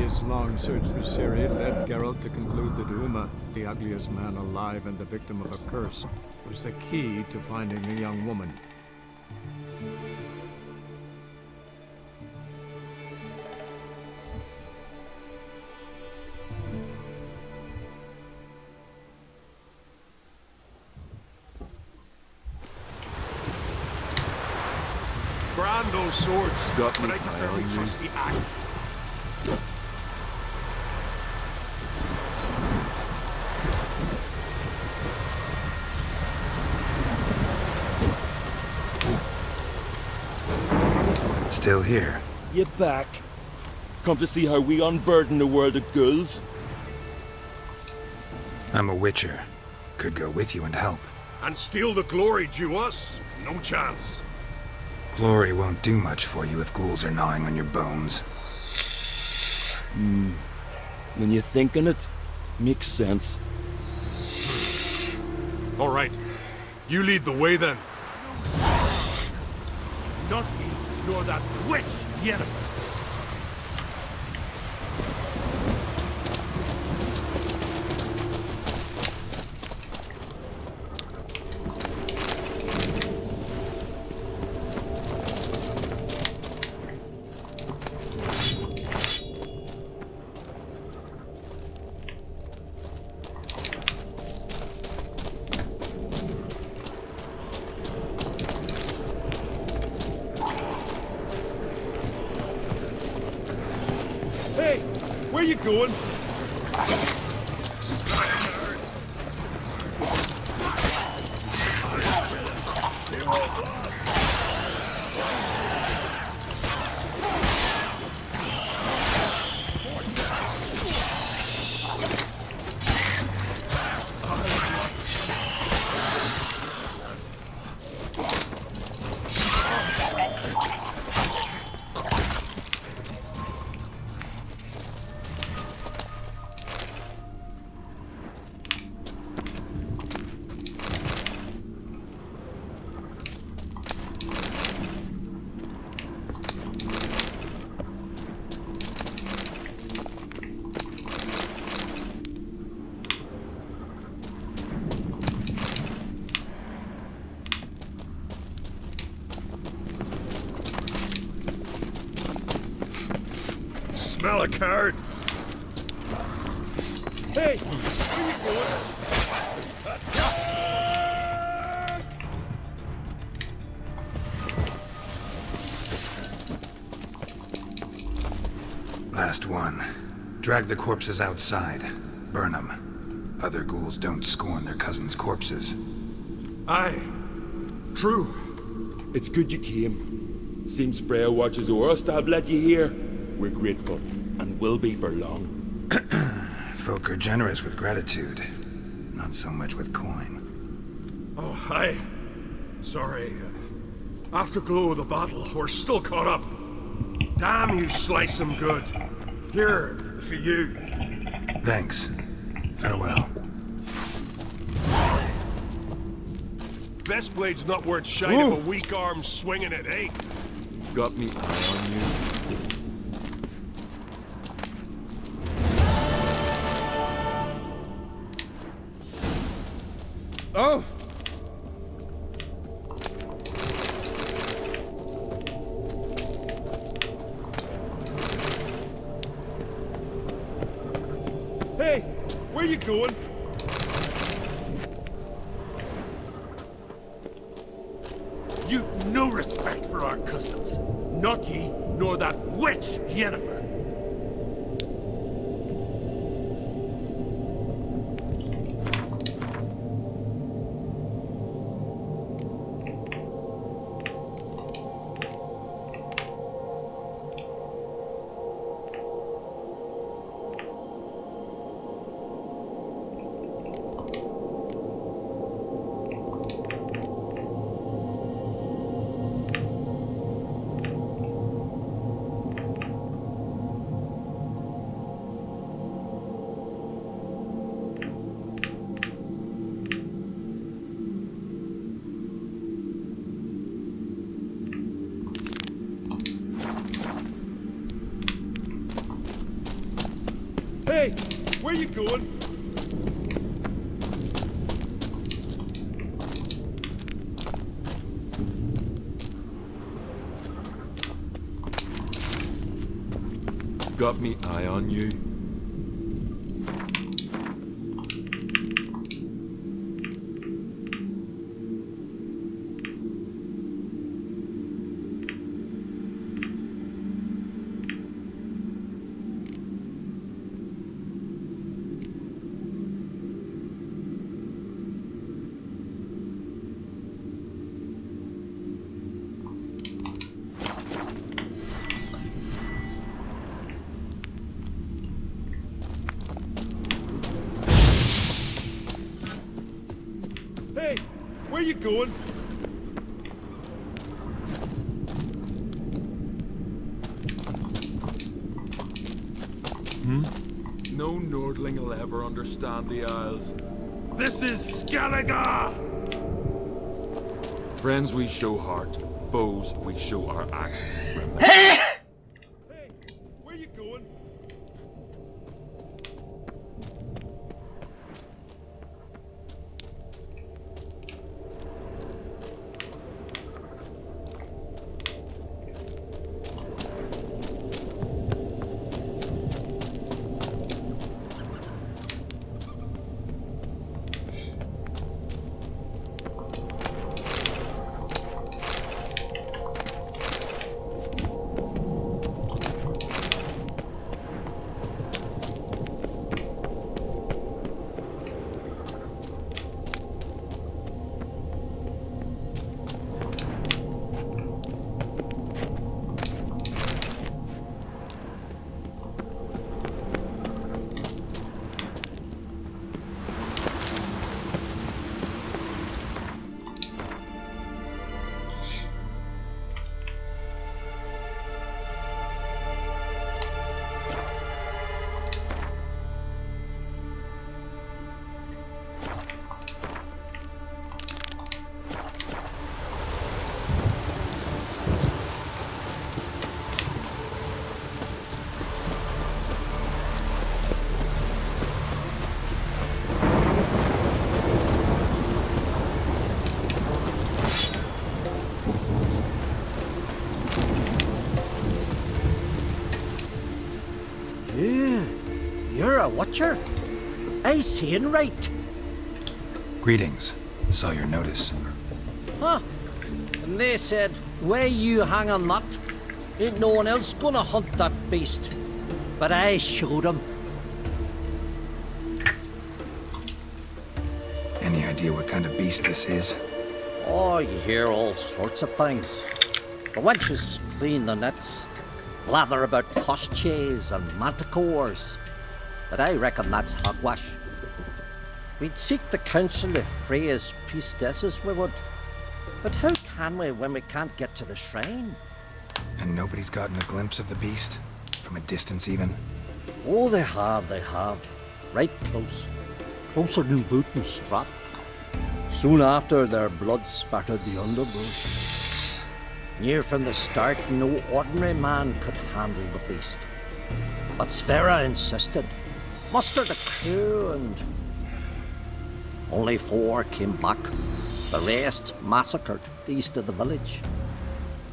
His long search for Ciri led Geralt to conclude that Uma, the ugliest man alive and the victim of a curse, was the key to finding the young woman. Brand those swords, Got me but I prefer we trust the axe. Still here. You back? Come to see how we unburden the world of ghouls? I'm a witcher. Could go with you and help. And steal the glory due us? No chance. Glory won't do much for you if ghouls are gnawing on your bones. When you think on it, makes sense. All right. You lead the way then. Not me, nor that witch, Yennefer. Hey, where you going? Smell a card. Hey, where you going? Last one. Drag the corpses outside. Burn them. Other ghouls don't scorn their cousins' corpses. Aye. True. It's good you came. Seems Freya watches o'er us to have led you here. We're grateful, and will be for long. Folk are generous with gratitude. Not so much with coin. Oh, aye. Sorry. Afterglow of the battle, we're still caught up. Damn, you slice them good. Here, for you. Thanks. Farewell. Best blade's not worth shite if a weak arm's swinging it, eh? Got me eye on you. Oh! Hey, where you going? You've no respect for our customs. Not ye, nor that witch, Yennefer. Hey, where you going? Got me eye on you. Hey, where you going? No Nordling will ever understand the Isles. This is Skellige! Friends we show heart, foes we show our axe. Remember? Hey, where you going? You're a watcher? I seeing right. Greetings. Saw your notice. Huh. And they said, where you hang on that, ain't no one else gonna hunt that beast. But I showed 'em. Any idea what kind of beast this is? Oh, you hear all sorts of things. The wenches clean the nets, blather about koshchays and manticores. But I reckon that's hogwash. We'd seek the counsel of Freya's priestesses, we would. But how can we when we can't get to the shrine? And nobody's gotten a glimpse of the beast? From a distance even? Oh, they have. Right close. Closer than boot and strap. Soon after, their blood spattered the underbrush. Near from the start, no ordinary man could handle the beast. But Sverre insisted. Mustered a crew and... Only 4 came back. The rest massacred east of the village.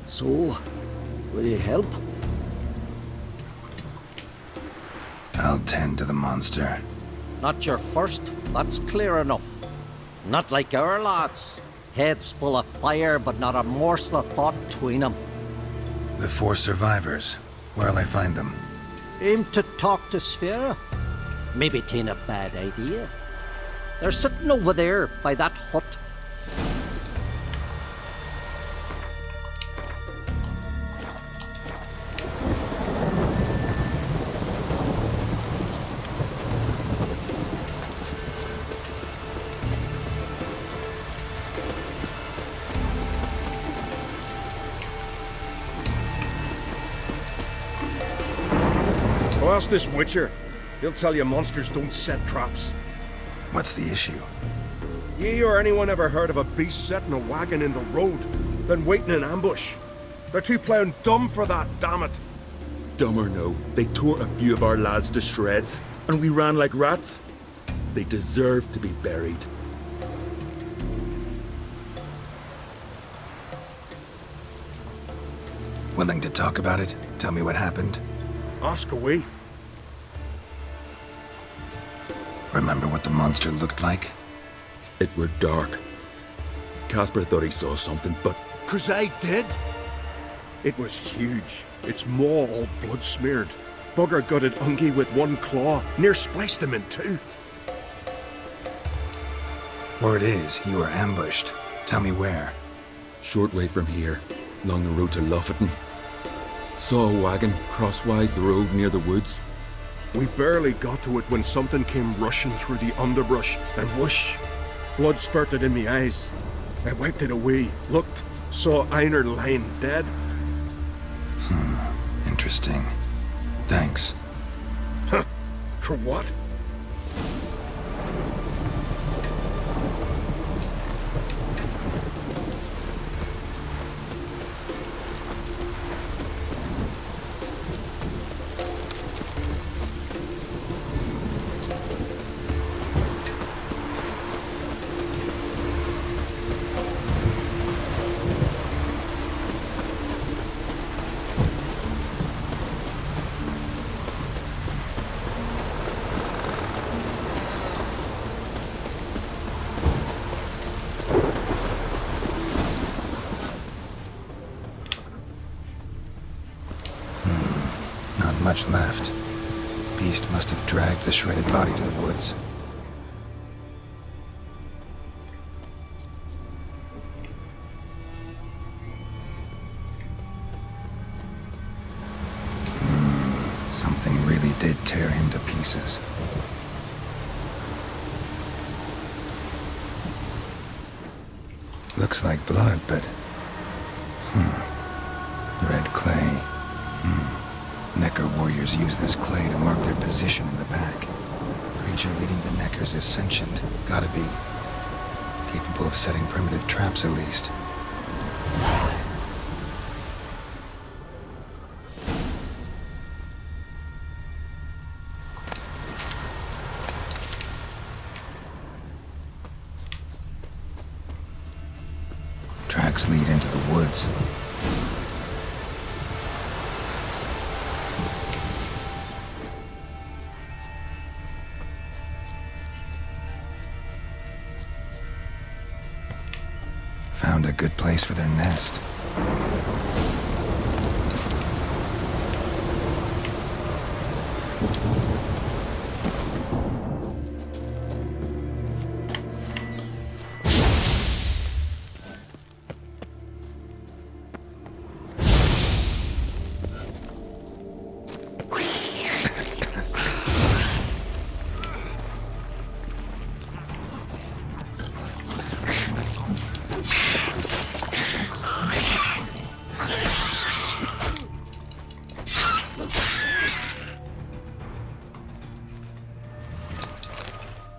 So, will you help? I'll tend to the monster. Not your first, that's clear enough. Not like our lads. Heads full of fire, but not a morsel of thought between them. The 4 survivors. Where'll I find them? Aim to talk to Sverre. Maybe 'tain't a bad idea. They're sitting over there by that hut. Well, ask this Witcher. He'll tell you monsters don't set traps. What's the issue? Ye or anyone ever heard of a beast setting a wagon in the road, then waiting in ambush? They're too plowing dumb for that, damn it. Dumb or no, they tore a few of our lads to shreds. and we ran like rats. They deserve to be buried. Willing to talk about it? Tell me what happened? Ask away. Remember what the monster looked like? It were dark. Casper thought he saw something, but 'Cause I did. It was huge. Its maw all blood smeared. Bugger gutted Ungie with one claw, near spliced him in two. Word is, you were ambushed. Tell me where. short way from here, along the road to Lofferton. Saw a wagon crosswise the road near the woods. We barely got to it when something came rushing through the underbrush, and whoosh! Blood spurted in me eyes. I wiped it away, looked, saw Einar lying dead. Interesting. Thanks. Huh? For what? Not much left. Beast must have dragged the shredded body to the woods. Something really did tear him to pieces. Looks like blood, but... Red clay. Necker warriors use this clay to mark their position in the pack. Creature leading the Neckers is sentient. Gotta be. Capable of setting primitive traps, at least. Tracks lead into the woods. Found a good place for their nest.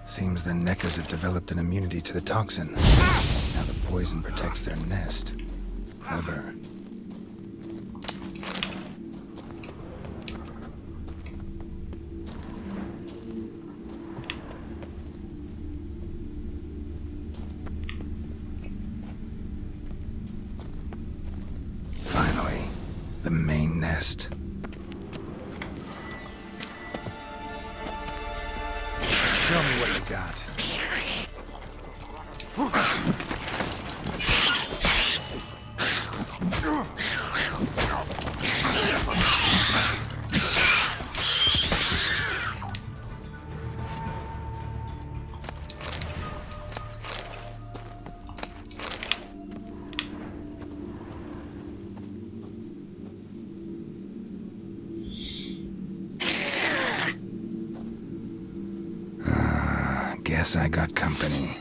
Seems the Neckers have developed an immunity to the toxin. Now the poison protects their nest. Clever. Finally, the main nest. Show me what you got. Guess I got company.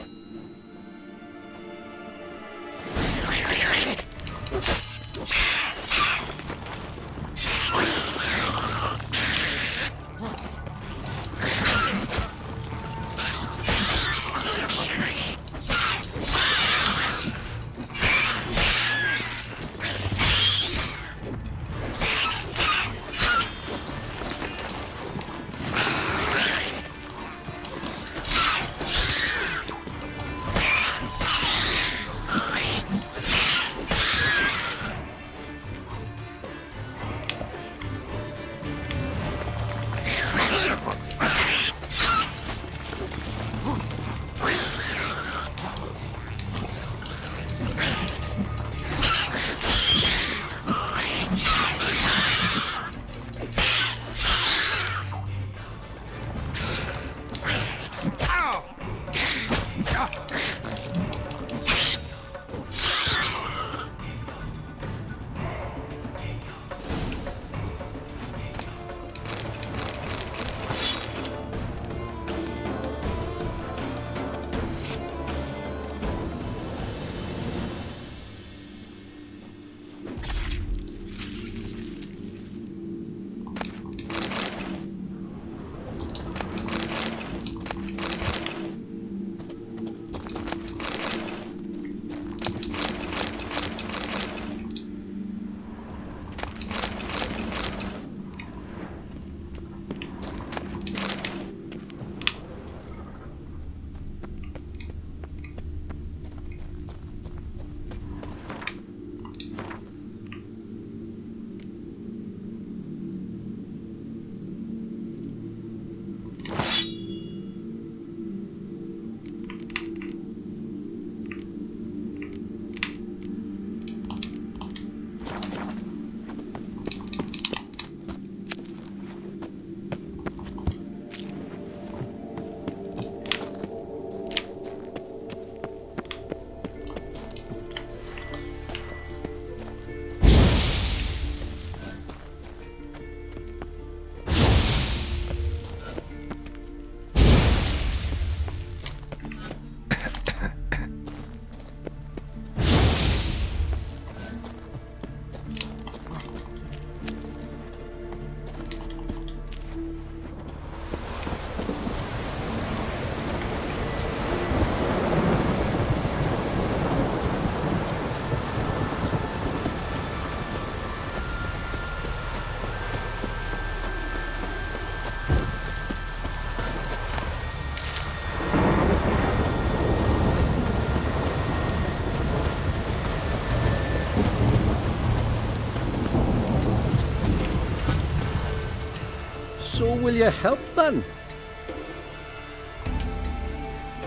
So will you help then?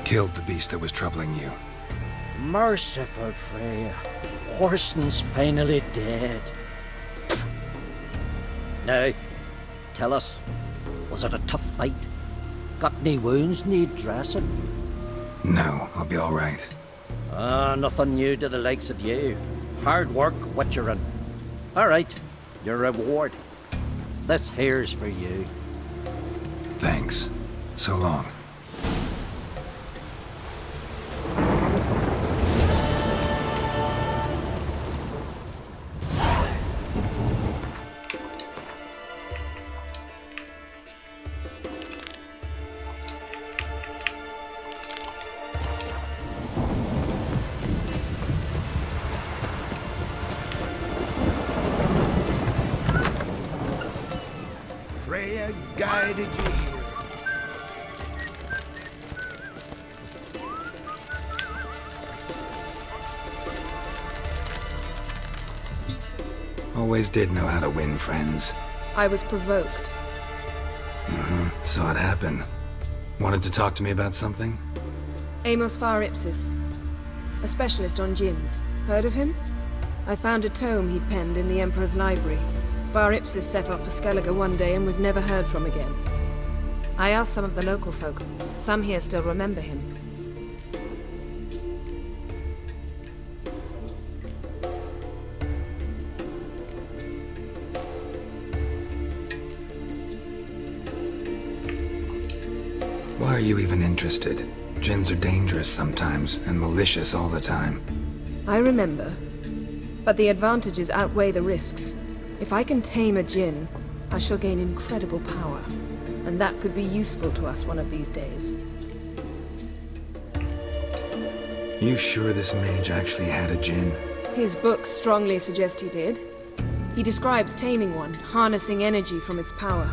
Killed the beast that was troubling you. Merciful Freya. Horson's finally dead. Now, tell us, was it a tough fight? Got any wounds need dressing? No, I'll be all right. Nothing new to the likes of you. Hard work, what you're in. All right, your reward. This here's for you. Thanks. So long. Freya guided you here. Always did know how to win friends. I was provoked. Saw it happen. Wanted to talk to me about something? Amos Ipsis, a specialist on djinns. Heard of him? I found a tome he'd penned in the Emperor's library. Ipsis set off for Skellige one day and was never heard from again. I asked some of the local folk. Some here still remember him. Why are you even interested? Djinns are dangerous sometimes, and malicious all the time. I remember. But the advantages outweigh the risks. If I can tame a djinn, I shall gain incredible power. And that could be useful to us one of these days. You sure this mage actually had a djinn? His books strongly suggest he did. He describes taming one, harnessing energy from its power.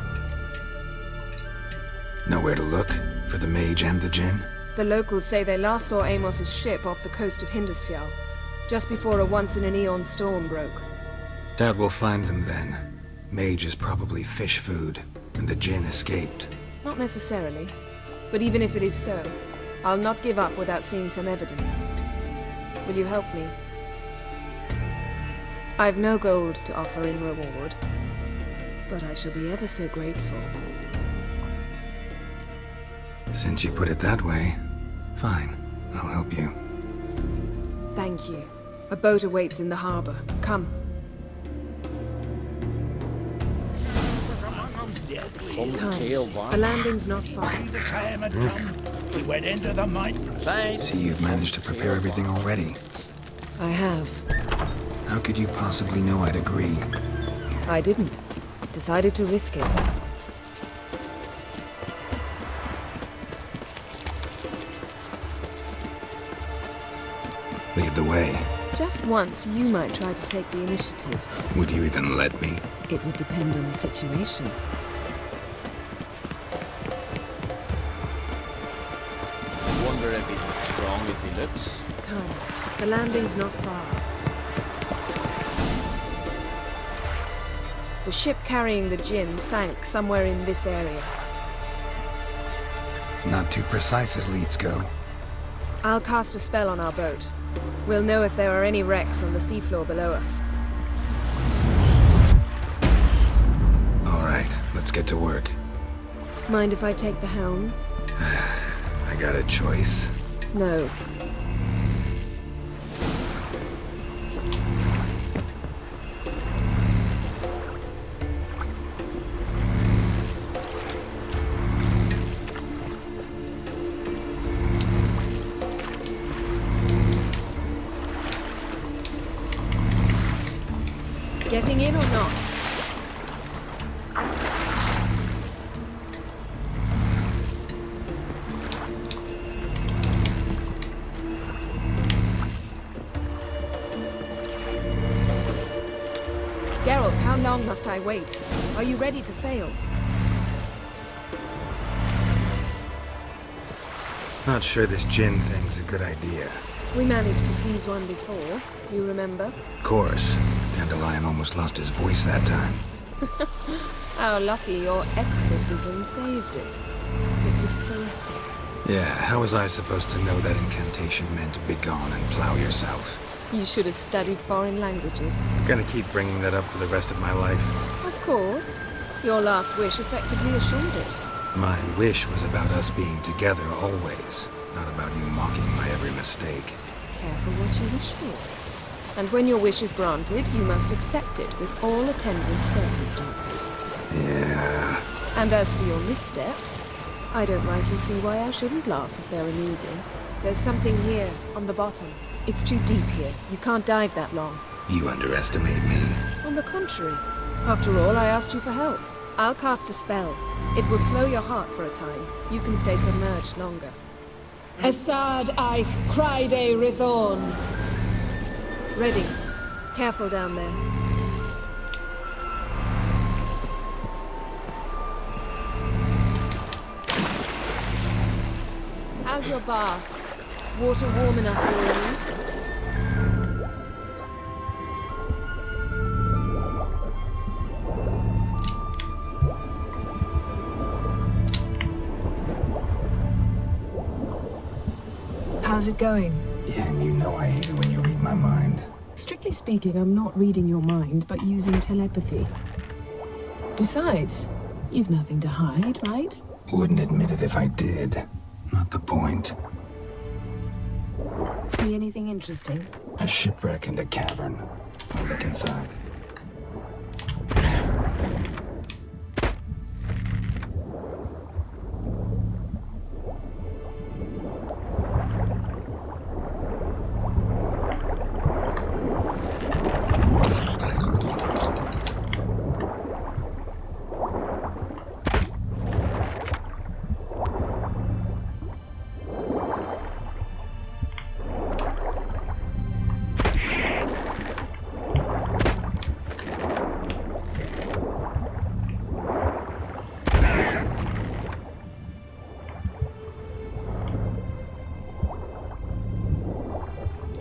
Nowhere to look? For the mage and the djinn? The locals say they last saw Amos's ship off the coast of Hindisfjall, just before a once-in-an-eon storm broke. Doubt we'll find them then. Mage is probably fish food, and the djinn escaped. Not necessarily. But even if it is so, I'll not give up without seeing some evidence. Will you help me? I've no gold to offer in reward, but I shall be ever so grateful. Since you put it that way, fine. I'll help you. Thank you. A boat awaits in the harbor. Come. Some tale The landing's not far. The time had come. We went into the mine. See, you've managed to prepare everything already. I have. How could you possibly know I'd agree? I didn't. Decided to risk it. Lead the way. Just once, you might try to take the initiative. Would you even let me? It would depend on the situation. Wonder if he's as strong as he looks. Come. The landing's not far. The ship carrying the gin sank somewhere in this area. Not too precise as leads go. I'll cast a spell on our boat. We'll know if there are any wrecks on the seafloor below us. All right, let's get to work. Mind if I take the helm? I got a choice. No. Getting in or not? Geralt, how long must I wait? Are you ready to sail? Not sure this gin thing's a good idea. We managed to seize one before. Do you remember? Of course. Dandelion almost lost his voice that time. How lucky your exorcism saved it. It was poetic. Yeah, how was I supposed to know that incantation meant begone and plow yourself? You should have studied foreign languages. I'm gonna keep bringing that up for the rest of my life. Of course. Your last wish effectively assured it. My wish was about us being together always, not about you mocking my every mistake. Careful what you wish for. And when your wish is granted, you must accept it with all attendant circumstances. Yeah. And as for your missteps, I don't rightly see why I shouldn't laugh if they're amusing. There's something here, on the bottom. It's too deep here. You can't dive that long. You underestimate me. On the contrary. After all, I asked you for help. I'll cast a spell. It will slow your heart for a time. You can stay submerged longer. Assad Eich Cryde Rithorn. Ready. Careful down there. How's your bath? Water warm enough for you? How's it going? Yeah, and you know I hate it when you read my mind. Strictly speaking, I'm not reading your mind, but using telepathy. Besides, you've nothing to hide, right? Wouldn't admit it if I did. Not the point. See anything interesting? A shipwreck and a cavern. I'll look inside.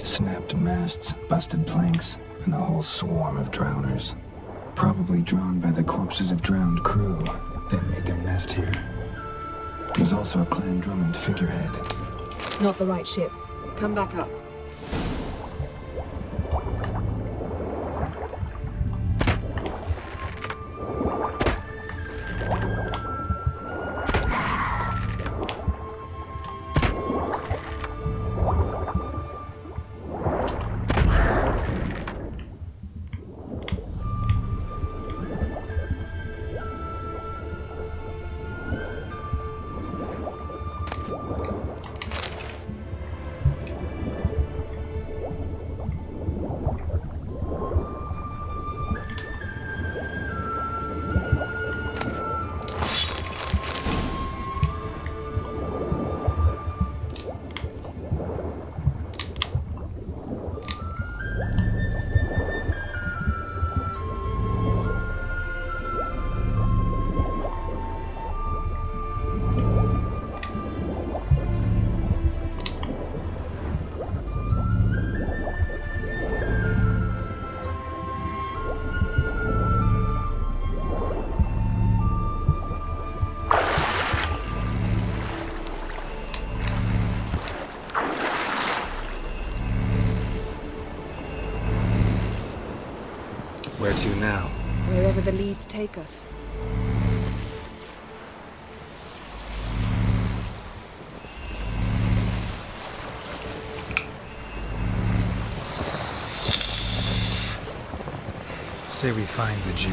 Snapped masts, busted planks, and a whole swarm of drowners. Probably drawn by the corpses of drowned crew that made their nest here. There's also a Clan Drummond figurehead. Not the right ship. Come back up. Where to now? Wherever the leads take us. Say we find the Jinn.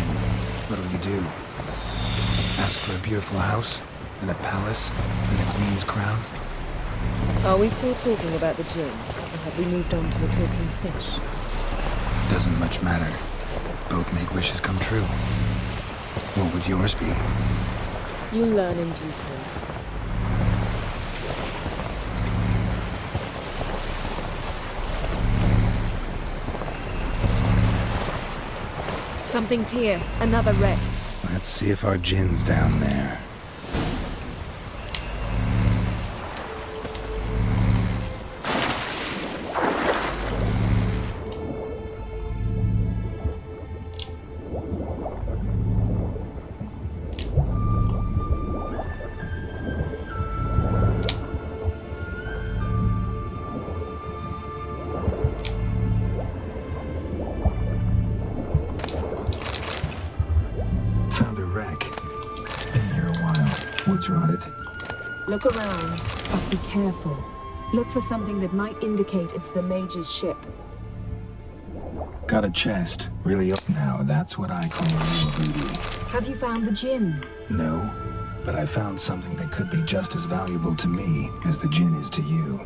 What'll you do? Ask for a beautiful house? And a palace? And a queen's crown? Are we still talking about the Jinn? Or have we moved on to a talking fish? Doesn't much matter. Both make wishes come true. What would yours be? You'll learn in due course. Something's here. Another wreck. Let's see if our Jinn's down there. Found a wreck. Been here a while. Woods rotted. Look around, but be careful. Look for something that might indicate it's the Mage's ship. Got a chest. Really up now. That's what I call real booty. Have you found the Jinn? No, but I found something that could be just as valuable to me as the Jinn is to you.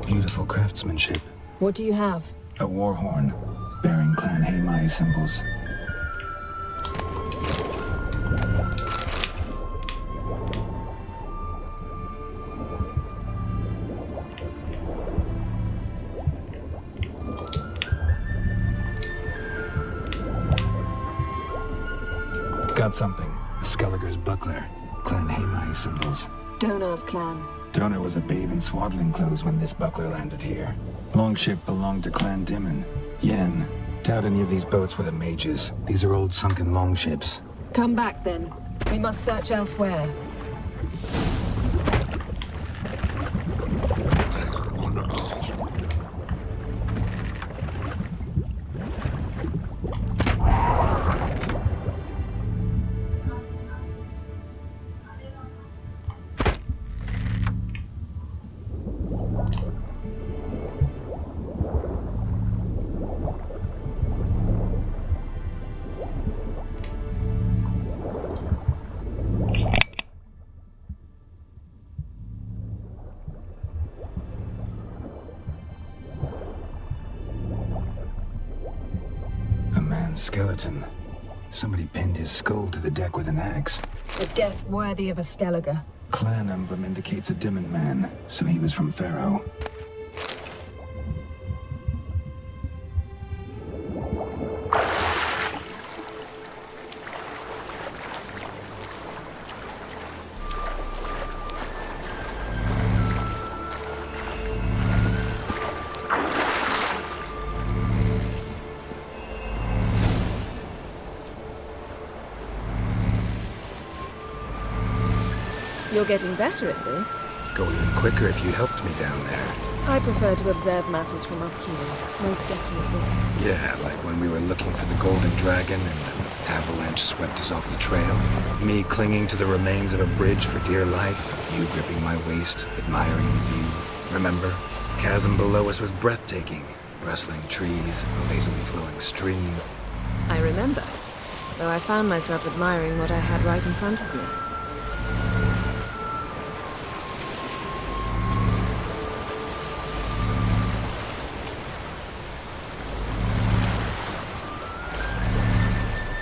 Beautiful craftsmanship. What do you have? A war horn, bearing Clan Hamai symbols. Got something. A Skelliger's buckler. Clan Hamai symbols. Donar's clan. Donor was a babe in swaddling clothes when this buckler landed here. Longship belonged to Clan Dimon. Yen. Doubt any of these boats were the mages. These are old sunken longships. Come back then. We must search elsewhere. Skeleton. Somebody pinned his skull to the deck with an axe. A death worthy of a Skelliger. Clan emblem indicates a Dimon man, so he was from Pharaoh. You're getting better at this. Go even quicker if you helped me down there. I prefer to observe matters from up here, most definitely. Yeah, like when we were looking for the Golden Dragon and an avalanche swept us off the trail. Me clinging to the remains of a bridge for dear life. You gripping my waist, admiring the view. Remember? Chasm below us was breathtaking. Rustling trees, a lazily flowing stream. I remember, though I found myself admiring what I had right in front of me.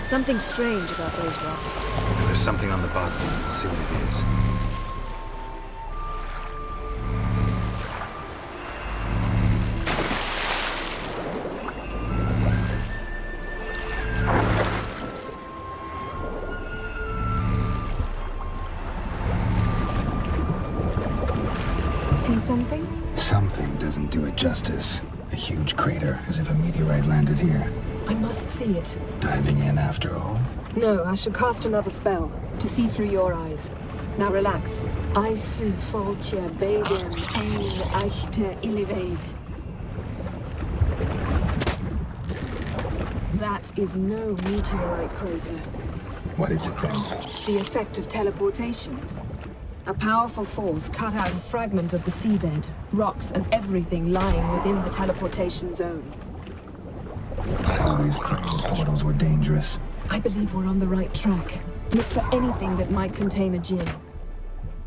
Something strange about those rocks. There's something on the bottom. We'll see what it is. See something? Something doesn't do it justice. A huge crater, as if a meteorite landed here. I must see it. Diving in after all? No, I should cast another spell, to see through your eyes. Now relax. I su foltje beden ein echte illivaid. That is no meteorite crater. What is it then? The effect of teleportation. A powerful force cut out a fragment of the seabed, rocks and everything lying within the teleportation zone. I always claimed portals were dangerous. I believe we're on the right track. Look for anything that might contain a djinn.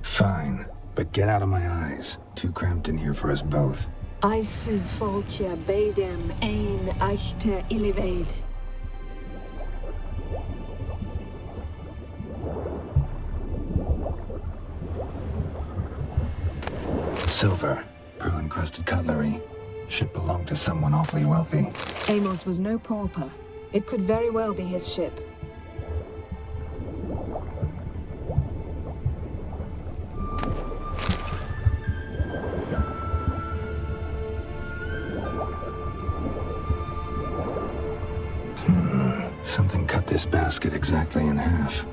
Fine, but get out of my eyes. Too cramped in here for us both. I su foltje bedem ein echte illivaid. Silver, pearl-encrusted cutlery. Ship belonged to someone awfully wealthy. Amos was no pauper. It could very well be his ship. Something cut this basket exactly in half.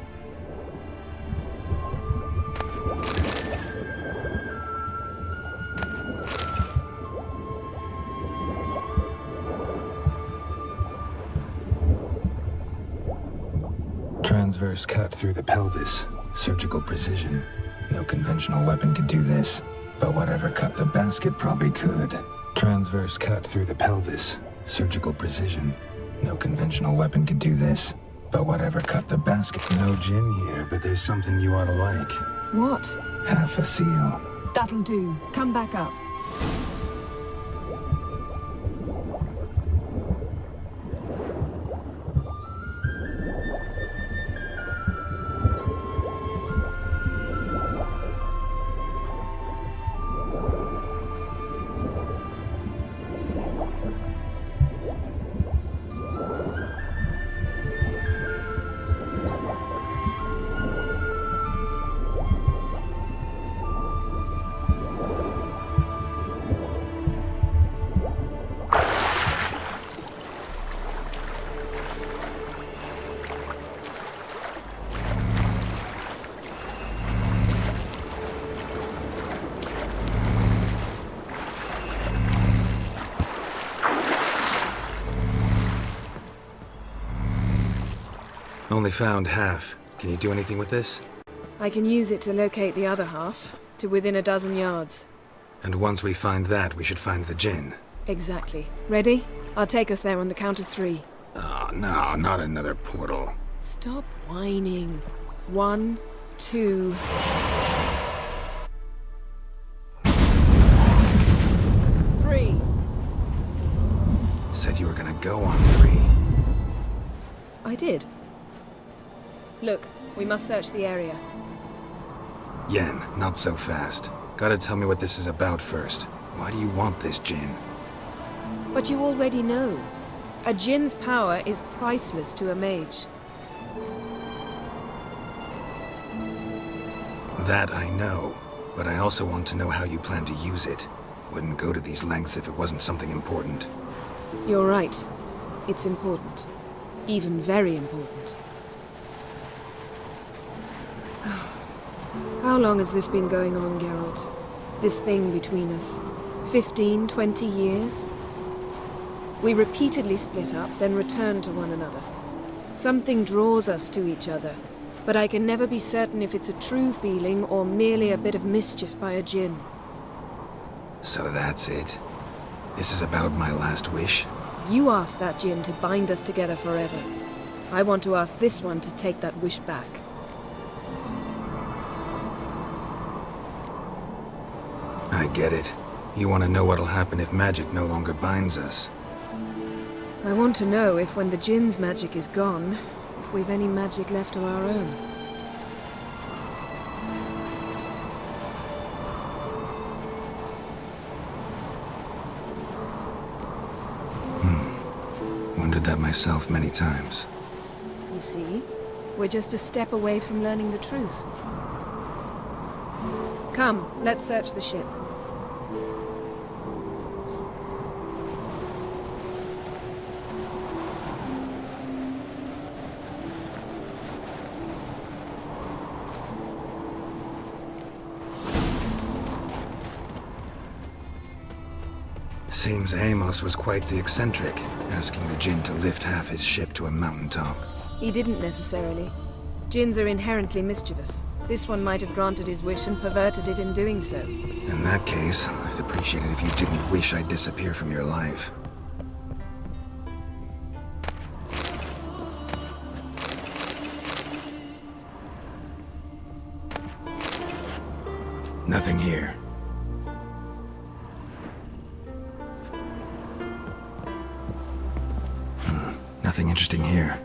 Transverse cut through the pelvis. Surgical precision. No conventional weapon could do this. But whatever cut the basket probably could. Transverse cut through the pelvis. Surgical precision. No conventional weapon could do this. But whatever cut the basket... No gin here, but there's something you ought to like. What? Half a seal. That'll do. Come back up. Only found half. Can you do anything with this? I can use it to locate the other half, to within a dozen yards. And once we find that, we should find the gin. Exactly. Ready? I'll take us there on the count of 3. Oh, no, not another portal. Stop whining. 1, 2... Said you were gonna go on 3. I did. Look, we must search the area. Yen, not so fast. Gotta tell me what this is about first. Why do you want this gin? But you already know. A djinn's power is priceless to a mage. That I know, but I also want to know how you plan to use it. Wouldn't go to these lengths if it wasn't something important. You're right. It's important. Even very important. How long has this been going on, Geralt? This thing between us? 15, 20 years? We repeatedly split up, then returned to one another. Something draws us to each other, but I can never be certain if it's a true feeling or merely a bit of mischief by a djinn. So that's it. This is about my last wish? You asked that djinn to bind us together forever. I want to ask this one to take that wish back. I get it. You want to know what'll happen if magic no longer binds us. I want to know if when the djinn's magic is gone, if we've any magic left of our own. Wondered that myself many times. You see, we're just a step away from learning the truth. Come, let's search the ship. Seems Amos was quite the eccentric, asking the djinn to lift half his ship to a mountaintop. He didn't necessarily. Djinns are inherently mischievous. This one might have granted his wish and perverted it in doing so. In that case, I'd appreciate it if you didn't wish I'd disappear from your life. Nothing here. Nothing interesting here.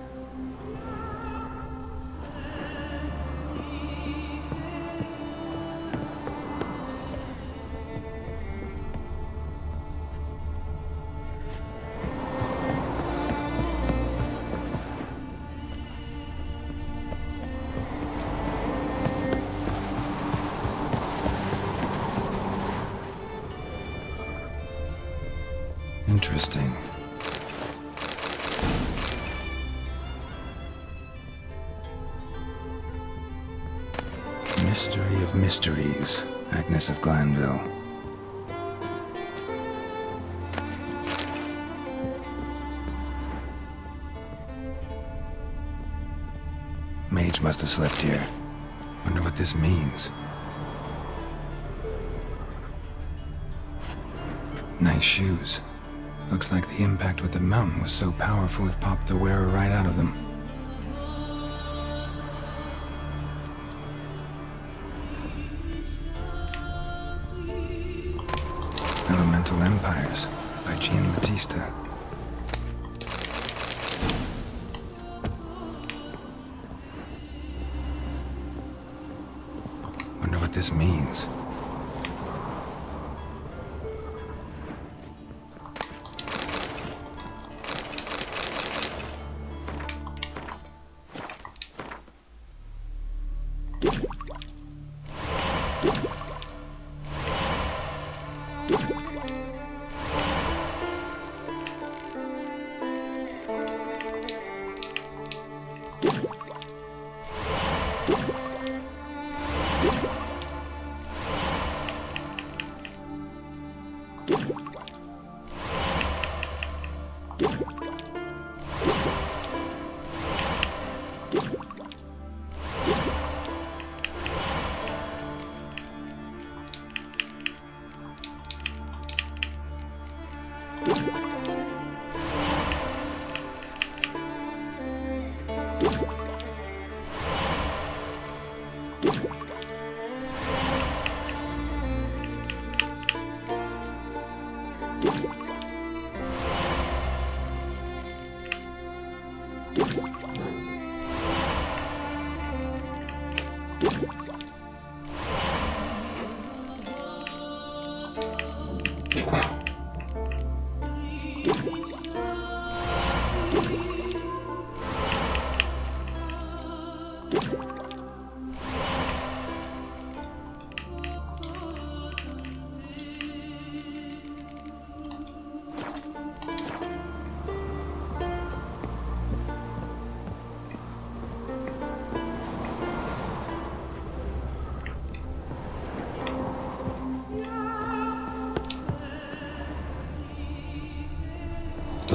Interesting. Mystery of mysteries, Agnes of Glanville. Mage must have slept here. Wonder what this means. Nice shoes. Looks like the impact with the mountain was so powerful it popped the wearer right out of them. Elemental Empires by Gian Battista. Wonder what this means.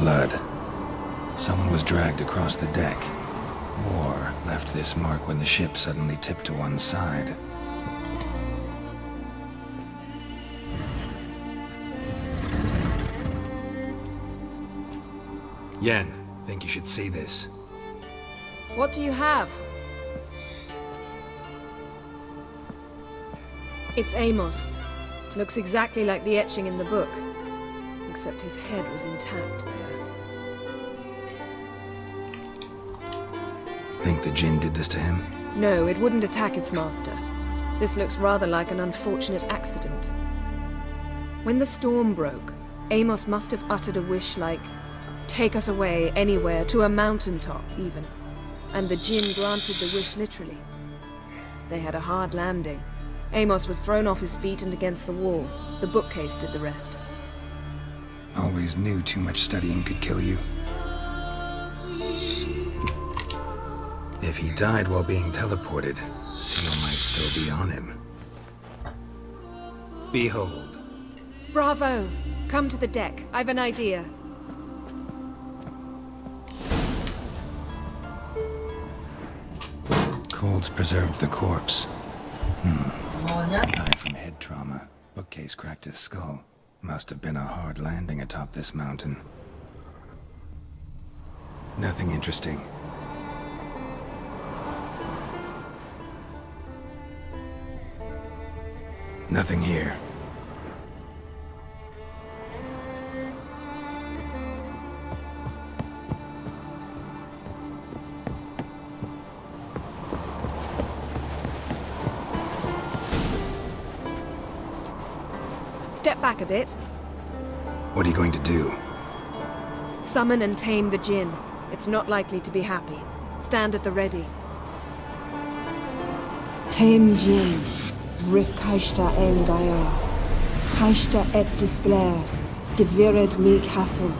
blood. Someone was dragged across the deck, or left this mark when the ship suddenly tipped to one side. Yen, think you should see this. What do you have? It's Amos. Looks exactly like the etching in the book. Except his head was intact there. Think the Jinn did this to him? No, it wouldn't attack its master. This looks rather like an unfortunate accident. When the storm broke, Amos must have uttered a wish like, "Take us away, anywhere, to a mountaintop, even." And the Jinn granted the wish literally. They had a hard landing. Amos was thrown off his feet and against the wall. The bookcase did the rest. Always knew too much studying could kill you. If he died while being teleported, Seal might still be on him. Behold. Bravo! Come to the deck. I've an idea. Cold's preserved the corpse. Died from head trauma. Bookcase cracked his skull. Must have been a hard landing atop this mountain. Nothing interesting. Nothing here. Step back a bit. What are you going to do? Summon and tame the Jinn. It's not likely to be happy. Stand at the ready. Tame Jinn. Rif Kaishta en Gaia. Kaishta et Disglair. Gevired mi Castle.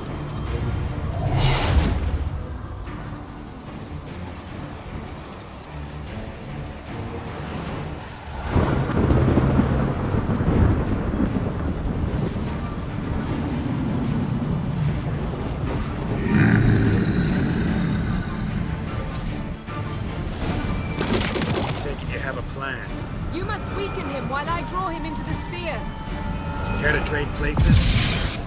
You must weaken him while I draw him into the sphere. Care to trade places?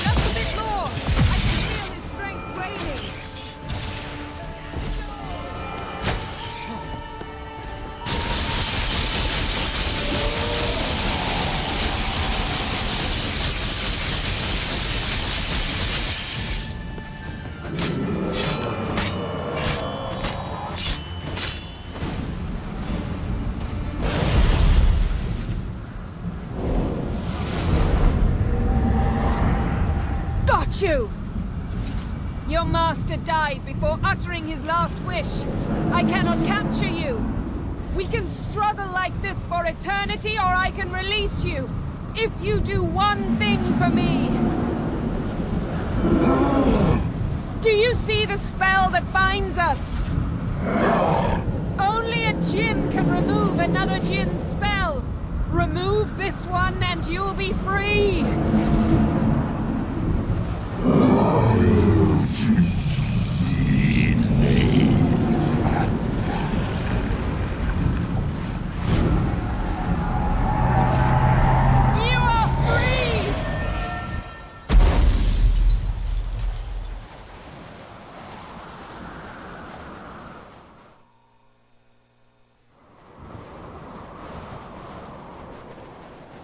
Just a bit more. I can feel his strength waning. You! Your master died before uttering his last wish. I cannot capture you. We can struggle like this for eternity, or I can release you. If you do one thing for me. Do you see the spell that binds us? Only a Jinn can remove another Jinn's spell. Remove this one and you'll be free.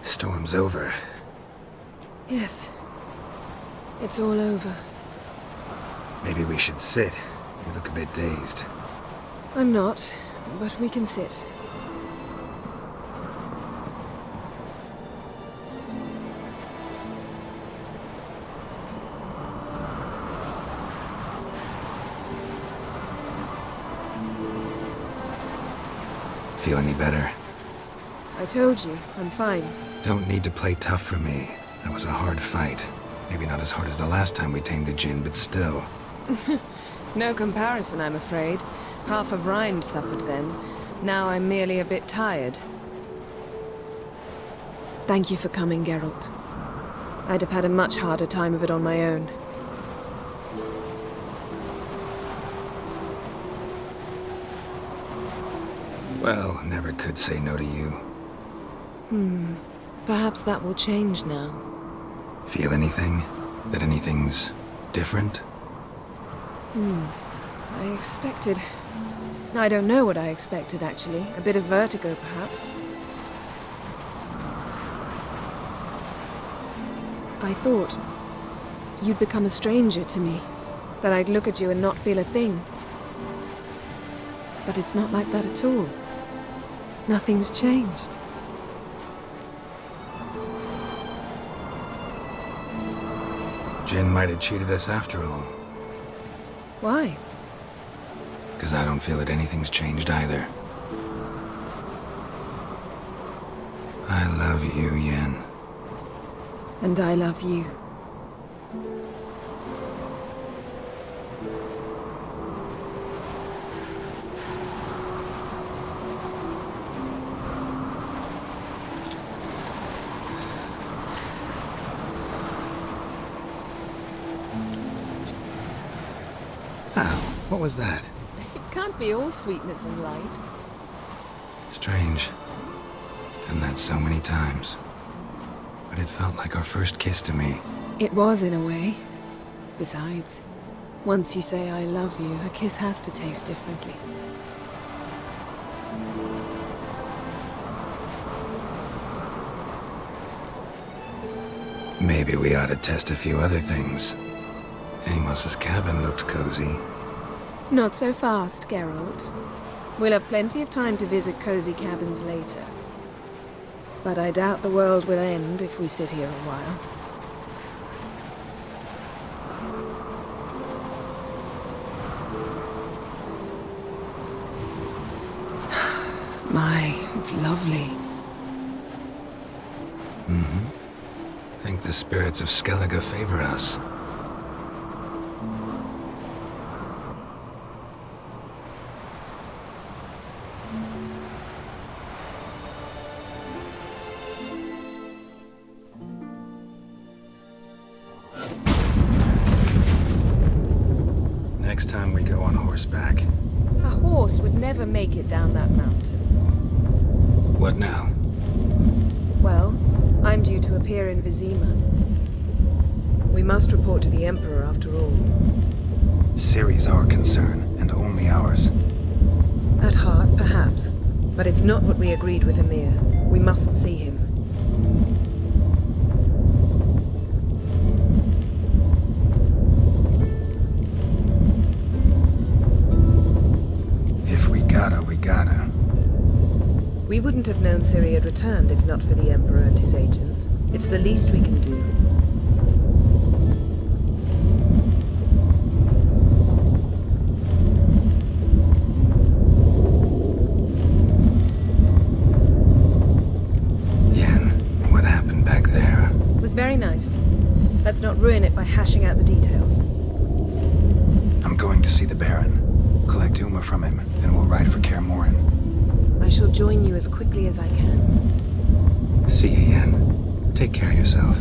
Storm's over. Yes. It's all over. Maybe we should sit. You look a bit dazed. I'm not, but we can sit. Feel any better? I told you, I'm fine. Don't need to play tough for me. That was a hard fight. Maybe not as hard as the last time we tamed a Jinn, but still. No comparison, I'm afraid. Half of Rind suffered then. Now I'm merely a bit tired. Thank you for coming, Geralt. I'd have had a much harder time of it on my own. Well, never could say no to you. Perhaps that will change now. Feel anything? That anything's different? I expected... I don't know what I expected, actually. A bit of vertigo, perhaps. I thought you'd become a stranger to me. That I'd look at you and not feel a thing. But it's not like that at all. Nothing's changed. Jin might have cheated us after all. Why? Because I don't feel that anything's changed either. I love you, Yen. And I love you. Ow, what was that? It can't be all sweetness and light. Strange. Done that so many times. But it felt like our first kiss to me. It was, in a way. Besides, once you say I love you, a kiss has to taste differently. Maybe we ought to test a few other things. Amos's cabin looked cozy. Not so fast, Geralt. We'll have plenty of time to visit cozy cabins later. But I doubt the world will end if we sit here a while. My, it's lovely. Think the spirits of Skellige favor us. Next time we go on horseback. A horse would never make it down that mountain. What now? Well, I'm due to appear in Vizima. We must report to the Emperor after all. Ciri's our concern, and only ours. At heart, perhaps. But it's not what we agreed with Emir. We must see him. If we gotta, we gotta. We wouldn't have known Ciri had returned if not for the Emperor and his agents. It's the least we can do. Yen, what happened back there? It was very nice. Let's not ruin it by hashing out the details. I'm going to see the Baron. Collect Uma from him, then we'll ride for Kaer Morhen. I shall join you as quickly as I can. See you, Yen. Take care of yourself.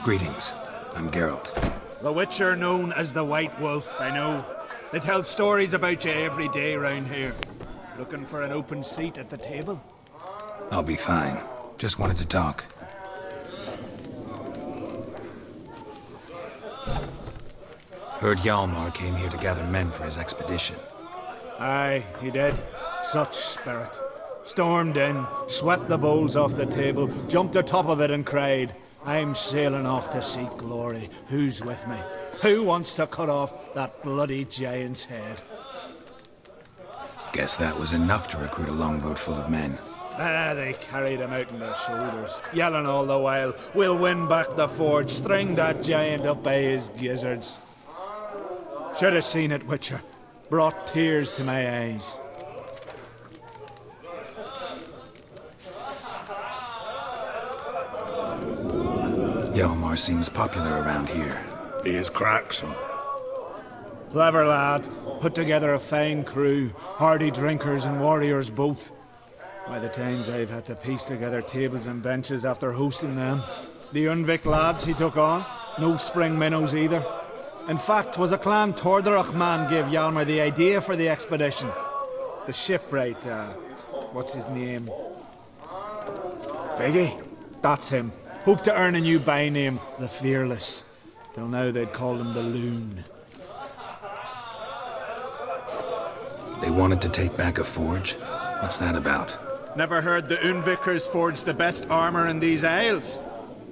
Greetings. I'm Geralt. The Witcher known as the White Wolf, I know. They tell stories about you every day round here. Looking for an open seat at the table? I'll be fine. Just wanted to talk. Heard Hjalmar came here to gather men for his expedition. Aye, he did. Such spirit. Stormed in, swept the bowls off the table, jumped atop of it and cried, "I'm sailing off to seek glory. Who's with me? Who wants to cut off that bloody giant's head?" Guess that was enough to recruit a longboat full of men. They carried him out on their shoulders, yelling all the while, "We'll win back the forge, string that giant up by his gizzards." Should have seen it, Witcher. Brought tears to my eyes. Hjalmar seems popular around here. He is cracksome. Clever lad. Put together a fine crew. Hardy drinkers and warriors both. By the times I've had to piece together tables and benches after hosting them. The Unvik lads he took on. No spring minnows either. In fact, was a Clan Tordarach man gave Hjalmar the idea for the expedition. The shipwright, what's his name? Viggy? That's him. Hoped to earn a new byname, the Fearless. Till now they'd call him the Loon. They wanted to take back a forge? What's that about? Never heard the Unvikers forged the best armor in these isles?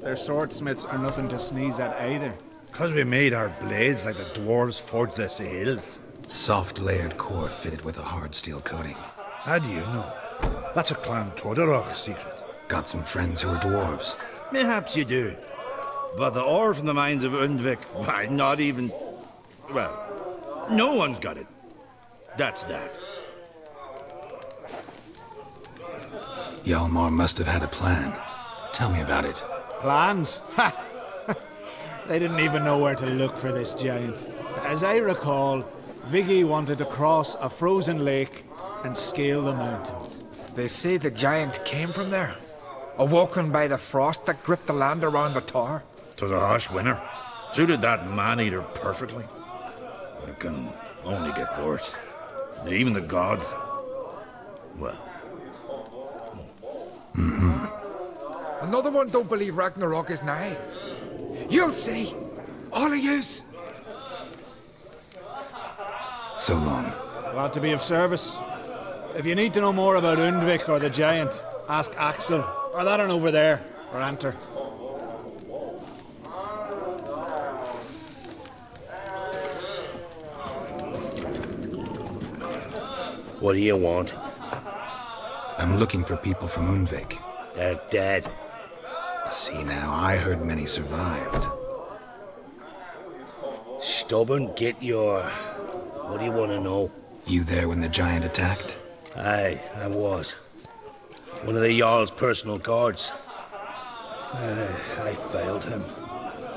Their swordsmiths are nothing to sneeze at either. 'Cause we made our blades like the dwarves forged their sails. Soft layered core fitted with a hard steel coating. How do you know? That's a Clan Tordarach secret. Got some friends who are dwarves. Mayhaps you do. But the ore from the mines of Undvik, why, not even... Well, no one's got it. That's that. Hjalmar must have had a plan. Tell me about it. Plans? Ha! They didn't even know where to look for this giant. As I recall, Viggy wanted to cross a frozen lake and scale the mountains. They say the giant came from there, awoken by the frost that gripped the land around the tower. 'Twas a harsh winter. Suited that man-eater perfectly. It can only get worse. Even the gods... well... Another one don't believe Ragnarok is nigh. You'll see. All of yous. So long. Glad to be of service. If you need to know more about Undvik or the giant, ask Axel, or that one over there, or Anter. What do you want? I'm looking for people from Undvik. They're dead. See now, I heard many survived. Stubborn, get your... What do you want to know? You there when the giant attacked? Aye, I was. One of the Jarl's personal guards. I failed him.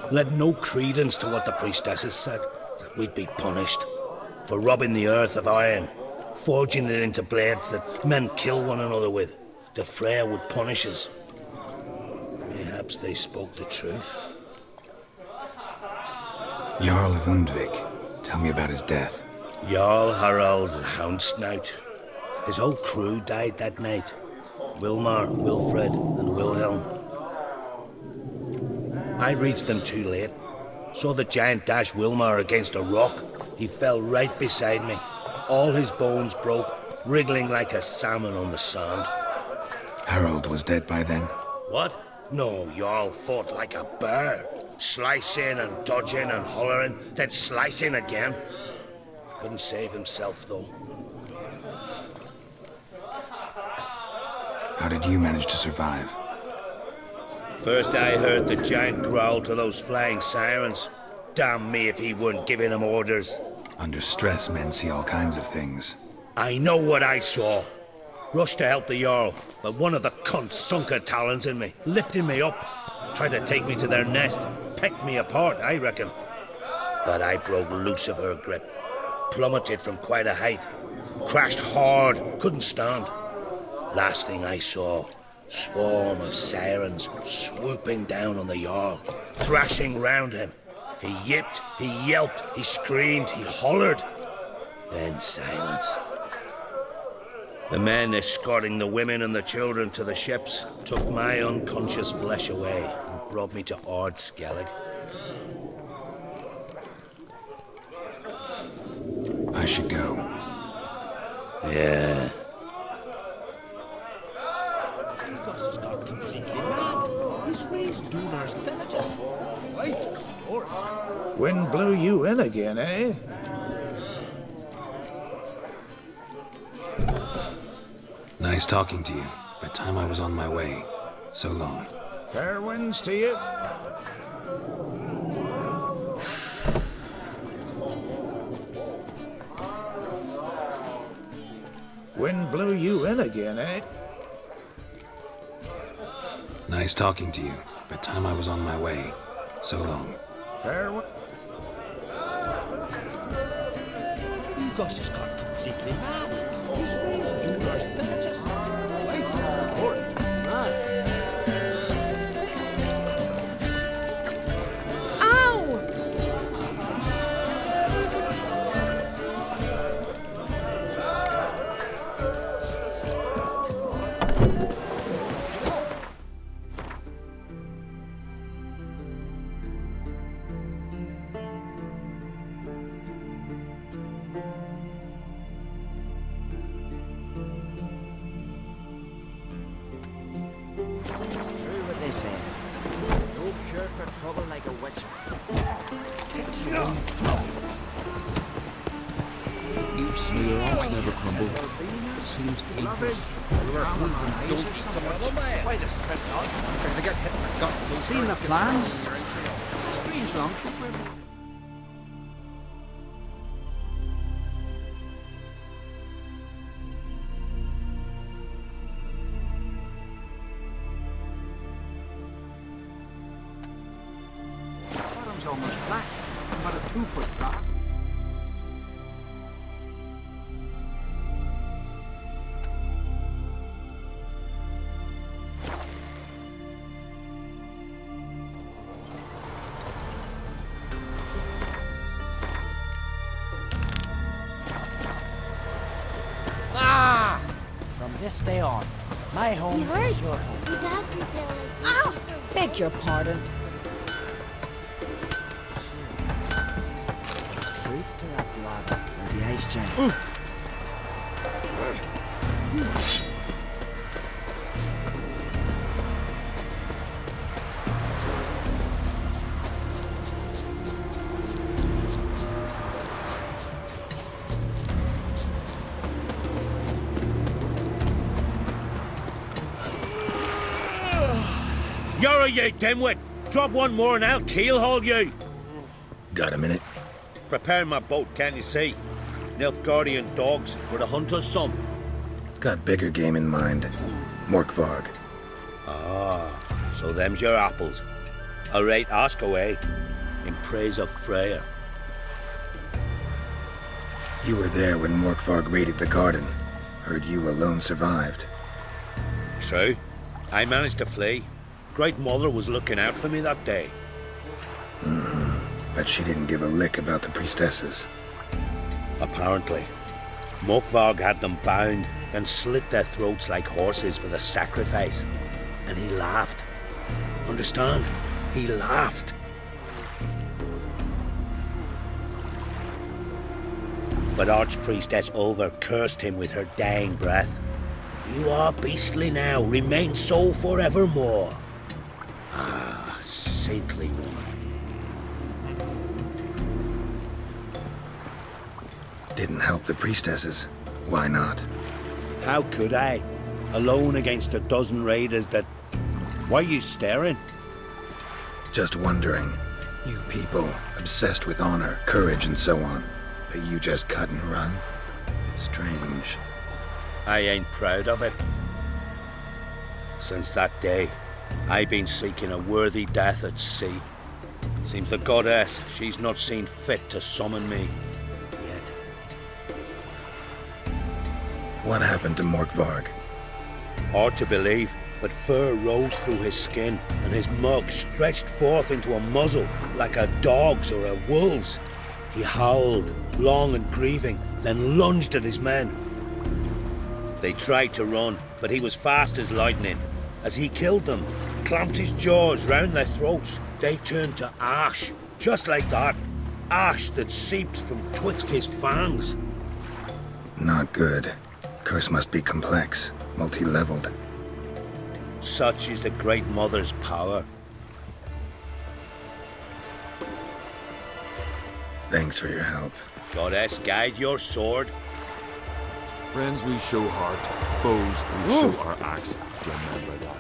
Led no credence to what the priestesses said, that we'd be punished for robbing the earth of iron, forging it into blades that men kill one another with. That Freya would punish us. Perhaps they spoke the truth. Jarl of Undvik. Tell me about his death. Jarl Harald Houndsnout. His whole crew died that night. Wilmar, Wilfred, and Wilhelm. I reached them too late. Saw the giant dash Wilmar against a rock. He fell right beside me. All his bones broke, wriggling like a salmon on the sand. Harold was dead by then? What? No, Jarl fought like a bear. Slicing and dodging and hollering, then slicing again. Couldn't save himself, though. How did you manage to survive? First I heard the giant growl to those flying sirens. Damn me if he weren't giving them orders. Under stress, men see all kinds of things. I know what I saw. Rushed to help the Jarl, but one of the cunts sunk her talons in me, lifting me up. Tried to take me to their nest. Pecked me apart, I reckon. But I broke loose of her grip. Plummeted from quite a height. Crashed hard, couldn't stand. Last thing I saw, Swarm of sirens swooping down on the Jarl, thrashing round him. He yipped, he yelped, he screamed, he hollered. Then silence. The men escorting the women and the children to the ships took my unconscious flesh away and brought me to Ard Skellig. I should go. Yeah. He's raised Dunar's villages. Quite a story. Wind blew you in again, eh? Nice talking to you, but time I was on my way. So long. Fair winds to you. Wind blew you in again, eh? Nice talking to you, but time I was on my way. So long. Fair wind. Gus has gone completely mad. He's raised Dunar's villages. Quite a story. Trouble like a witcher. You see, the rocks never crumble. Seems dangerous. Why the spit dog? Going to get hit in the gut. Seen the plan? Strange long trip. Almost flat, about a 2-foot drop. Ah! From this day on, my home is your home. Ow! Beg your pardon. Truth to that blather, or the ice giant. You're you dimwit! Drop one more and I'll keelhaul you! Got a minute? Prepare my boat, can't you see? Nilfgaardian dogs were the hunter's son. Got bigger game in mind. Morkvarg. Ah, so them's your apples. All right, ask away. In praise of Freya. You were there when Morkvarg raided the garden. Heard you alone survived. True. I managed to flee. Great Mother was looking out for me that day. But she didn't give a lick about the priestesses. Apparently. Morkvarg had them bound, then slit their throats like horses for the sacrifice. And he laughed. Understand? He laughed. But Archpriestess Ulver cursed him with her dying breath. You are beastly now, remain so forevermore. Ah, saintly woman. Didn't help the priestesses. Why not? How could I? Alone against a dozen raiders that... Why are you staring? Just wondering. You people, obsessed with honor, courage, and so on. But you just cut and run? Strange. I ain't proud of it. Since that day, I've been seeking a worthy death at sea. Seems the goddess, she's not seen fit to summon me. What happened to Morkvarg? Hard to believe, but fur rose through his skin, and his mug stretched forth into a muzzle like a dog's or a wolf's. He howled, long and grieving, then lunged at his men. They tried to run, but he was fast as lightning. As he killed them, clamped his jaws round their throats, they turned to ash, just like that. Ash that seeped from twixt his fangs. Not good. Curse must be complex, multi-leveled. Such is the Great Mother's power. Thanks for your help. Goddess, guide your sword. Friends we show heart, foes we show our axe. Remember that.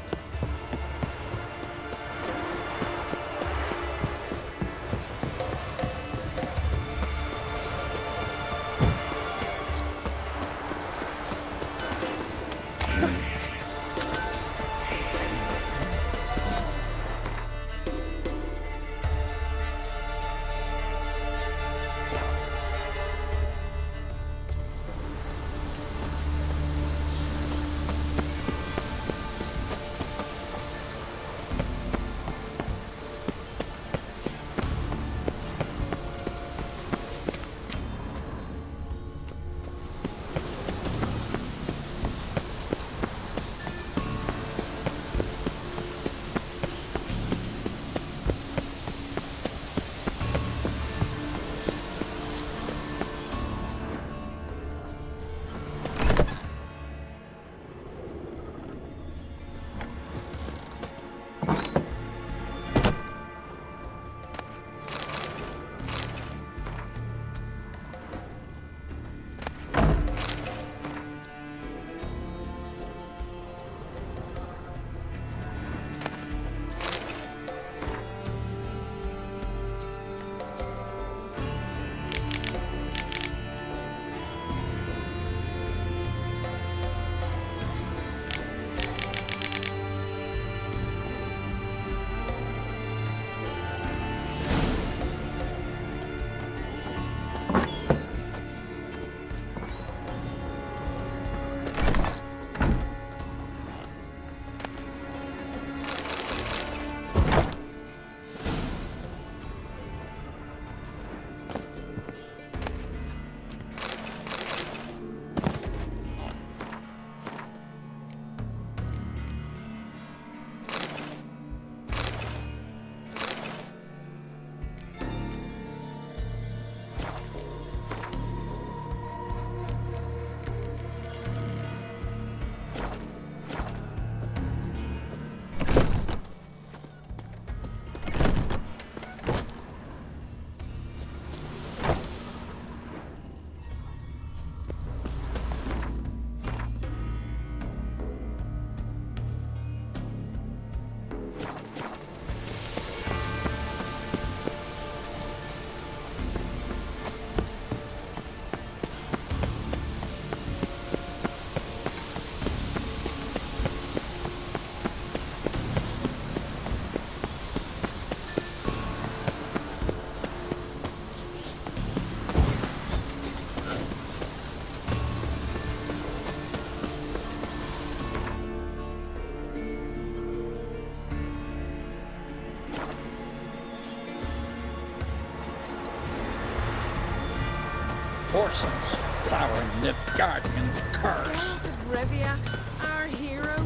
Horses plowing Nilfgaard in the curse. Geralt of Rivia, our hero.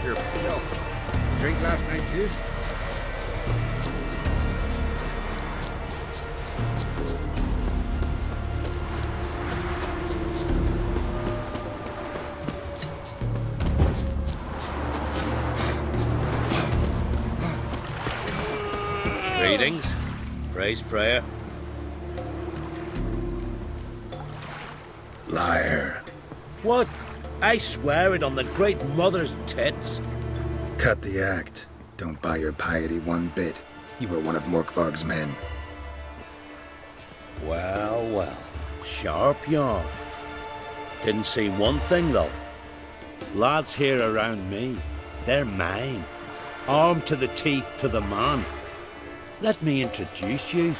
Here, Bill. Drink last night too? Greetings. Praise Freya. Liar. What? I swear it on the Great Mother's tits. Cut the act. Don't buy your piety one bit. You were one of Morkvarg's men. Well, well. Sharp yarn. Didn't see one thing, though. Lads here around me, they're mine. Armed to the teeth to the man. Let me introduce you.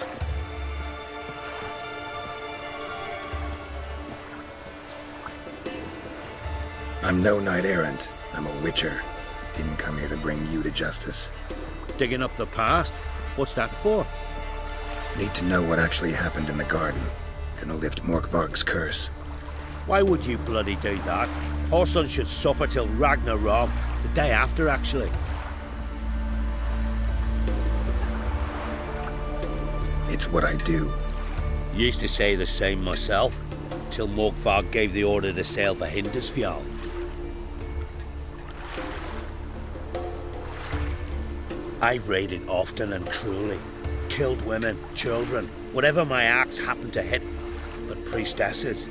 I'm no knight errant. I'm a witcher. Didn't come here to bring you to justice. Digging up the past? What's that for? Need to know what actually happened in the garden. Gonna lift Morkvarg's curse. Why would you bloody do that? Our son should suffer till Ragnarok. The day after, actually. It's what I do. Used to say the same myself, till Morkvarg gave the order to sail for Hindisfjall. I've raided often and cruelly. Killed women, children, whatever my axe happened to hit. But priestesses,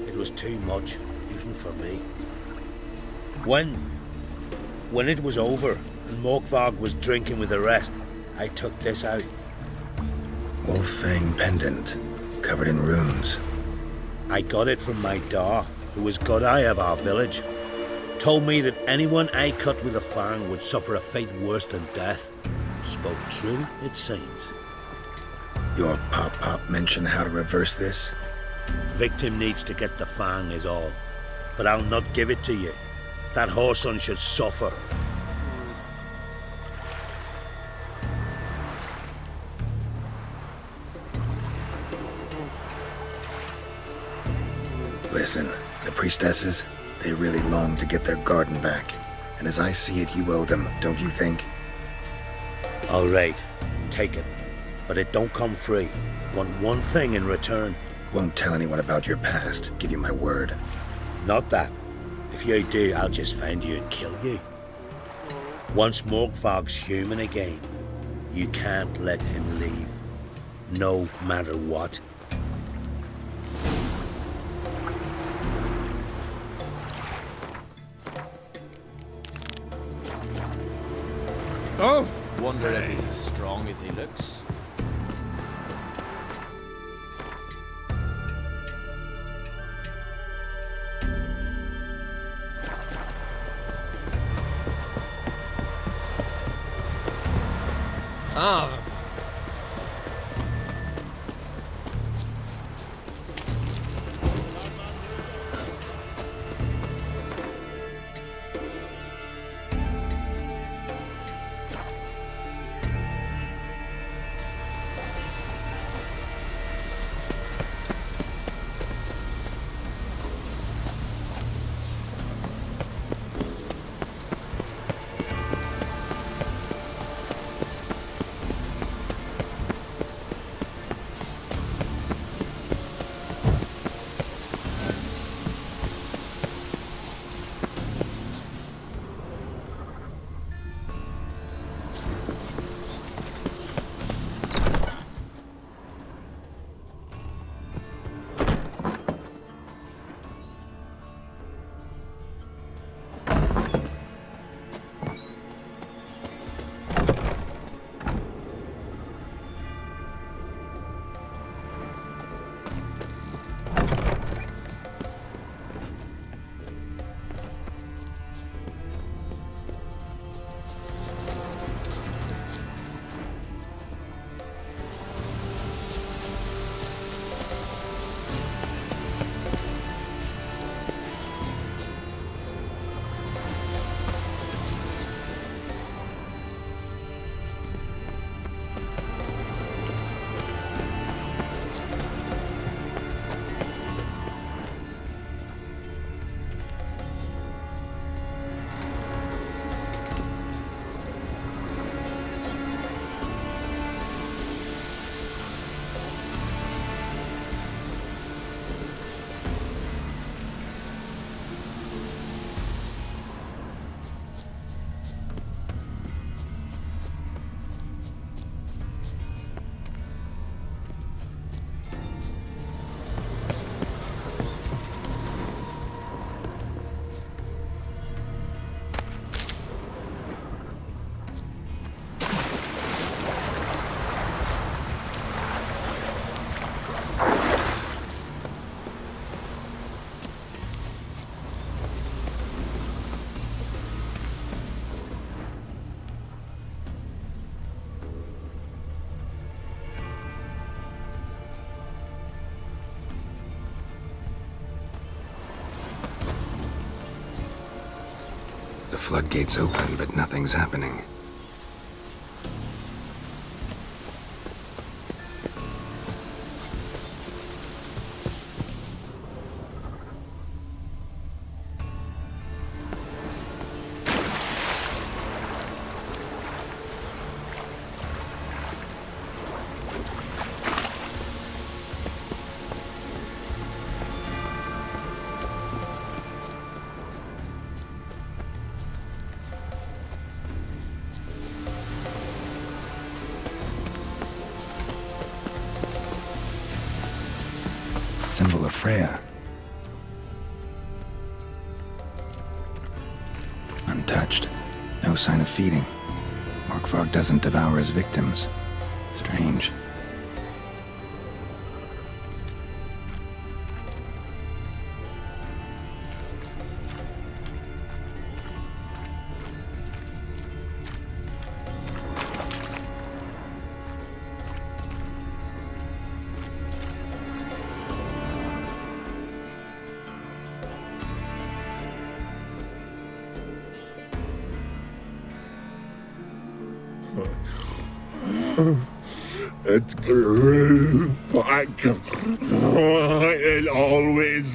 it was too much, even for me. When it was over, and Morkvarg was drinking with the rest, I took this out. Wolf-fang pendant, covered in runes. I got it from my da, who was godai of our village. Told me that anyone I cut with a fang would suffer a fate worse than death. Spoke true, it seems. Your pop-pop mentioned how to reverse this? Victim needs to get the fang is all. But I'll not give it to you. That whoreson should suffer. Listen, the priestesses, they really long to get their garden back. And as I see it, you owe them, don't you think? All right, take it. But it don't come free. Want one thing in return. Won't tell anyone about your past, give you my word. Not that. If you do, I'll just find you and kill you. Once Morkvarg's human again, you can't let him leave. No matter what. Oh! Wonder if he's as strong as he looks. Ah! floodgates open, but nothing's happening. Symbol of Freya. Untouched. No sign of feeding. Morkvarg doesn't devour his victims. Strange. It grew back. It always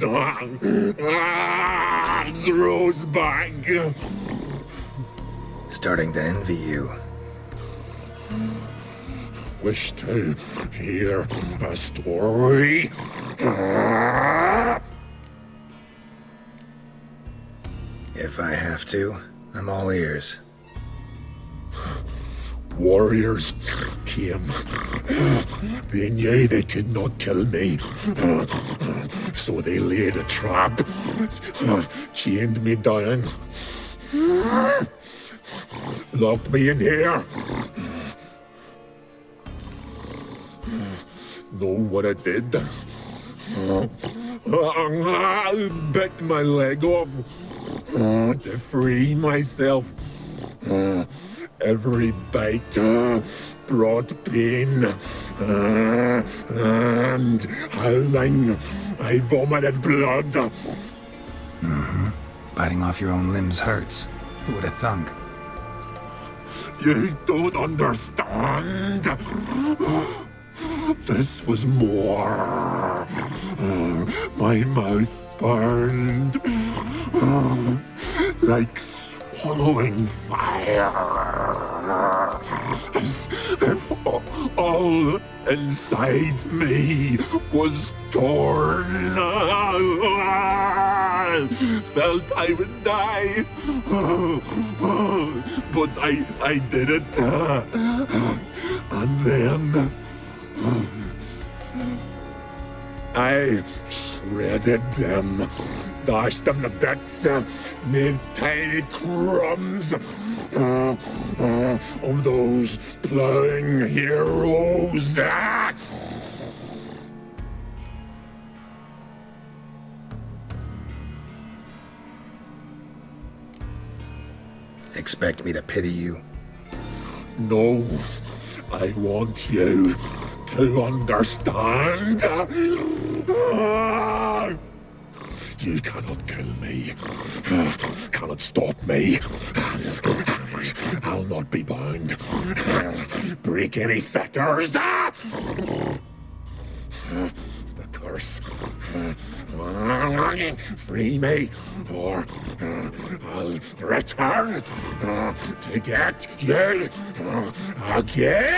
grows back. Starting to envy you. Wish to hear a story? If I have to, I'm all ears. Warriors came. They knew they could not kill me. So they laid a trap. Chained me down. Locked me in here. Know what I did? Bit my leg off to free myself. Every bite brought pain, and howling, I vomited blood. Mm-hmm. Biting off your own limbs hurts. Who would have thunk? You don't understand. This was more. My mouth burned like swallowing fire, as if all inside me was torn. Felt I would die, but I did it, and then I shredded them, dashed them to bits, made tiny crumbs of those plowing heroes. Expect me to pity you? No, I want you to understand. You cannot kill me, cannot stop me. I'll not be bound. Break any fetters. The curse. Free me, or I'll return to get you again.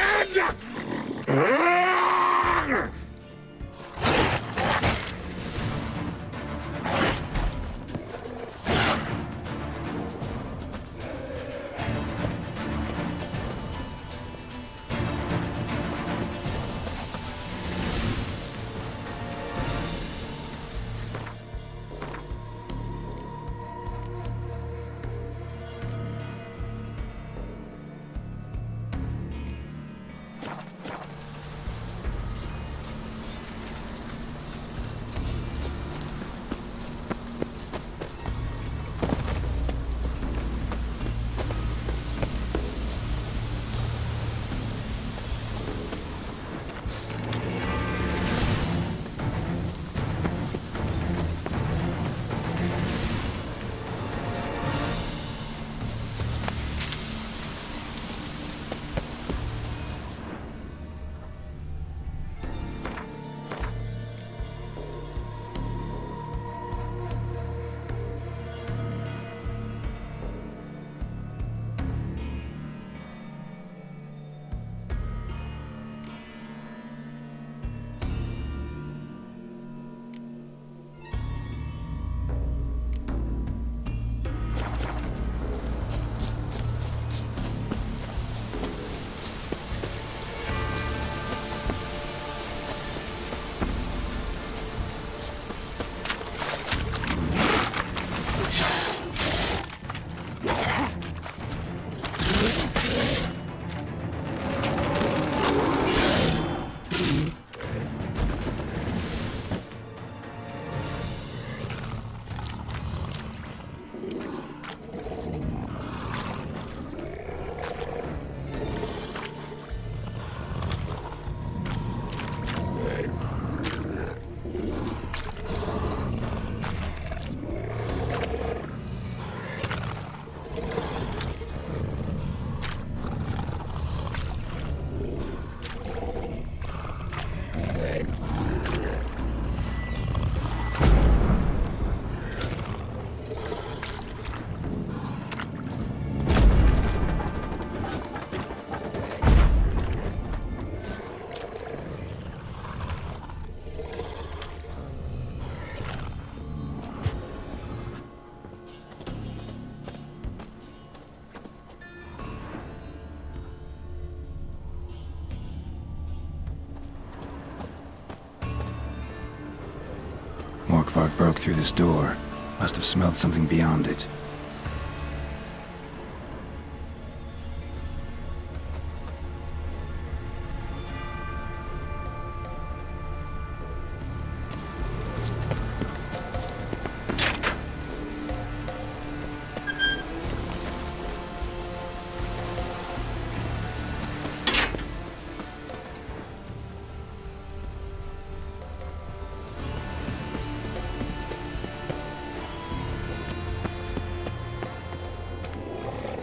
spark broke through this door. Must have smelled something beyond it.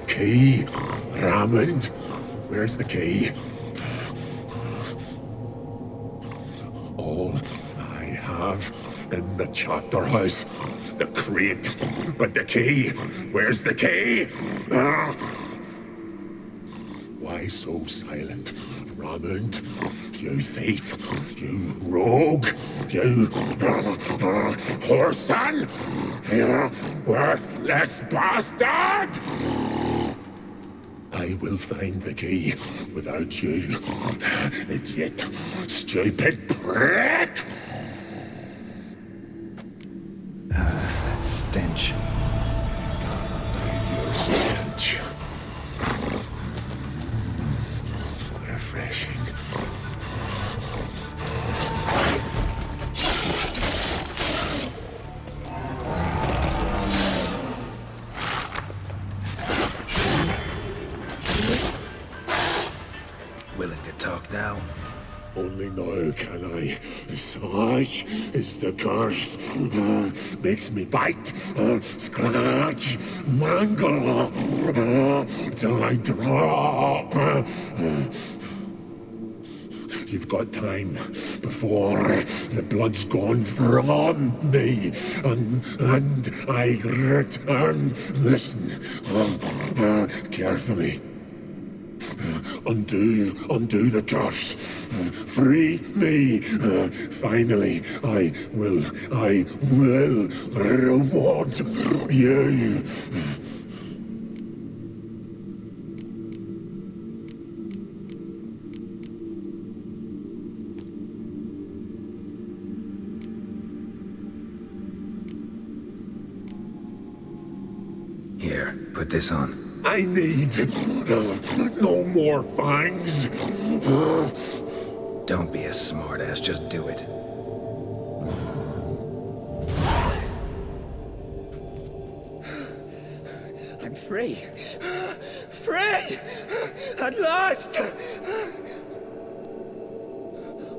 Key? Raymond? Where's the key? All I have in the chapter house. The crate. But the key? Where's the key? Why so silent? Raymond, you thief, you rogue, you whoreson, you worthless bastard! I will find the key without you, idiot, stupid prick! That stench. Your stench. Refreshing. Willing to talk now? Only now can I. Such is the curse. Makes me bite, scratch, mangle, till I drop. You've got time before the blood's gone from me, and I return. Listen, carefully. Undo the curse. Free me. Finally, I will reward you. Here, put this on. I need no more fangs. Don't be a smartass, just do it. I'm free. Free! At last!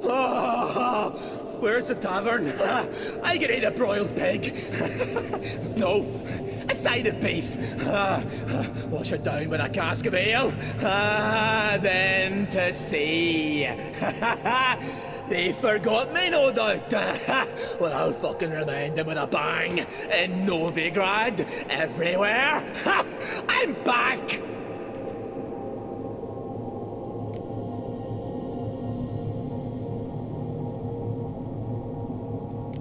Oh, where's the tavern? I can eat a broiled pig. No, a side of beef. Wash it down with a cask of ale. Then to sea. They forgot me, no doubt. Well, I'll fucking remind them with a bang. In Novigrad, everywhere. I'm back!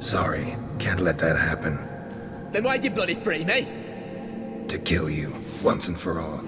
Sorry, can't let that happen. Then why'd you bloody free me? To kill you, once and for all.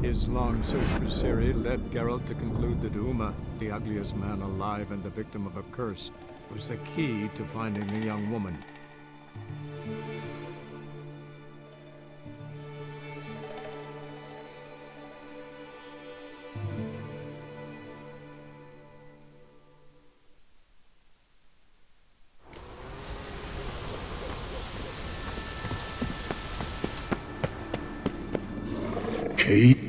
His long search for Ciri led Geralt to conclude that Uma, the ugliest man alive and the victim of a curse, was the key to finding the young woman. Kate?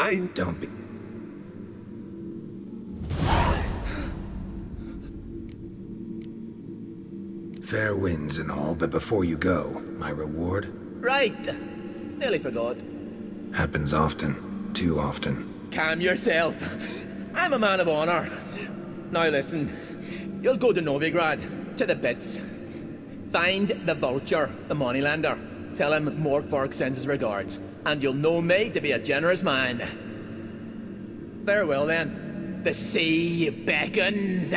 mine. Don't be. Fair winds and all, but before you go, my reward? Right. Nearly forgot. Happens often. Too often. Calm yourself. I'm a man of honor. Now listen. You'll go to Novigrad, to the bits. Find the vulture, the moneylender. Tell him Morkvark sends his regards, and you'll know me to be a generous man. Farewell then. The sea beckons.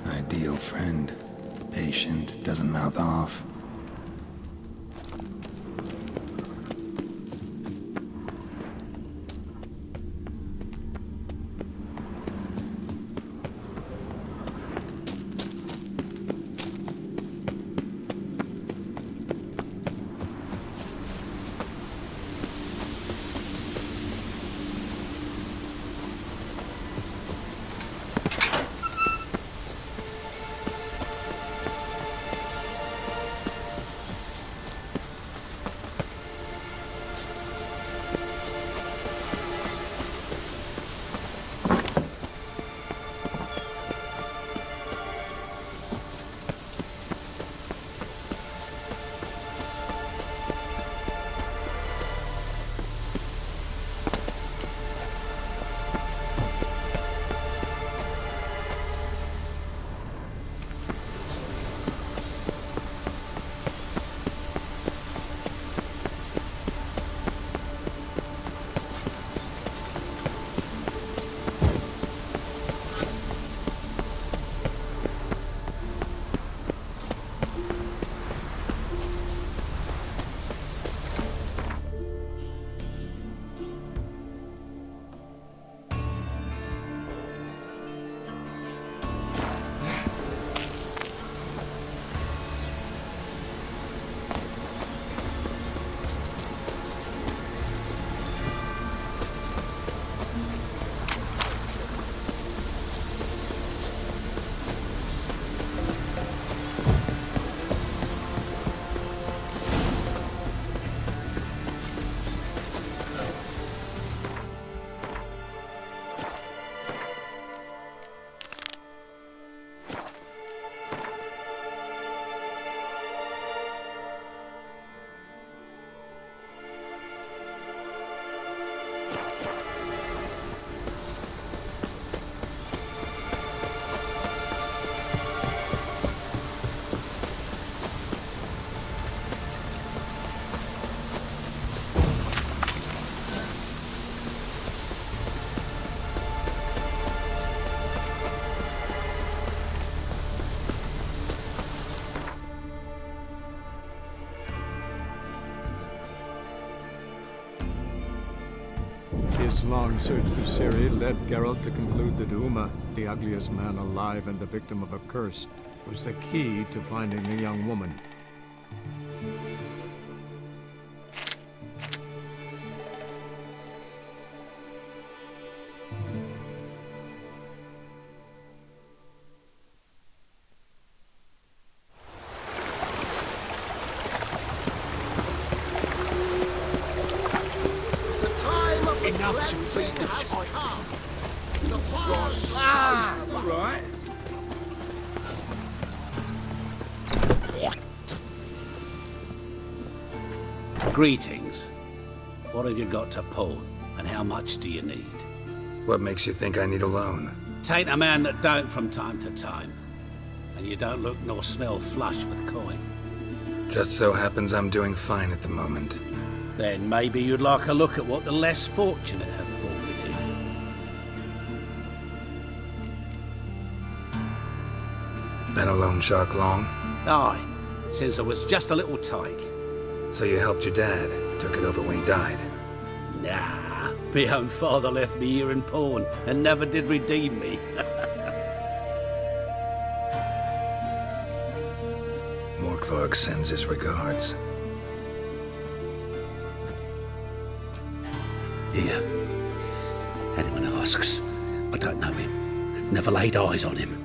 Ideal friend. Patient, doesn't mouth off. His long search for Ciri led Geralt to conclude that Uma, the ugliest man alive and the victim of a curse, was the key to finding the young woman. Enough to beat the time. The Right. Greetings. What have you got to pawn, and how much do you need? What makes you think I need a loan? Tain't a man that don't from time to time. And you don't look nor smell flush with coin. Just so happens I'm doing fine at the moment. Then maybe you'd like a look at what the less fortunate have forfeited. Been a loan shark long? Aye, since I was just a little tyke. So you helped your dad, took it over when he died? Nah, my own father left me here in pawn and never did redeem me. Morkvarg sends his regards. Here. Anyone asks, I don't know him. Never laid eyes on him.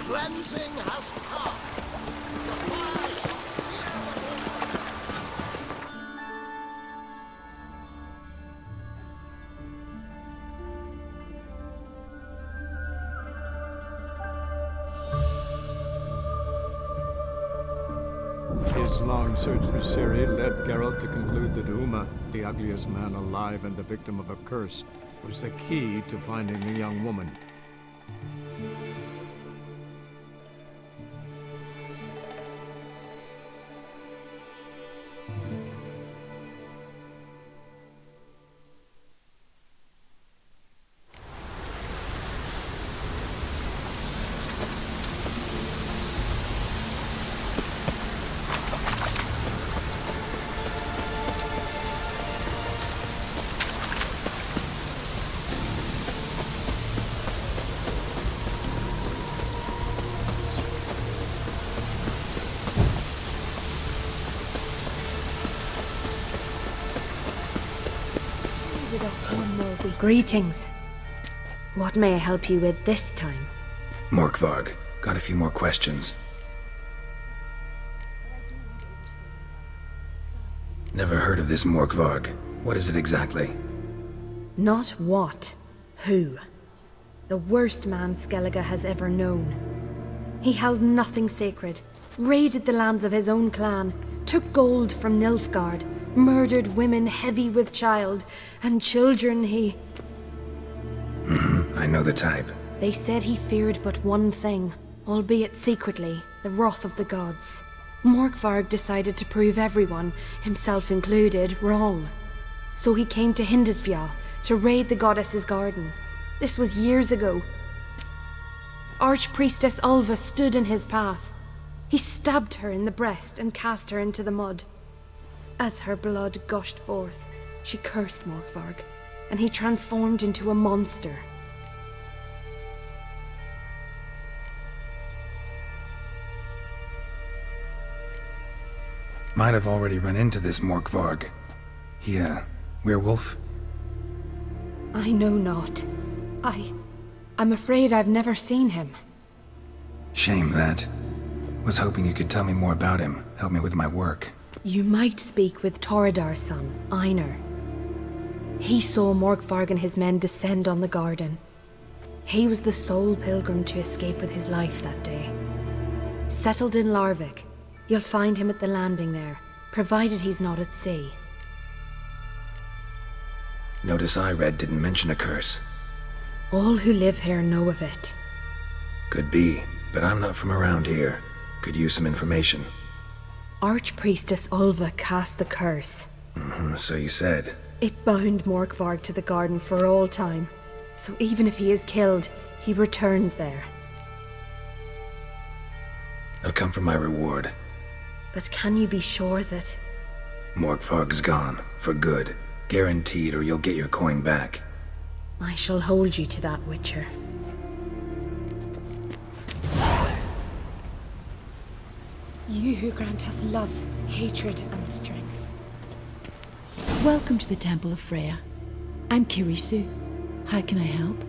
Cleansing has come. The fire shall sear the His long search for Ciri led Geralt to conclude that Uma, the ugliest man alive and the victim of a curse, was the key to finding the young woman. With us one more week. Greetings. What may I help you with this time? Morkvarg, got a few more questions. Never heard of this Morkvarg. What is it exactly? Not what, who. The worst man Skellige has ever known. He held nothing sacred, raided the lands of his own clan, took gold from Nilfgaard, murdered women heavy with child, and children he... I know the type. They said he feared but one thing, albeit secretly, the wrath of the gods. Morkvarg decided to prove everyone, himself included, wrong. So he came to Hindisfjall to raid the goddess's garden. This was years ago. Archpriestess Ulva stood in his path. He stabbed her in the breast and cast her into the mud. As her blood gushed forth, she cursed Morkvarg, and he transformed into a monster. Might have already run into this Morkvarg. He, werewolf? I know not. I'm afraid I've never seen him. Shame that. Was hoping you could tell me more about him, help me with my work. You might speak with Toredar's son, Einar. He saw Morkvarg and his men descend on the garden. He was the sole pilgrim to escape with his life that day. Settled in Larvik, you'll find him at the landing there, provided he's not at sea. Notice I read didn't mention a curse. All who live here know of it. Could be, but I'm not from around here. Could use some information. Archpriestess Ulva cast the curse. So you said. It bound Morkvarg to the garden for all time. So even if he is killed, he returns there. I've come for my reward. But can you be sure that... Morgvarg's gone, for good. Guaranteed, or you'll get your coin back. I shall hold you to that, Witcher. You who grant us love, hatred, and strength. Welcome to the Temple of Freya. I'm Kirisu. How can I help?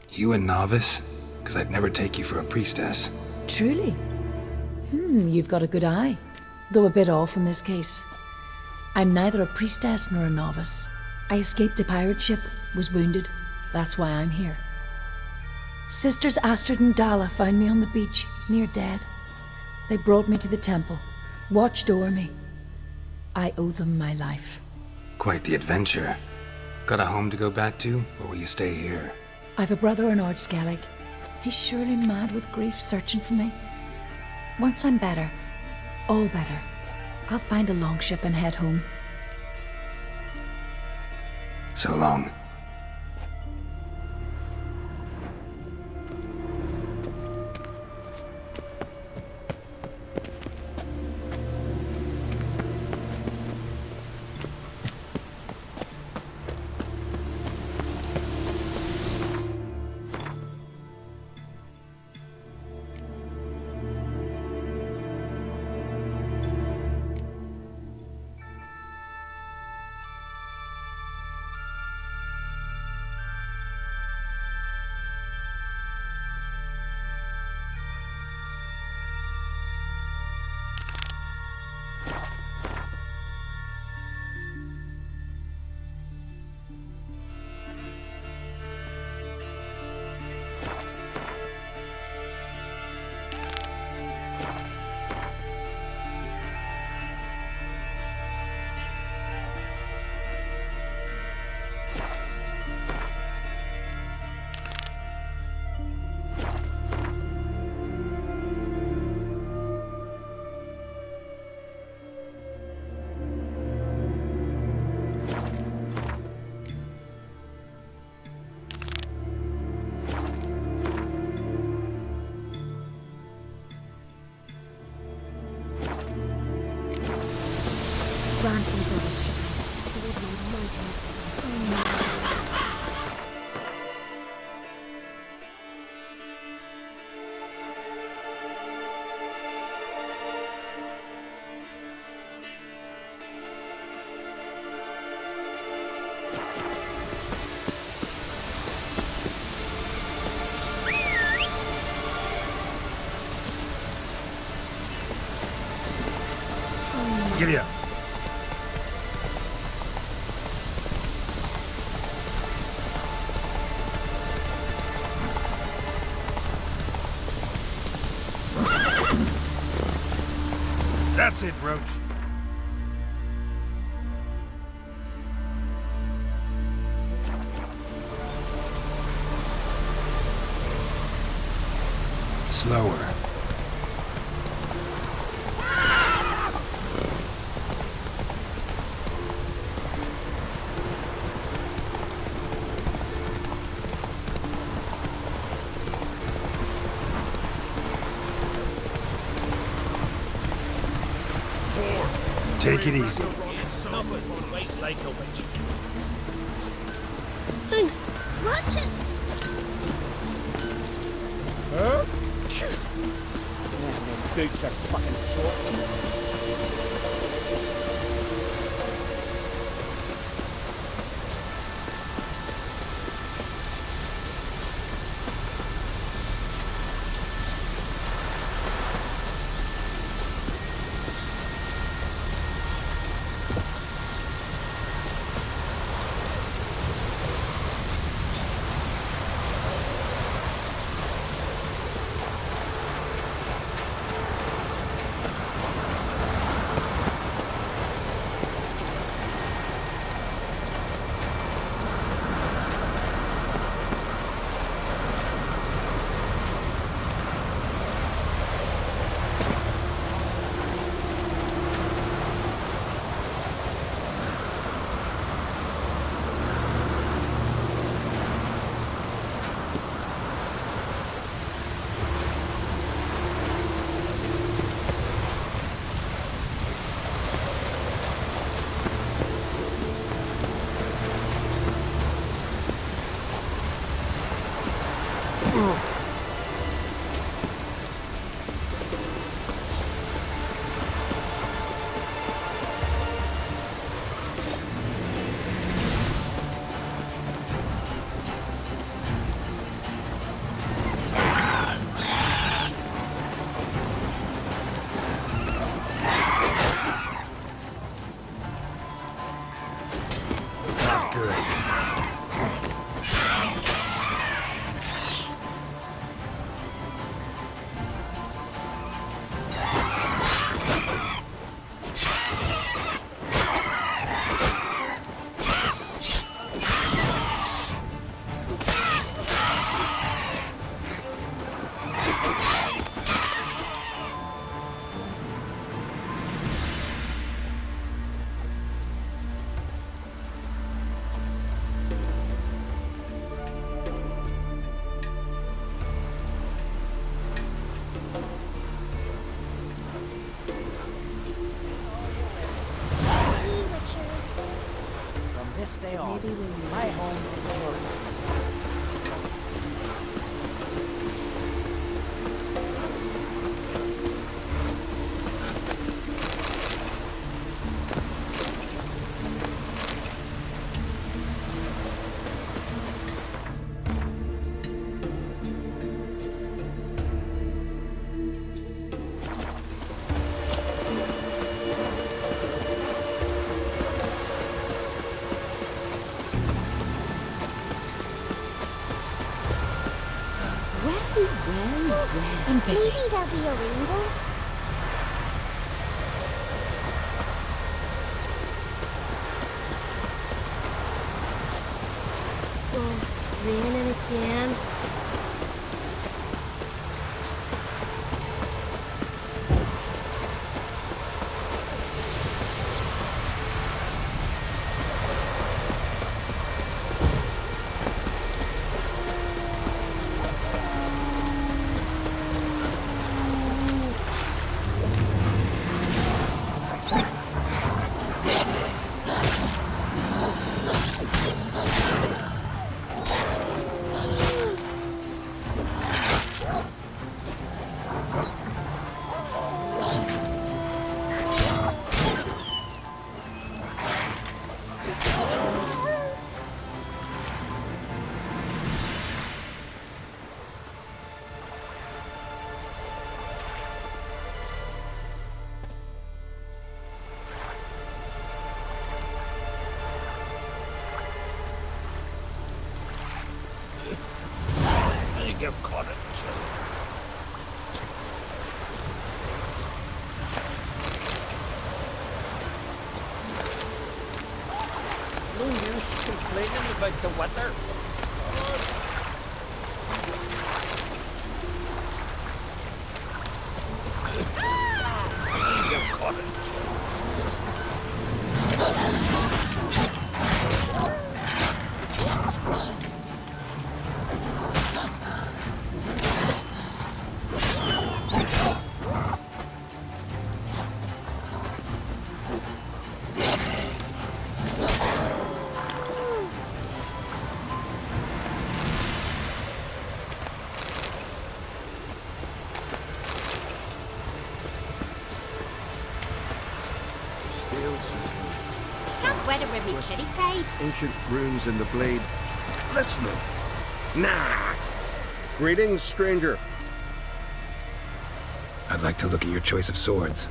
You a novice? Because I'd never take you for a priestess. Truly? You've got a good eye. Though a bit off in this case. I'm neither a priestess nor a novice. I escaped a pirate ship, was wounded. That's why I'm here. Sisters Astrid and Dala found me on the beach, near dead. They brought me to the temple, watched over me. I owe them my life. Quite the adventure. Got a home to go back to, or will you stay here? I've a brother in Ard Skellig. He's surely mad with grief searching for me. Once I'm better, all better, I'll find a longship and head home. So long. Grant me brother's strength, sword made mighty as Giddy up. That's it, Roach. Slower. Take it easy. Wait like a witch. Hey, watch it! Huh? Man, them boots are fucking sore. Good. From this day on, my home is your home. I'm busy. Maybe there'll be a rainbow. Oh, raining again. Get caught it. No use complaining about the weather. Get caught it. Can't weather with me kitty pride. Ancient runes in the blade. Listen. Nah. Greetings, stranger. I'd like to look at your choice of swords.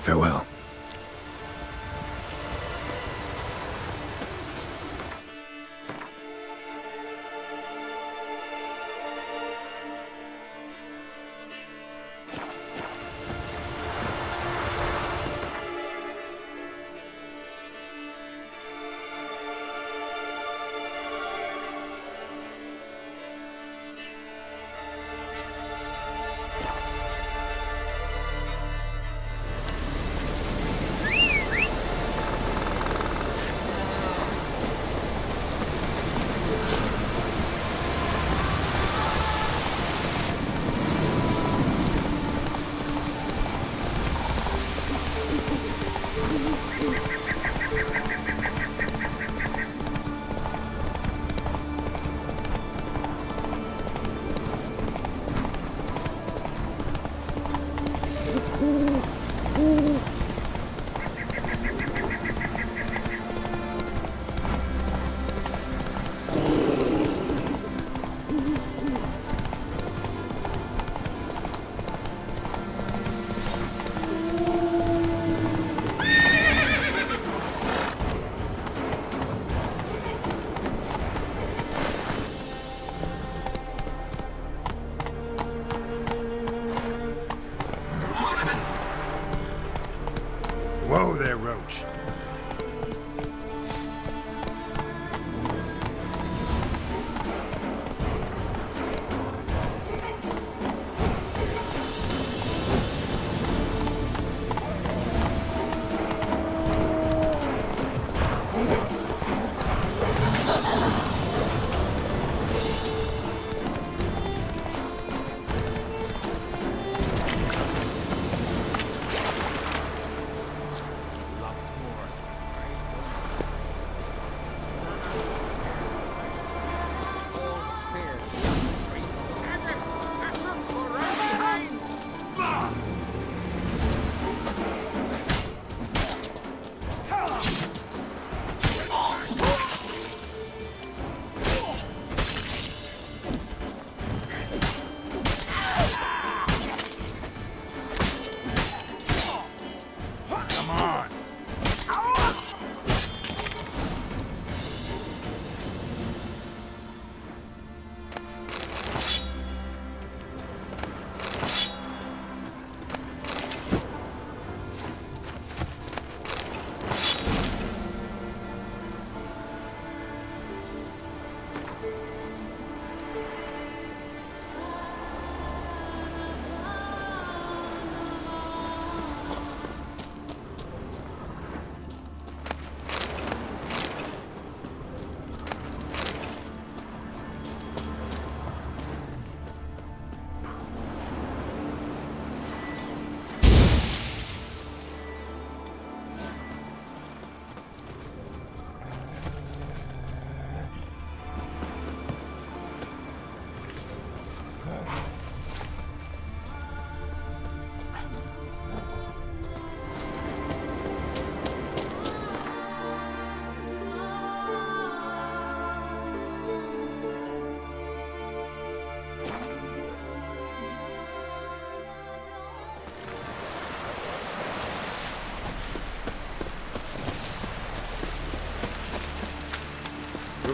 Farewell.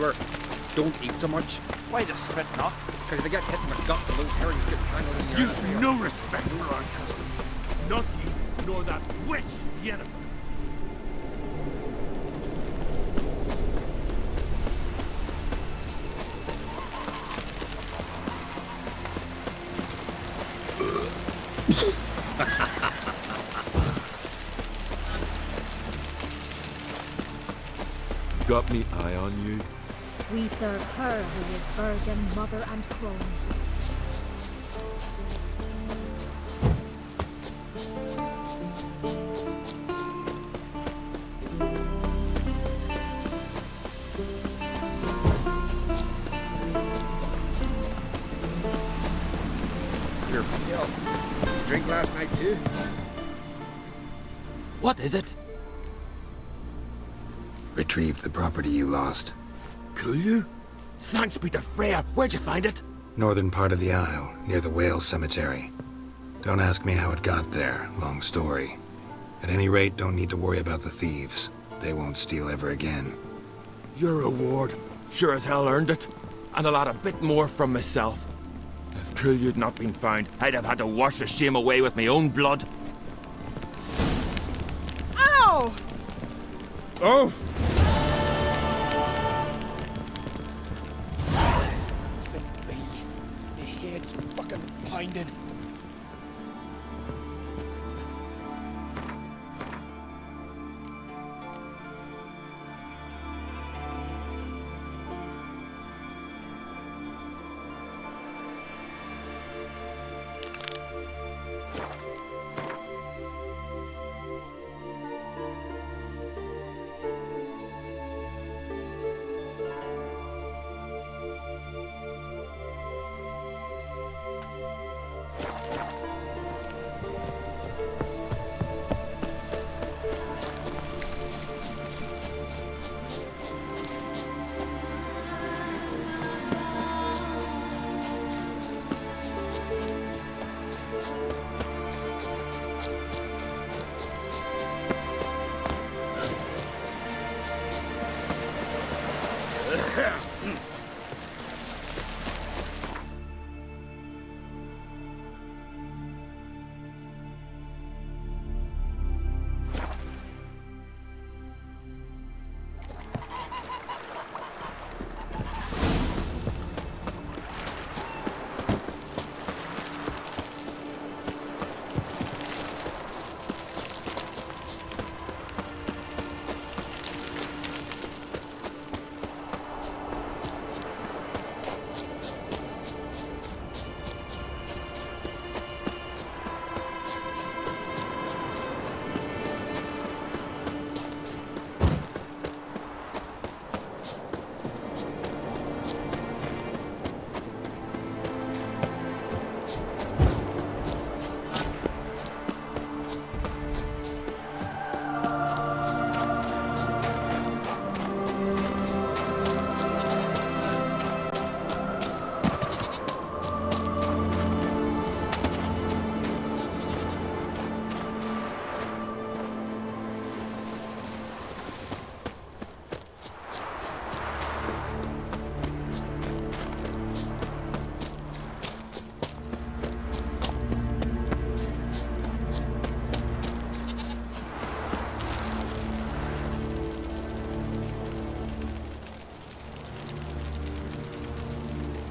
cooler. Don't eat so much. Why the spit not? Because if you get hit in the gut, and those herrings get tangled in your You've no respect for our customs. Not ye, nor that witch Yennefer. Got me eye on you. We serve her who is virgin, mother, and crone. Your pill. You drink last night too? What is it? Retrieved the property you lost. Could you? Thanks be to Freya. Where'd you find it? Northern part of the Isle, near the whale cemetery. Don't ask me how it got there, long story. At any rate, don't need to worry about the thieves. They won't steal ever again. Your reward sure as hell earned it. And I'll add a bit more from myself. If Kulyu'd not been found, I'd have had to wash the shame away with my own blood. Ow! Oh! Fit me. My head's fucking pounding.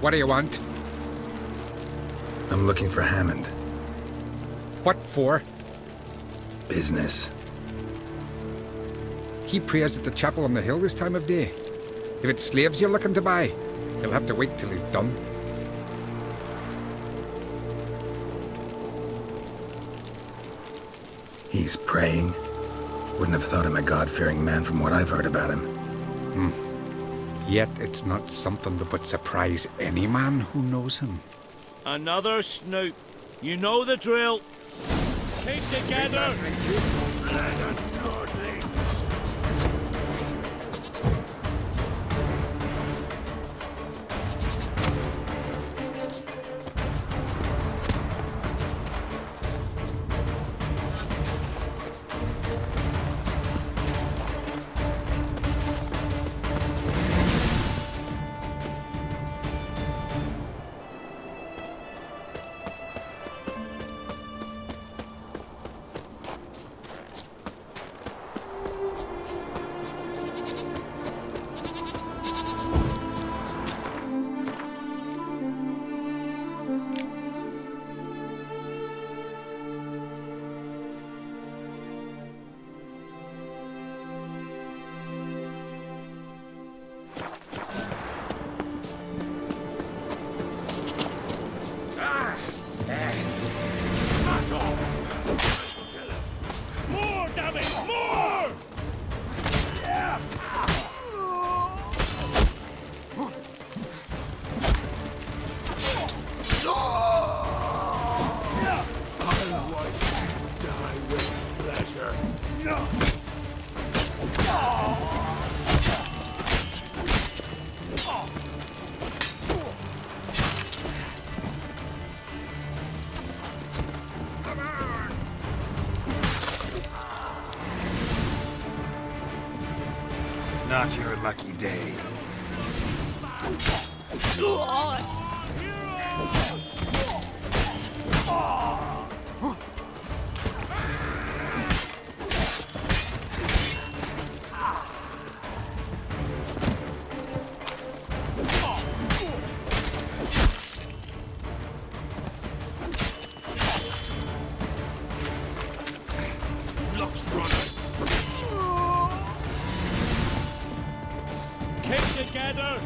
What do you want? I'm looking for Hammond. What for? Business. He prays at the chapel on the hill this time of day. If it's slaves you're looking to buy, you'll have to wait till he's done. He's praying? Wouldn't have thought him a God-fearing man from what I've heard about him. Yet it's not something that would surprise any man who knows him. Another snoop. You know the drill. Keep together. Not your lucky day. Keep together!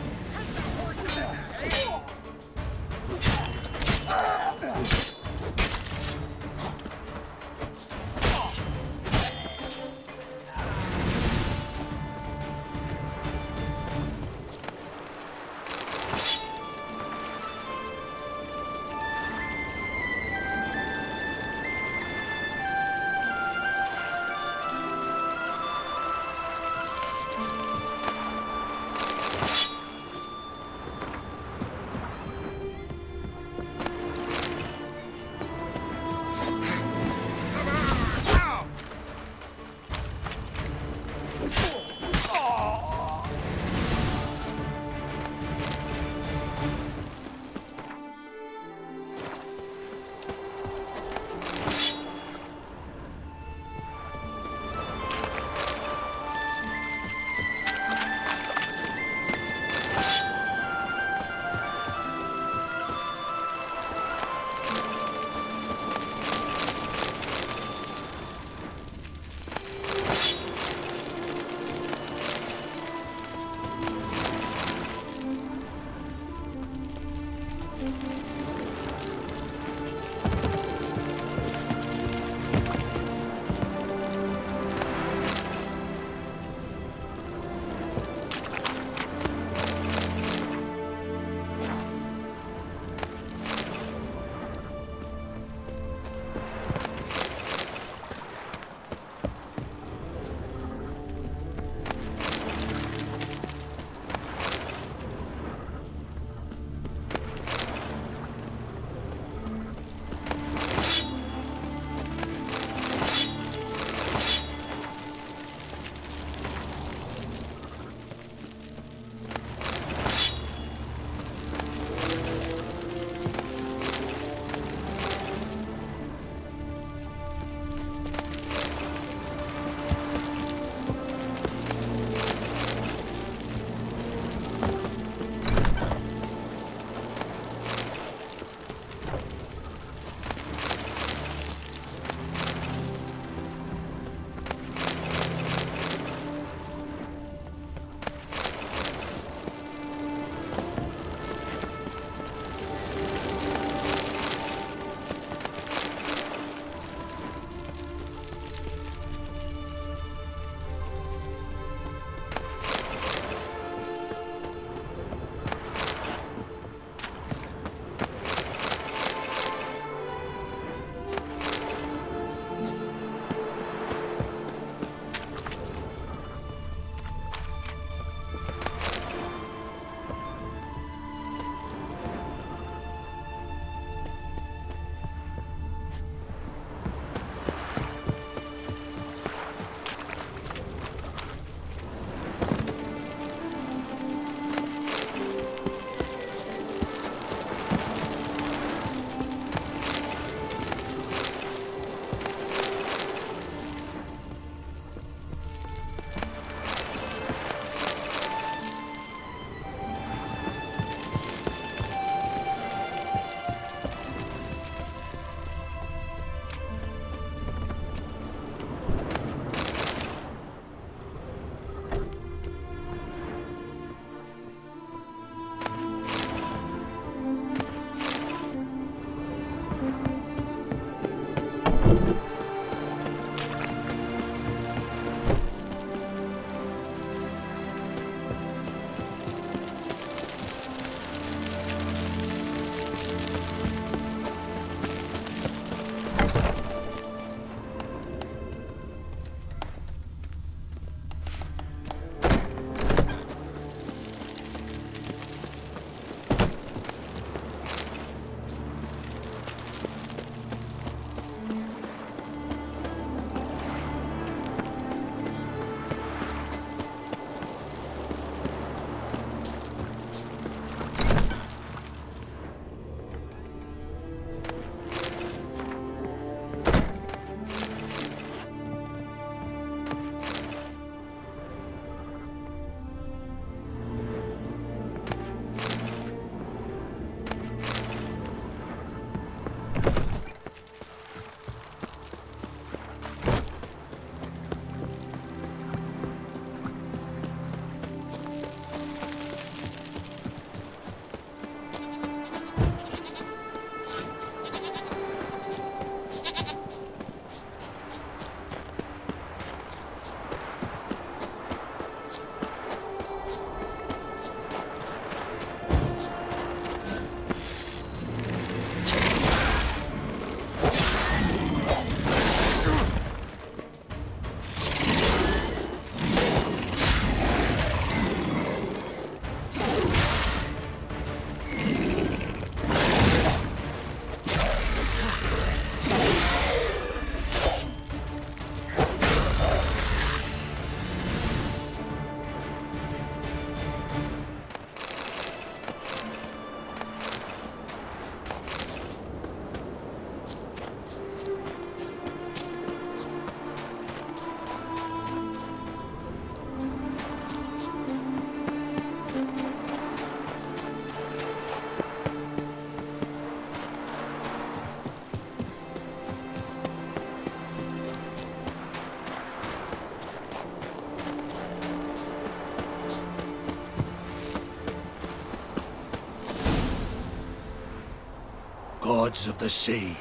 Gods of the sea,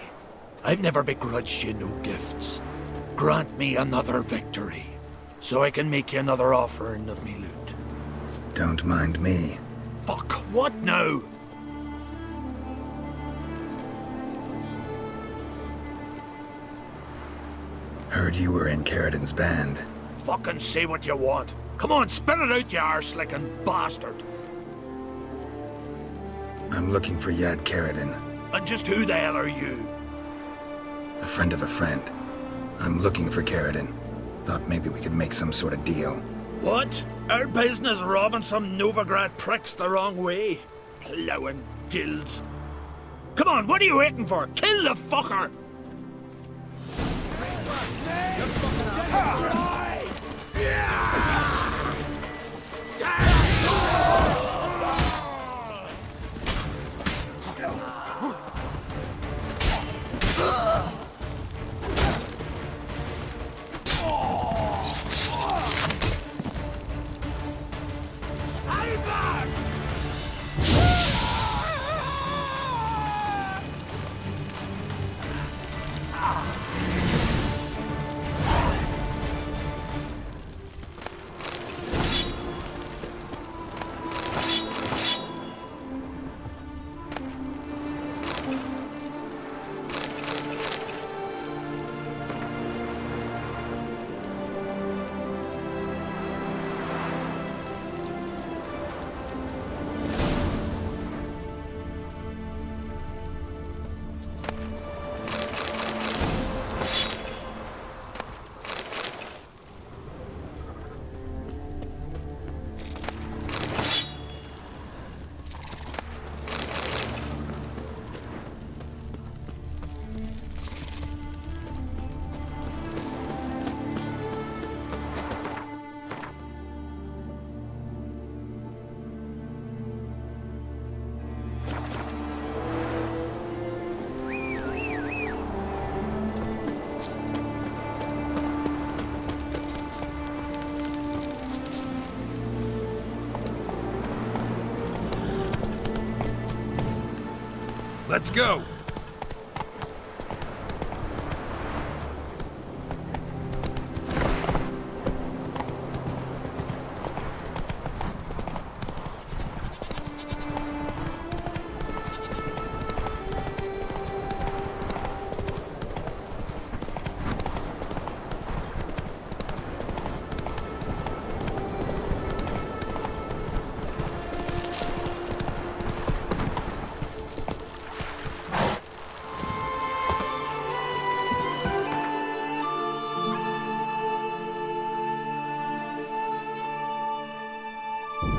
I've never begrudged you no gifts. Grant me another victory, so I can make you another offering of me loot. Don't mind me. Fuck, what now? Heard you were in Carradin's band. Fucking say what you want. Come on, spit it out, you arse-licking bastard. I'm looking for Yad Carradin. And just who the hell are you? A friend of a friend. I'm looking for Carradin. Thought maybe we could make some sort of deal. What? Our business robbing some Novigrad pricks the wrong way? Plowing guilds. Come on, what are you waiting for? Kill the fucker! Let's go!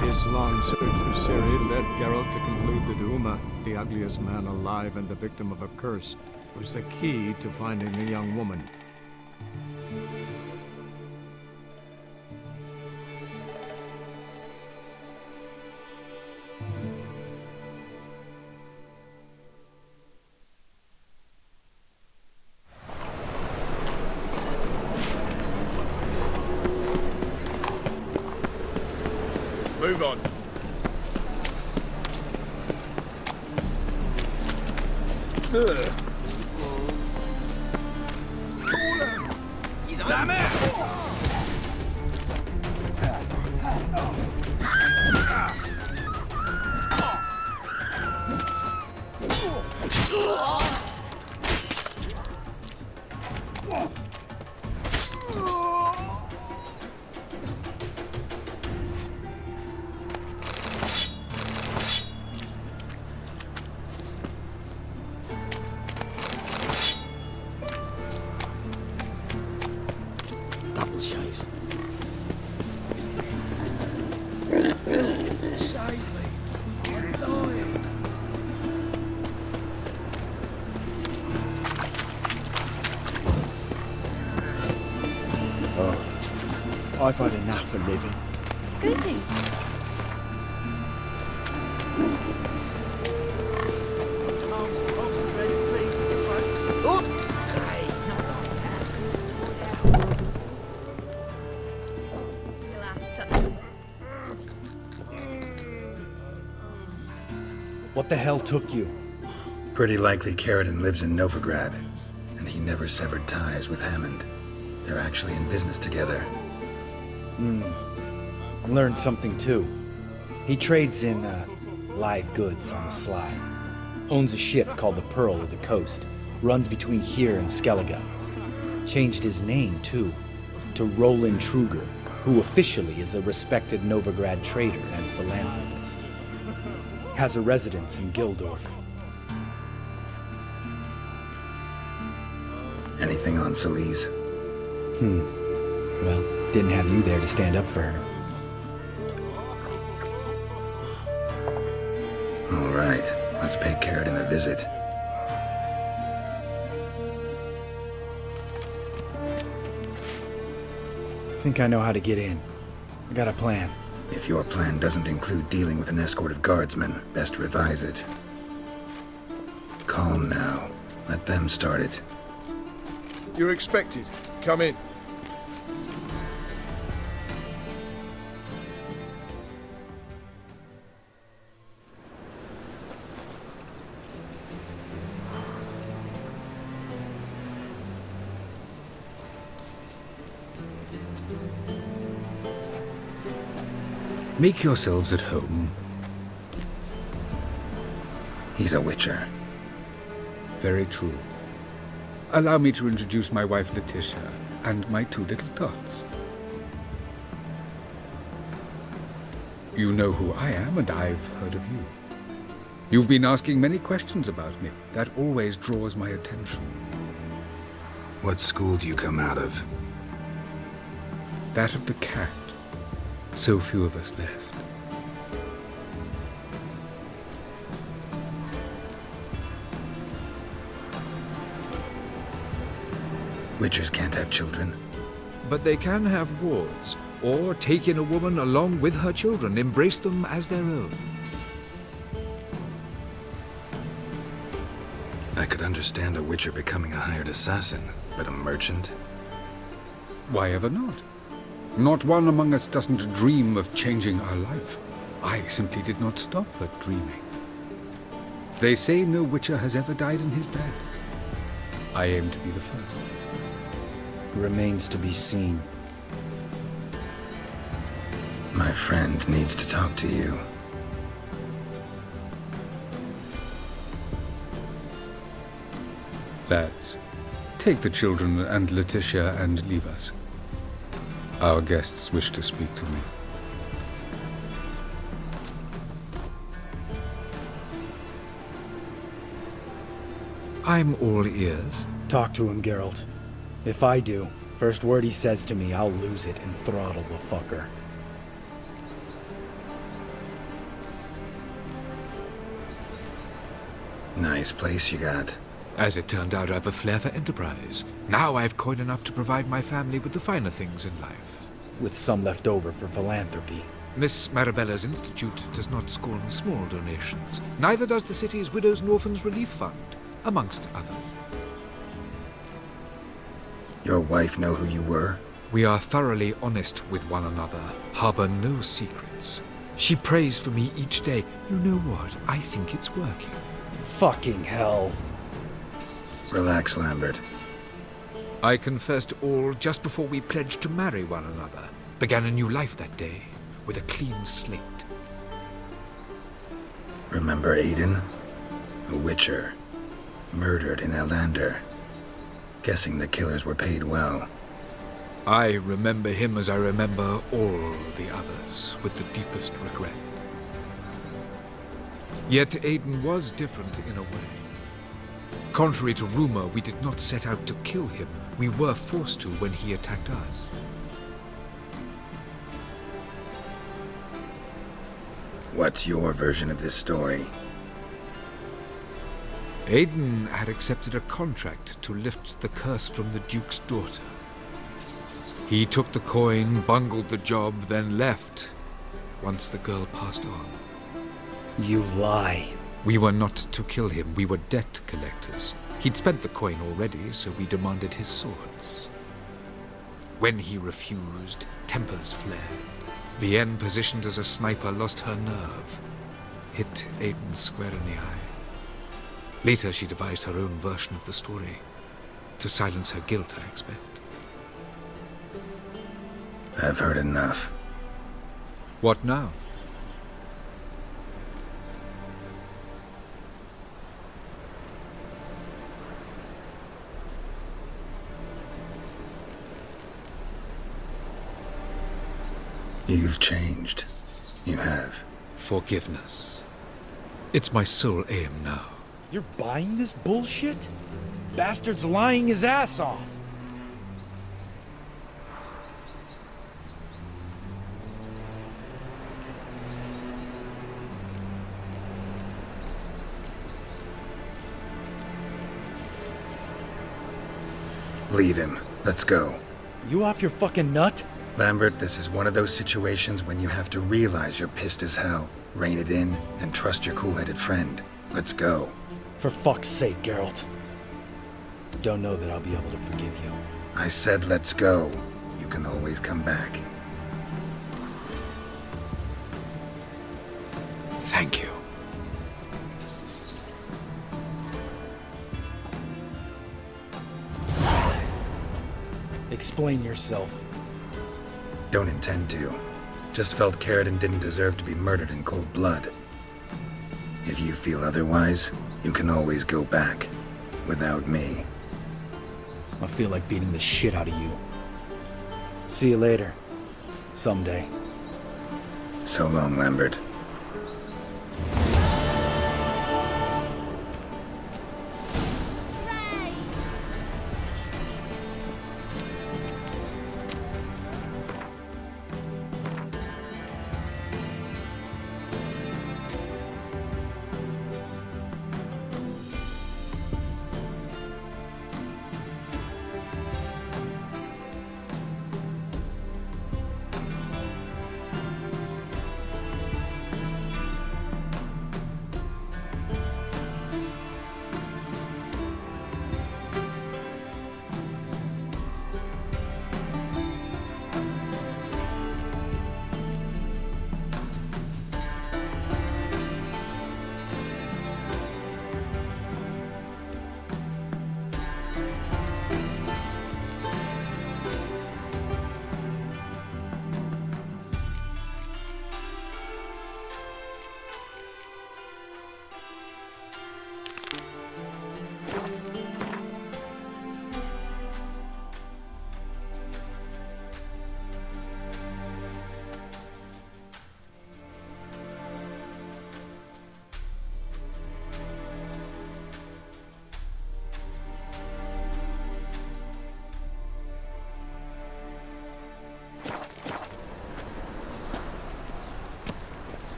His long search for Ciri led Geralt to conclude that Uma, the ugliest man alive and the victim of a curse, was the key to finding the young woman. Move on. Damn it! Double shies. I've had enough of living. Greetings. What the hell took you? Pretty likely Carradine lives in Novigrad, and he never severed ties with Hammond. They're actually in business together. Learned something too. He trades in live goods on the sly. Owns a ship called the Pearl of the Coast. Runs between here and Skellige. Changed his name too, to Roland Truger, who officially is a respected Novigrad trader and philanthropist. Has a residence in Gildorf. Anything on Celise? Well, didn't have you there to stand up for her. All right, let's pay Carradine a visit. Think I know how to get in. I got a plan. If your plan doesn't include dealing with an escort of guardsmen, best revise it. Calm now. Let them start it. You're expected. Come in. Make yourselves at home. He's a witcher. Very true. Allow me to introduce my wife Letitia and my two little tots. You know who I am, and I've heard of you. You've been asking many questions about me. That always draws my attention. What school do you come out of? That of the cat. So few of us left. Witchers can't have children. But they can have wards, or take in a woman along with her children, embrace them as their own. I could understand a witcher becoming a hired assassin, but a merchant? Why ever not? Not one among us doesn't dream of changing our life. I simply did not stop at dreaming. They say no witcher has ever died in his bed. I aim to be the first. Remains to be seen. My friend needs to talk to you. Lads, take the children and Letitia and leave us. Our guests wish to speak to me. I'm all ears. Talk to him, Geralt. If I do, first word he says to me, I'll lose it and throttle the fucker. Nice place you got. As it turned out, I have a flair for enterprise. Now I have coin enough to provide my family with the finer things in life. With some left over for philanthropy. Miss Marabella's institute does not scorn small donations. Neither does the city's Widows and Orphans Relief Fund, amongst others. Your wife know who you were? We are thoroughly honest with one another, harbor no secrets. She prays for me each day. You know what? I think it's working. Fucking hell. Relax, Lambert. I confessed all just before we pledged to marry one another. Began a new life that day, with a clean slate. Remember Aiden? A witcher. Murdered in Elander. Guessing the killers were paid well. I remember him as I remember all the others, with the deepest regret. Yet Aiden was different in a way. Contrary to rumor, we did not set out to kill him. We were forced to when he attacked us. What's your version of this story? Aiden had accepted a contract to lift the curse from the Duke's daughter. He took the coin, bungled the job, then left, once the girl passed on. You lie. We were not to kill him, we were debt collectors. He'd spent the coin already, so we demanded his swords. When he refused, tempers flared. Vienne, positioned as a sniper, lost her nerve. Hit Aiden square in the eye. Later, she devised her own version of the story. To silence her guilt, I expect. I've heard enough. What now? You've changed. You have. Forgiveness. It's my sole aim now. You're buying this bullshit? Bastard's lying his ass off. Leave him. Let's go. You off your fucking nut? Lambert, this is one of those situations when you have to realize you're pissed as hell, rein it in, and trust your cool-headed friend. Let's go. For fuck's sake, Geralt. Don't know that I'll be able to forgive you. I said let's go. You can always come back. Thank you. Explain yourself. Don't intend to. Just felt Carradine didn't deserve to be murdered in cold blood. If you feel otherwise, you can always go back. Without me. I feel like beating the shit out of you. See you later. Someday. So long, Lambert.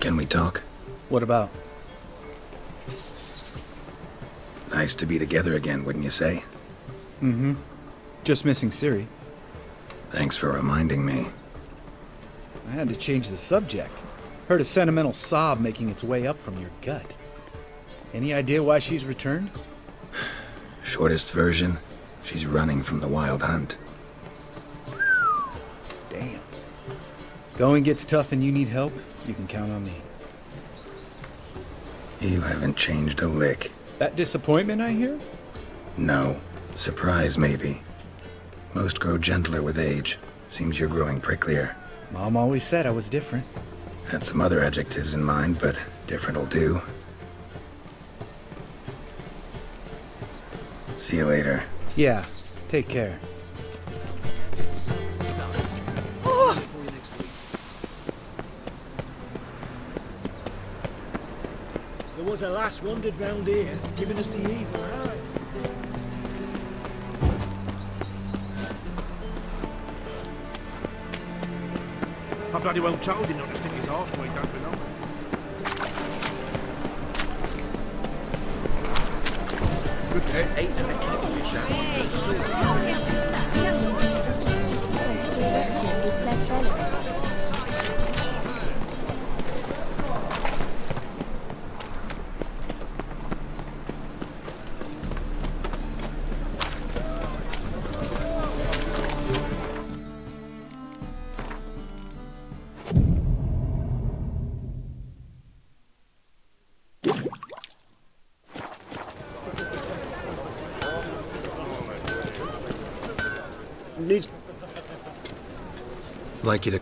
Can we talk? What about? Nice to be together again, wouldn't you say? Mm-hmm. Just missing Ciri. Thanks for reminding me. I had to change the subject. Heard a sentimental sob making its way up from your gut. Any idea why she's returned? Shortest version, she's running from the Wild Hunt. Damn. Going gets tough and you need help, you can count on me. You haven't changed a lick. That disappointment I hear? No. Surprise, maybe. Most grow gentler with age. Seems you're growing pricklier. Mom always said I was different. Had some other adjectives in mind, but different'll do. See you later. Yeah, take care. There was a lass wandered round here, giving us the evil eye. I bloody well told him not to stick his arse where he don't belong. Good head. Ain't in the catfish, Needs. Like you to...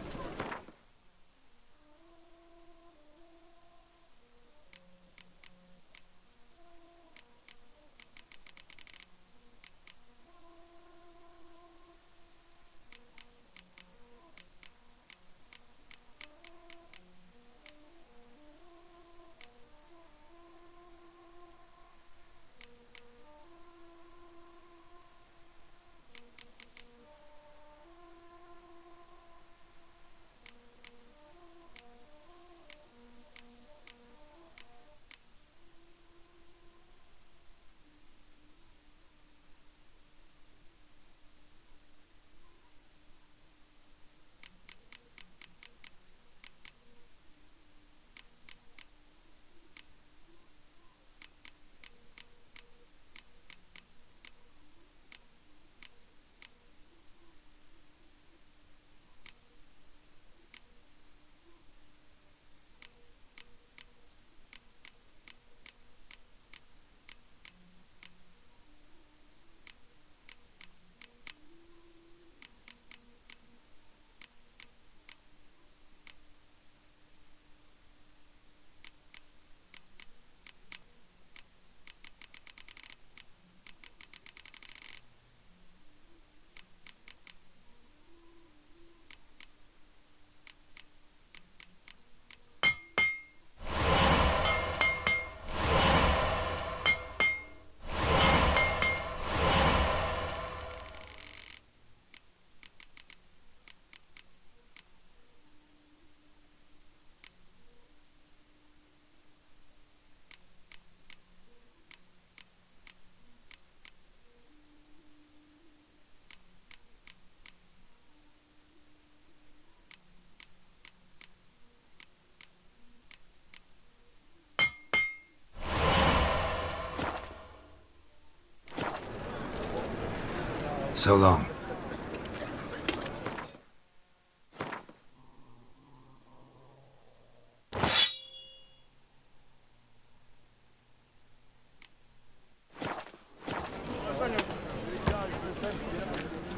So long.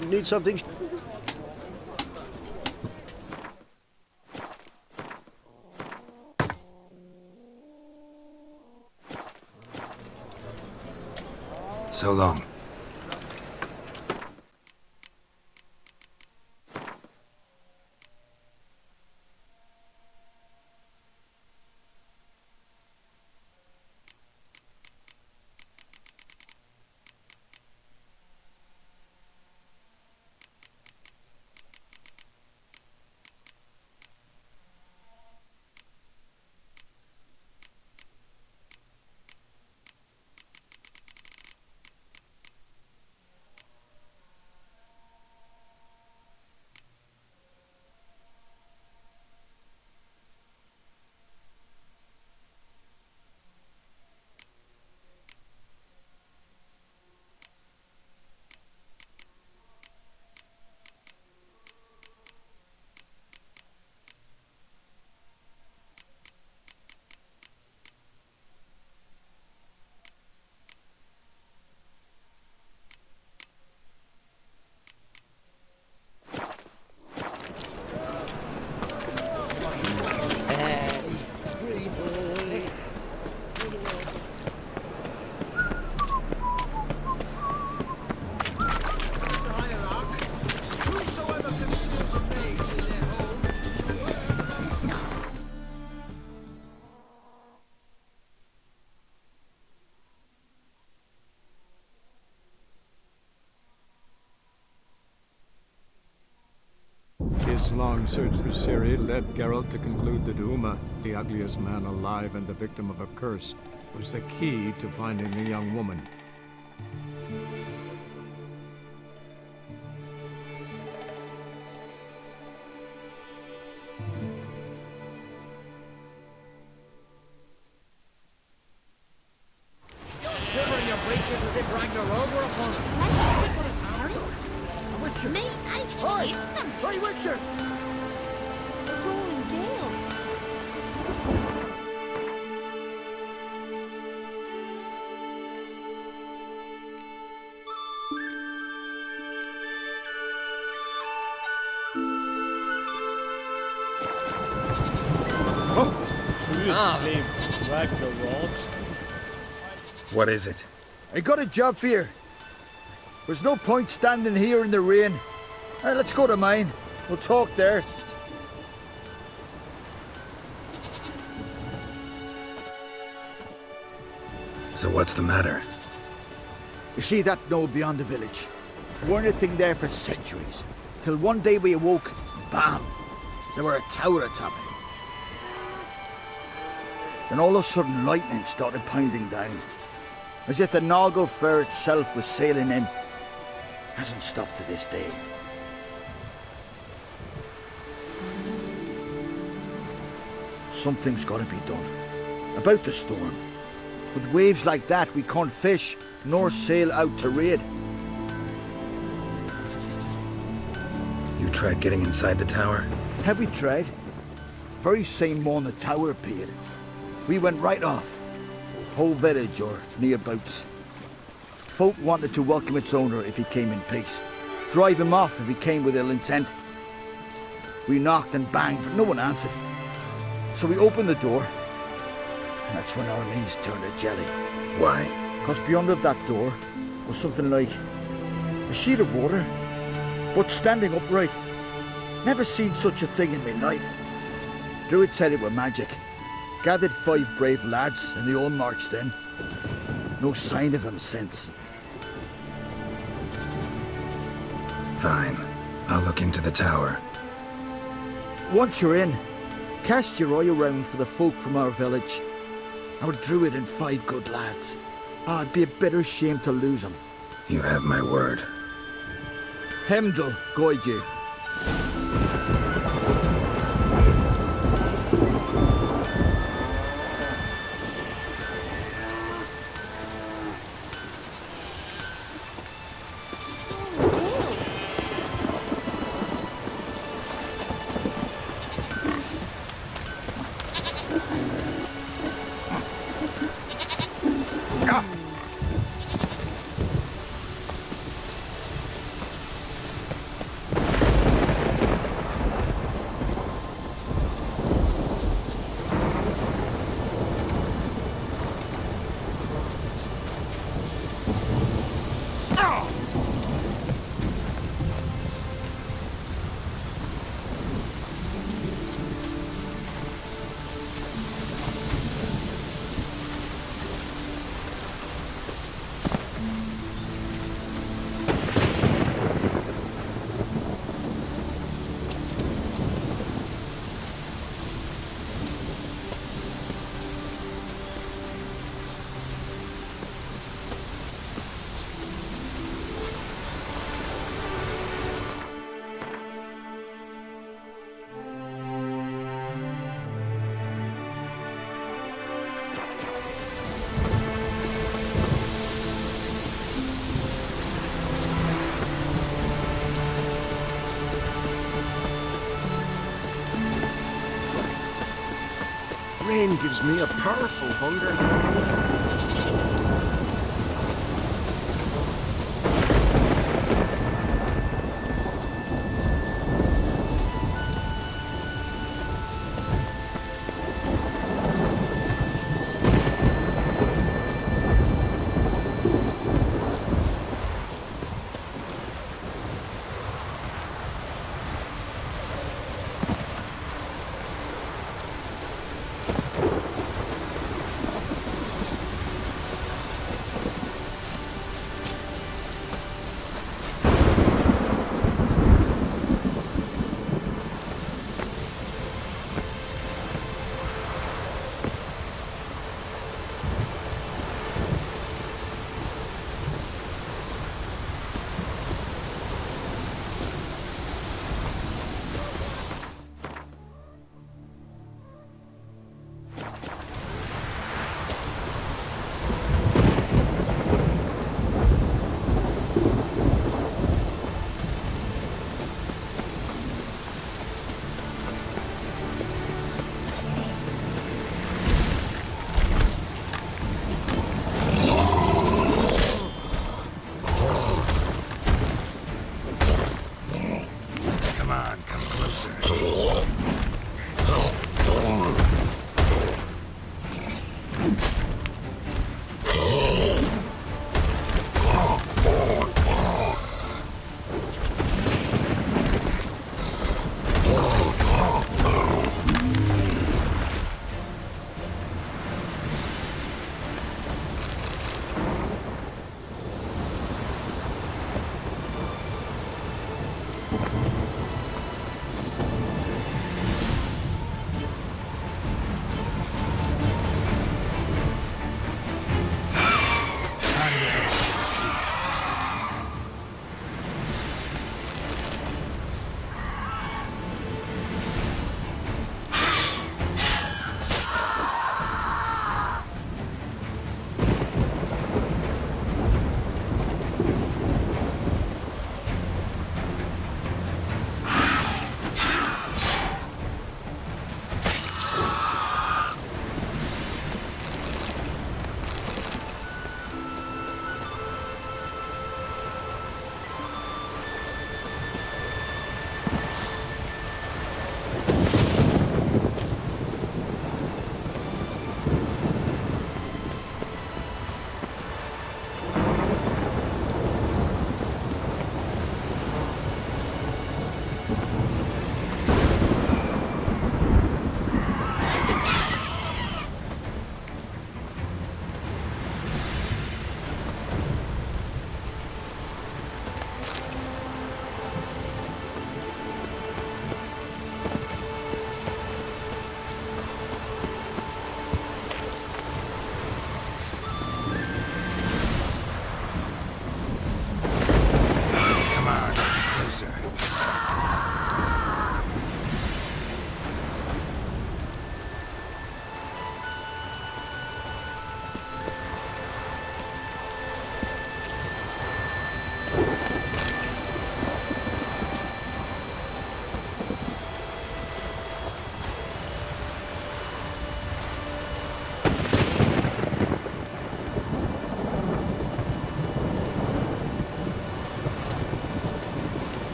You need something? So long. His long search for Ciri led Geralt to conclude that Uma, the ugliest man alive and the victim of a curse, was the key to finding the young woman. Quivering your breeches as if Ragnarok were upon us. Witcher! Me? I Oi! Oi, Witcher! The rolling gale. Ragnarok's. What is it? I got a job for you. There's no point standing here in the rain. Let's go to mine. We'll talk there. So what's the matter? You see that knoll beyond the village? Weren't a thing there for centuries. Till one day we awoke, bam! There were a tower atop it. Then all of a sudden lightning started pounding down. As if the Noggle Fair itself was sailing in. Hasn't stopped to this day. Something's gotta be done. About the storm. With waves like that, we can't fish, nor sail out to raid. You tried getting inside the tower? Have we tried? Very same morning the tower appeared. We went right off. Whole village or nearabouts. Folk wanted to welcome its owner if he came in peace. Drive him off if he came with ill intent. We knocked and banged, but no one answered. So we opened the door. And that's when our knees turned to jelly. Why? Because beyond of that door was something like a sheet of water, but standing upright. Never seen such a thing in my life. Druid said it were magic. Gathered 5 brave lads and they all marched in. No sign of him since. Fine. I'll look into the tower. Once you're in, cast your eye around for the folk from our village. Our druid and 5 good lads. It'd be a bitter shame to lose them. You have my word. Hemdall guide you. Rain gives me a powerful hunger.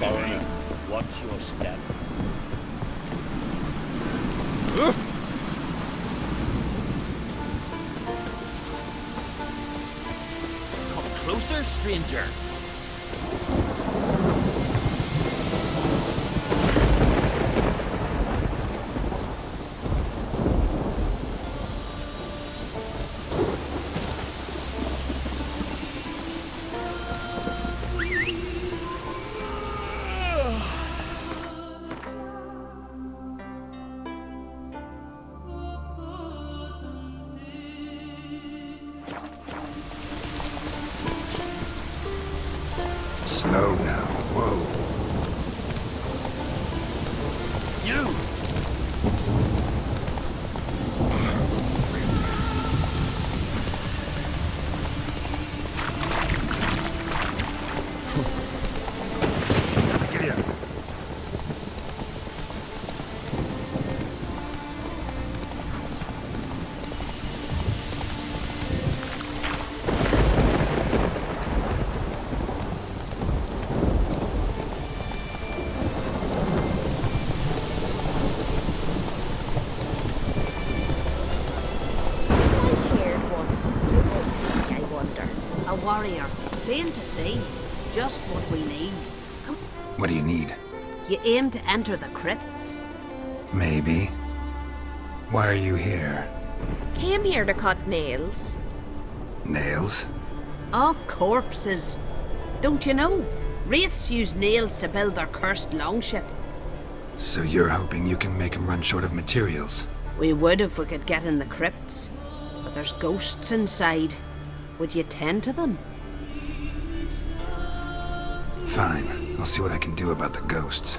Burn. Watch your step. Come closer, stranger. Slow now. Whoa. You! Get here. White-haired one. Who is he, I wonder? A warrior. Plain to see. Just what we need. Come. What do you need? You aim to enter the crypts? Maybe. Why are you here? Came here to cut nails. Nails? Off corpses. Don't you know? Wraiths use nails to build their cursed longship. So you're hoping you can make him run short of materials? We would if we could get in the crypts. But there's ghosts inside. Would you tend to them? Fine. I'll see what I can do about the ghosts.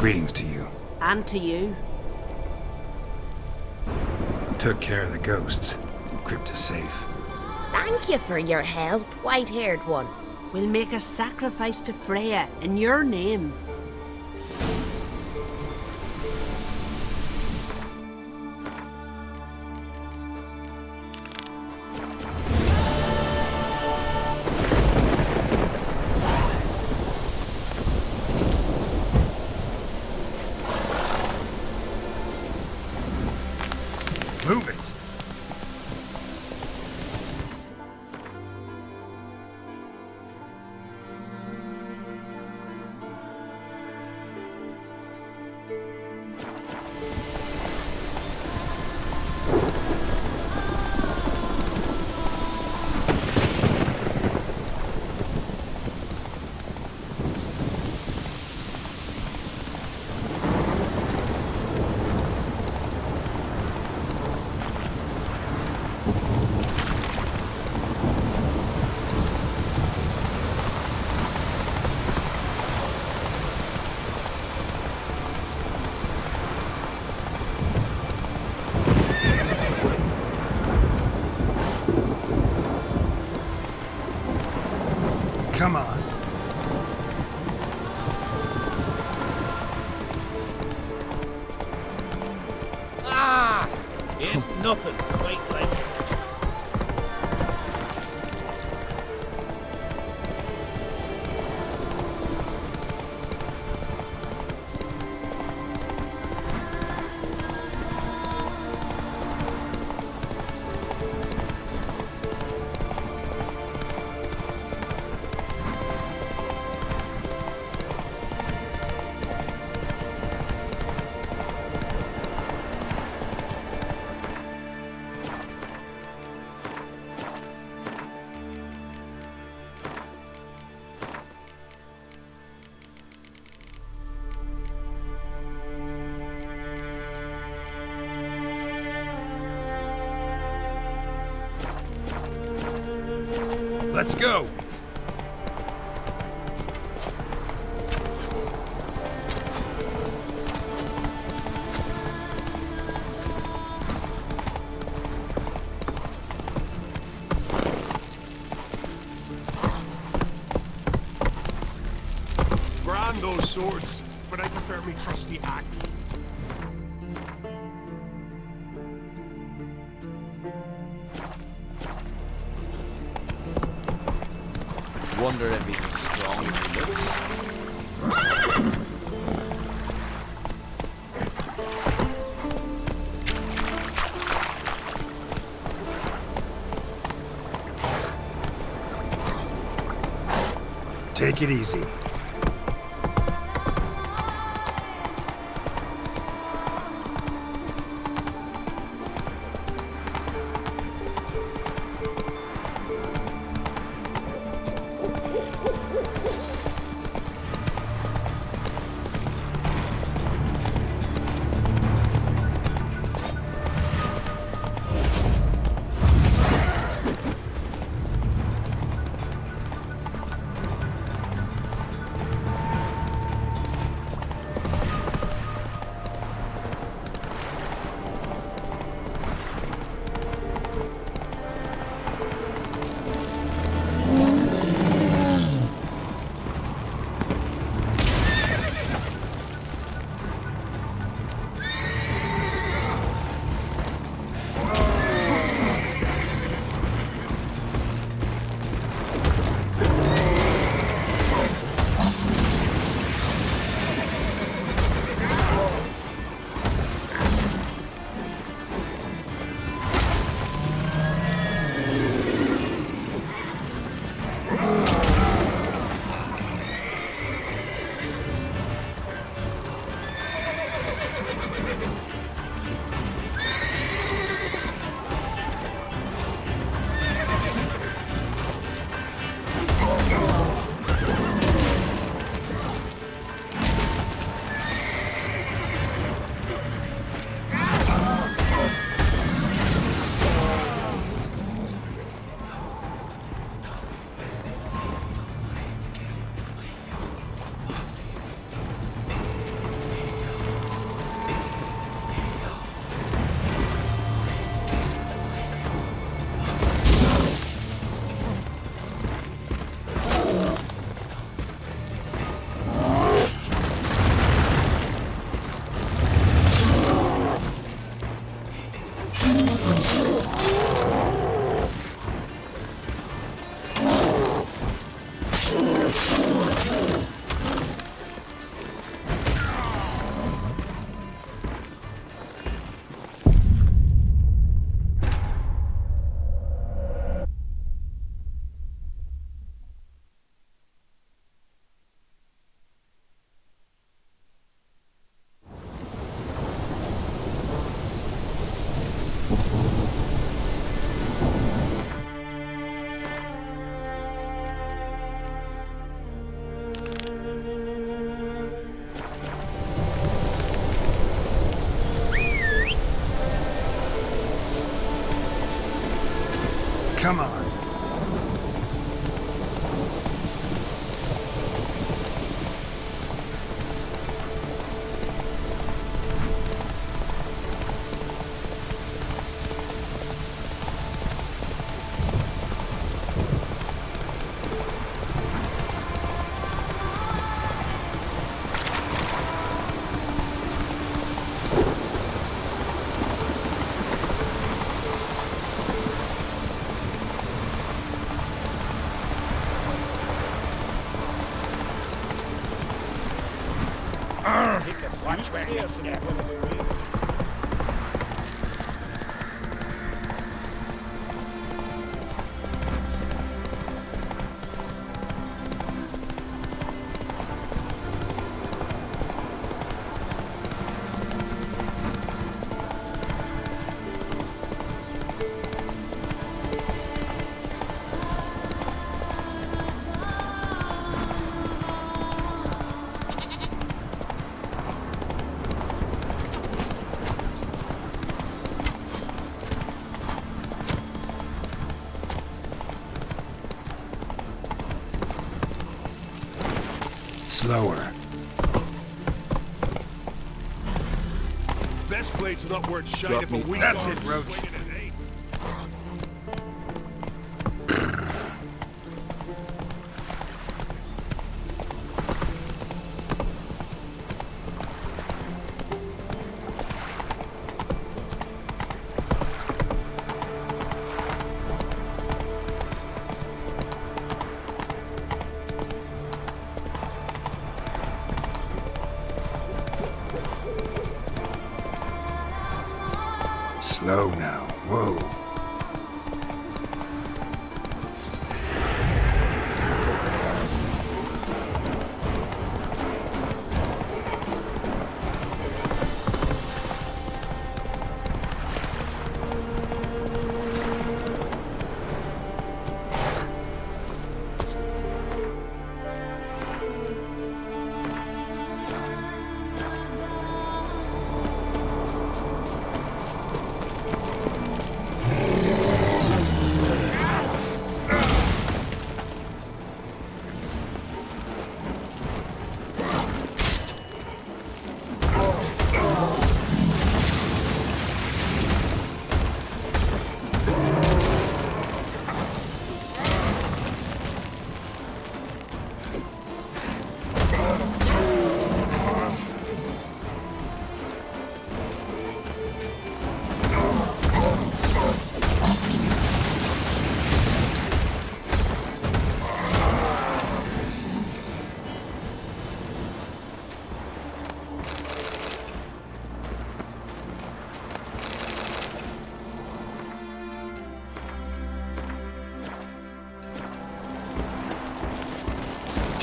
Greetings to you. And to you. Took care of the ghosts. Crypt is safe. Thank you for your help, white-haired one. We'll make a sacrifice to Freya in your name. Move it! Come on. Ah! Ain't nothing quite like it. Let's go! Grand those swords, but I prefer me trusty axe. Wonder if he's as strong as he looks. Take it easy. Watch where you step. Slower. Best blades are not worth shite if a weak That's arm's it, Roach. swinging an eight. Slow now. Whoa.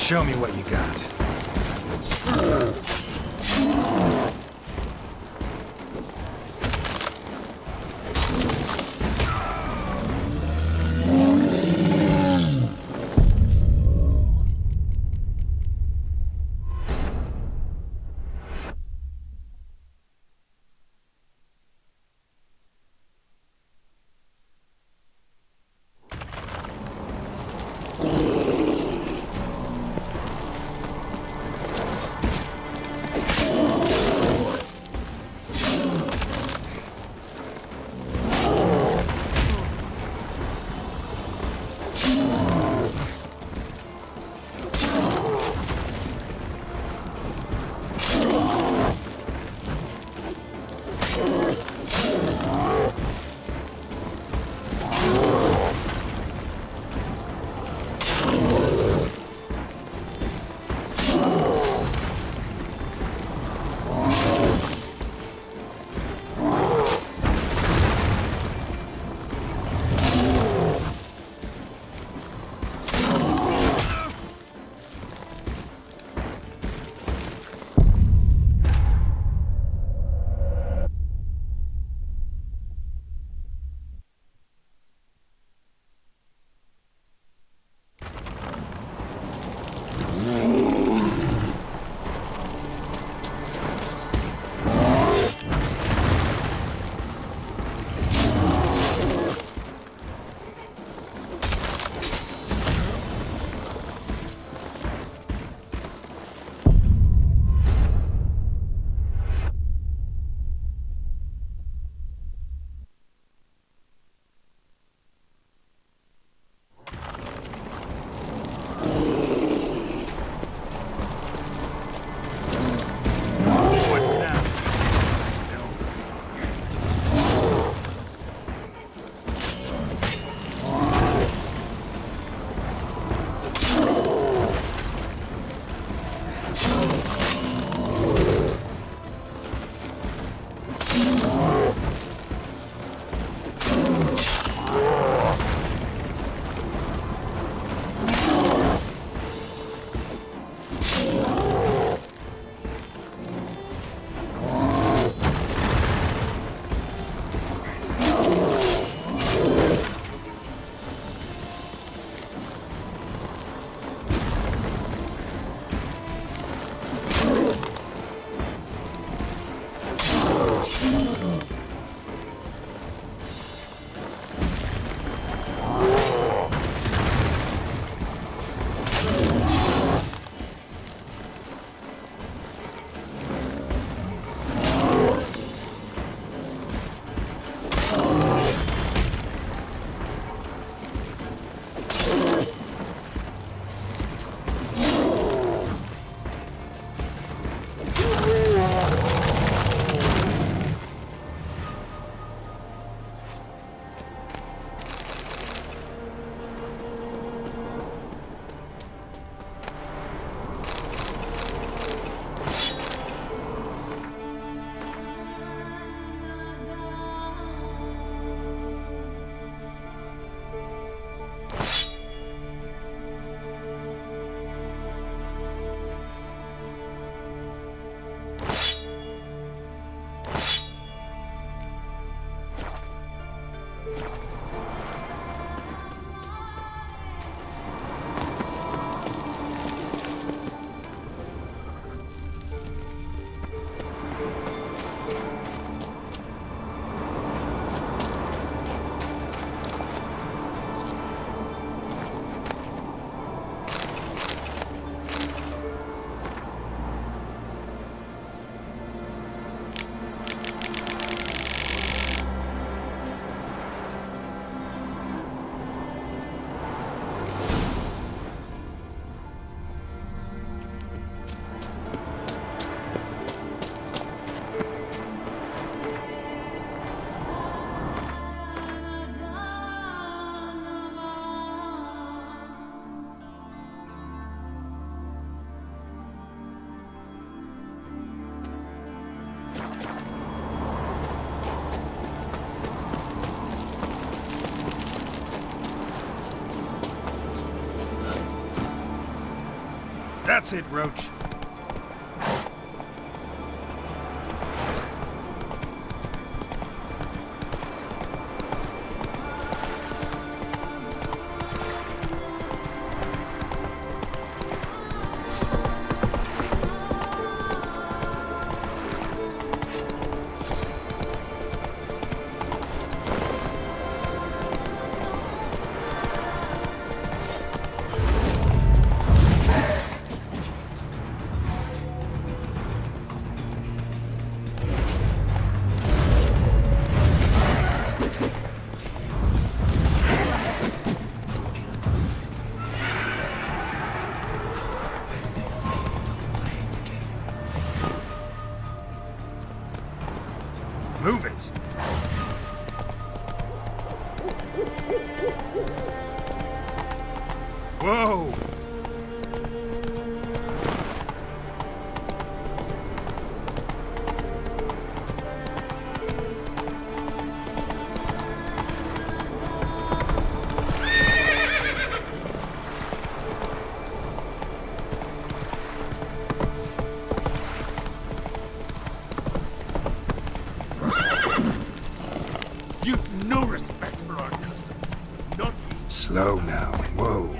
Show me what you got. That's it, Roach. Move it! Whoa! You've no respect for our customs. Not you. Slow now. Whoa.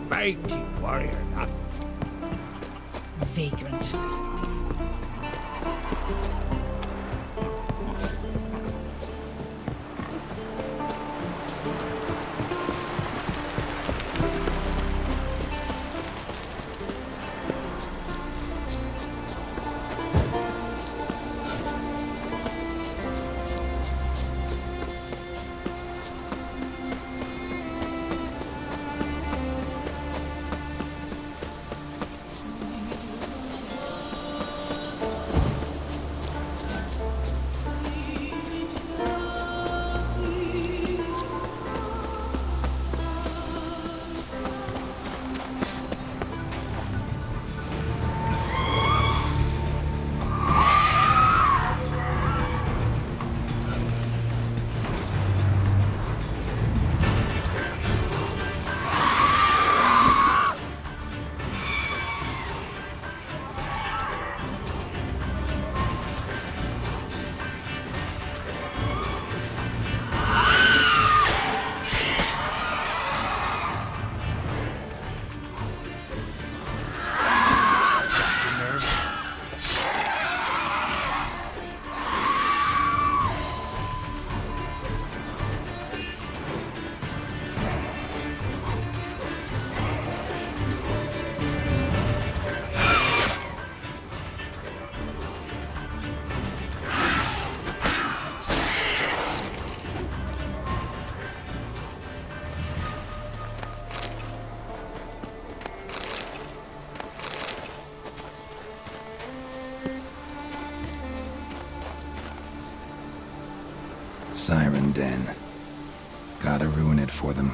Mighty warrior, that. Vagrant. Siren Den. Gotta ruin it for them.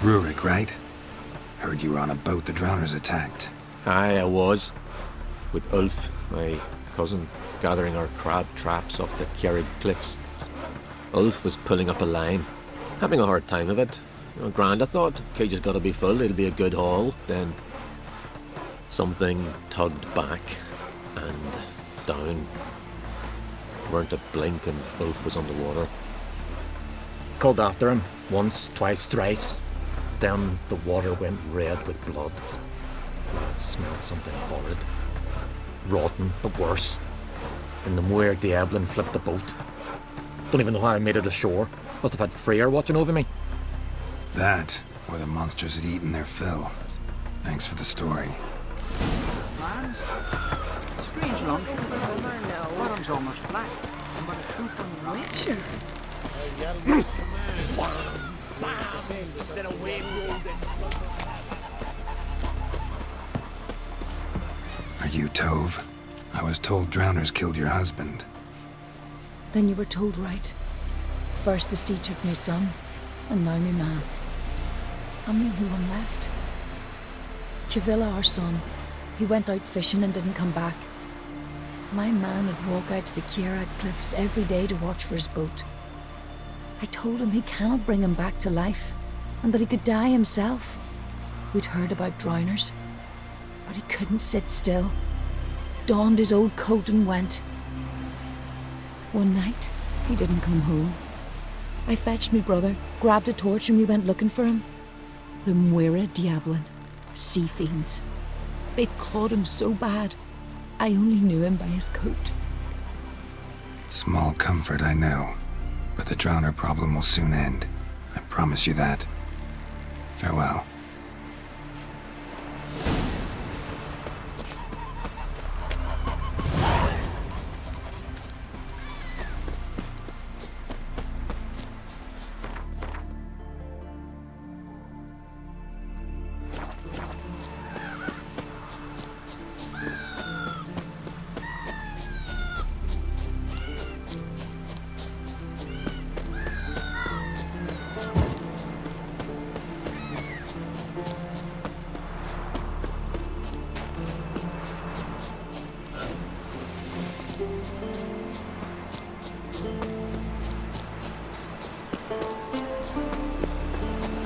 Rurik, right? Heard you were on a boat the drowners attacked. Aye, I was. With Ulf, my cousin, gathering our crab traps off the Kjerrig cliffs. Ulf was pulling up a line, having a hard time of it. Grand, I thought. Cage has got to be full, it'll be a good haul. Then something tugged back and down. Weren't a blink and Ulf was underwater. Called after him once, twice, thrice. Then the water went red with blood. I smelled something horrid. Rotten, but worse. And the Muir Diablin flipped the boat. Don't even know how I made it ashore. Must have had Freyr watching over me. That, or the monsters had eaten their fill. Thanks for the story. Man, strange lunch. Bottom's almost flat. But a truth on the Witcher. Are you Tove? I was told drowners killed your husband. Then you were told right. First the sea took my son, and now my man. I'm the only one left. Kjavilla, our son, he went out fishing and didn't come back. My man would walk out to the Kjerrig cliffs every day to watch for his boat. I told him he cannot bring him back to life, and that he could die himself. We'd heard about drowners, but he couldn't sit still. Donned his old coat and went. One night, he didn't come home. I fetched me brother, grabbed a torch, and we went looking for him. The Muira Diablin, sea fiends. They'd clawed him so bad, I only knew him by his coat. Small comfort, I know. But the drowner problem will soon end. I promise you that. Farewell.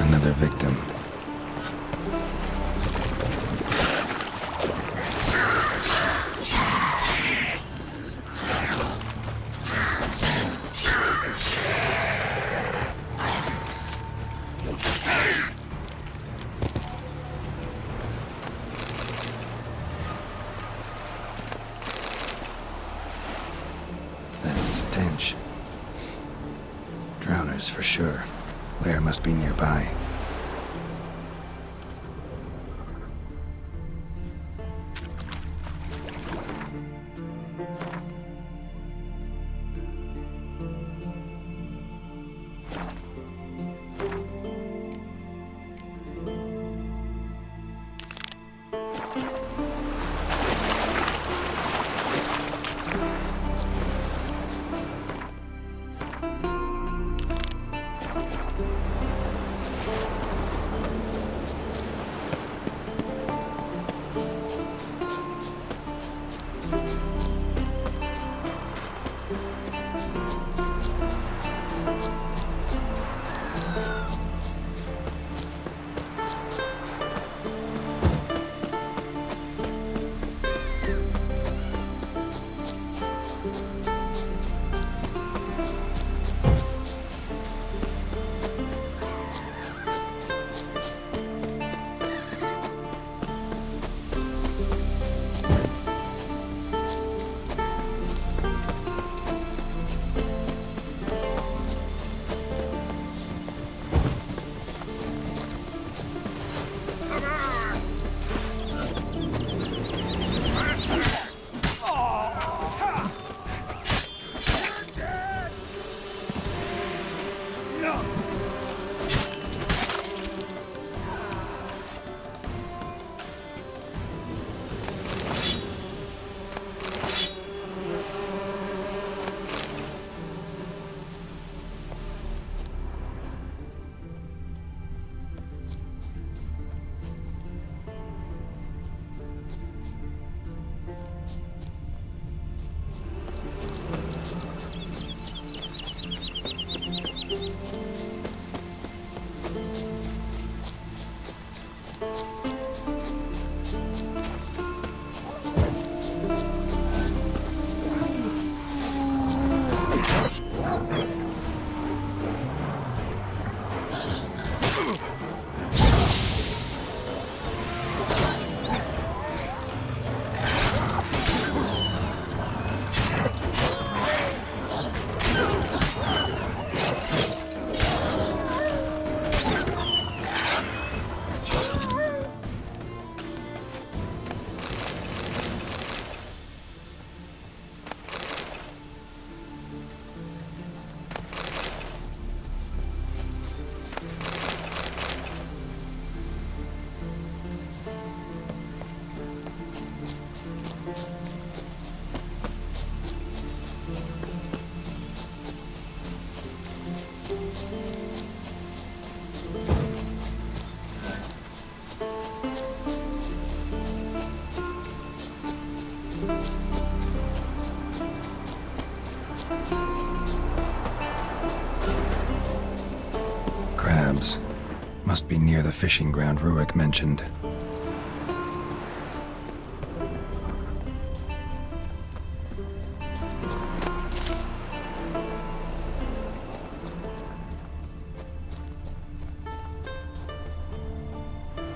Another victim. That stench. Drowners for sure. Lair must be nearby. Crabs. Must be near the fishing ground Rurik mentioned.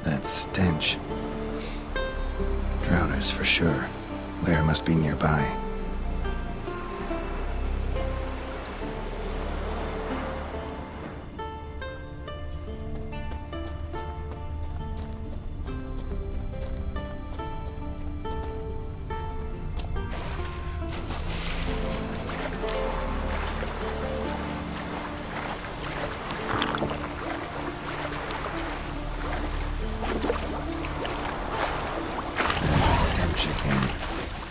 That stench. Drowners for sure. Lair must be nearby.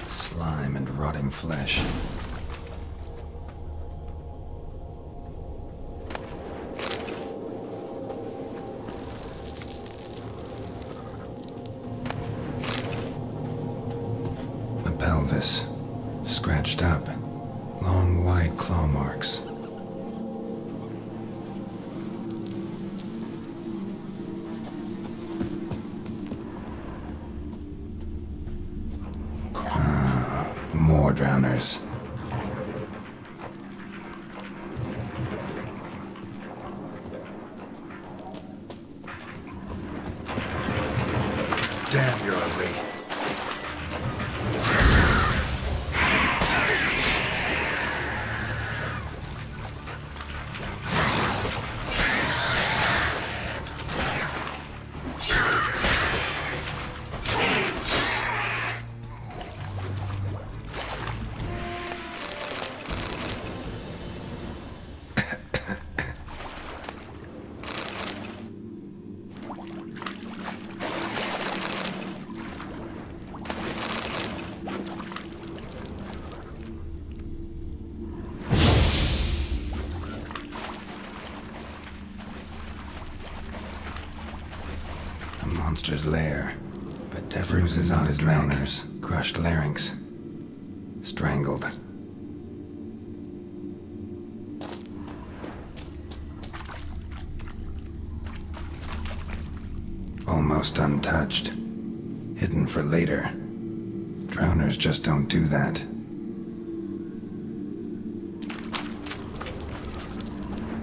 Slime and rotting flesh. A pelvis, scratched up, long wide claw marks. More drowners. Damn, you're ugly. Monster's lair, but bruises on his drowners, crushed larynx, strangled. Almost untouched, hidden for later. Drowners just don't do that.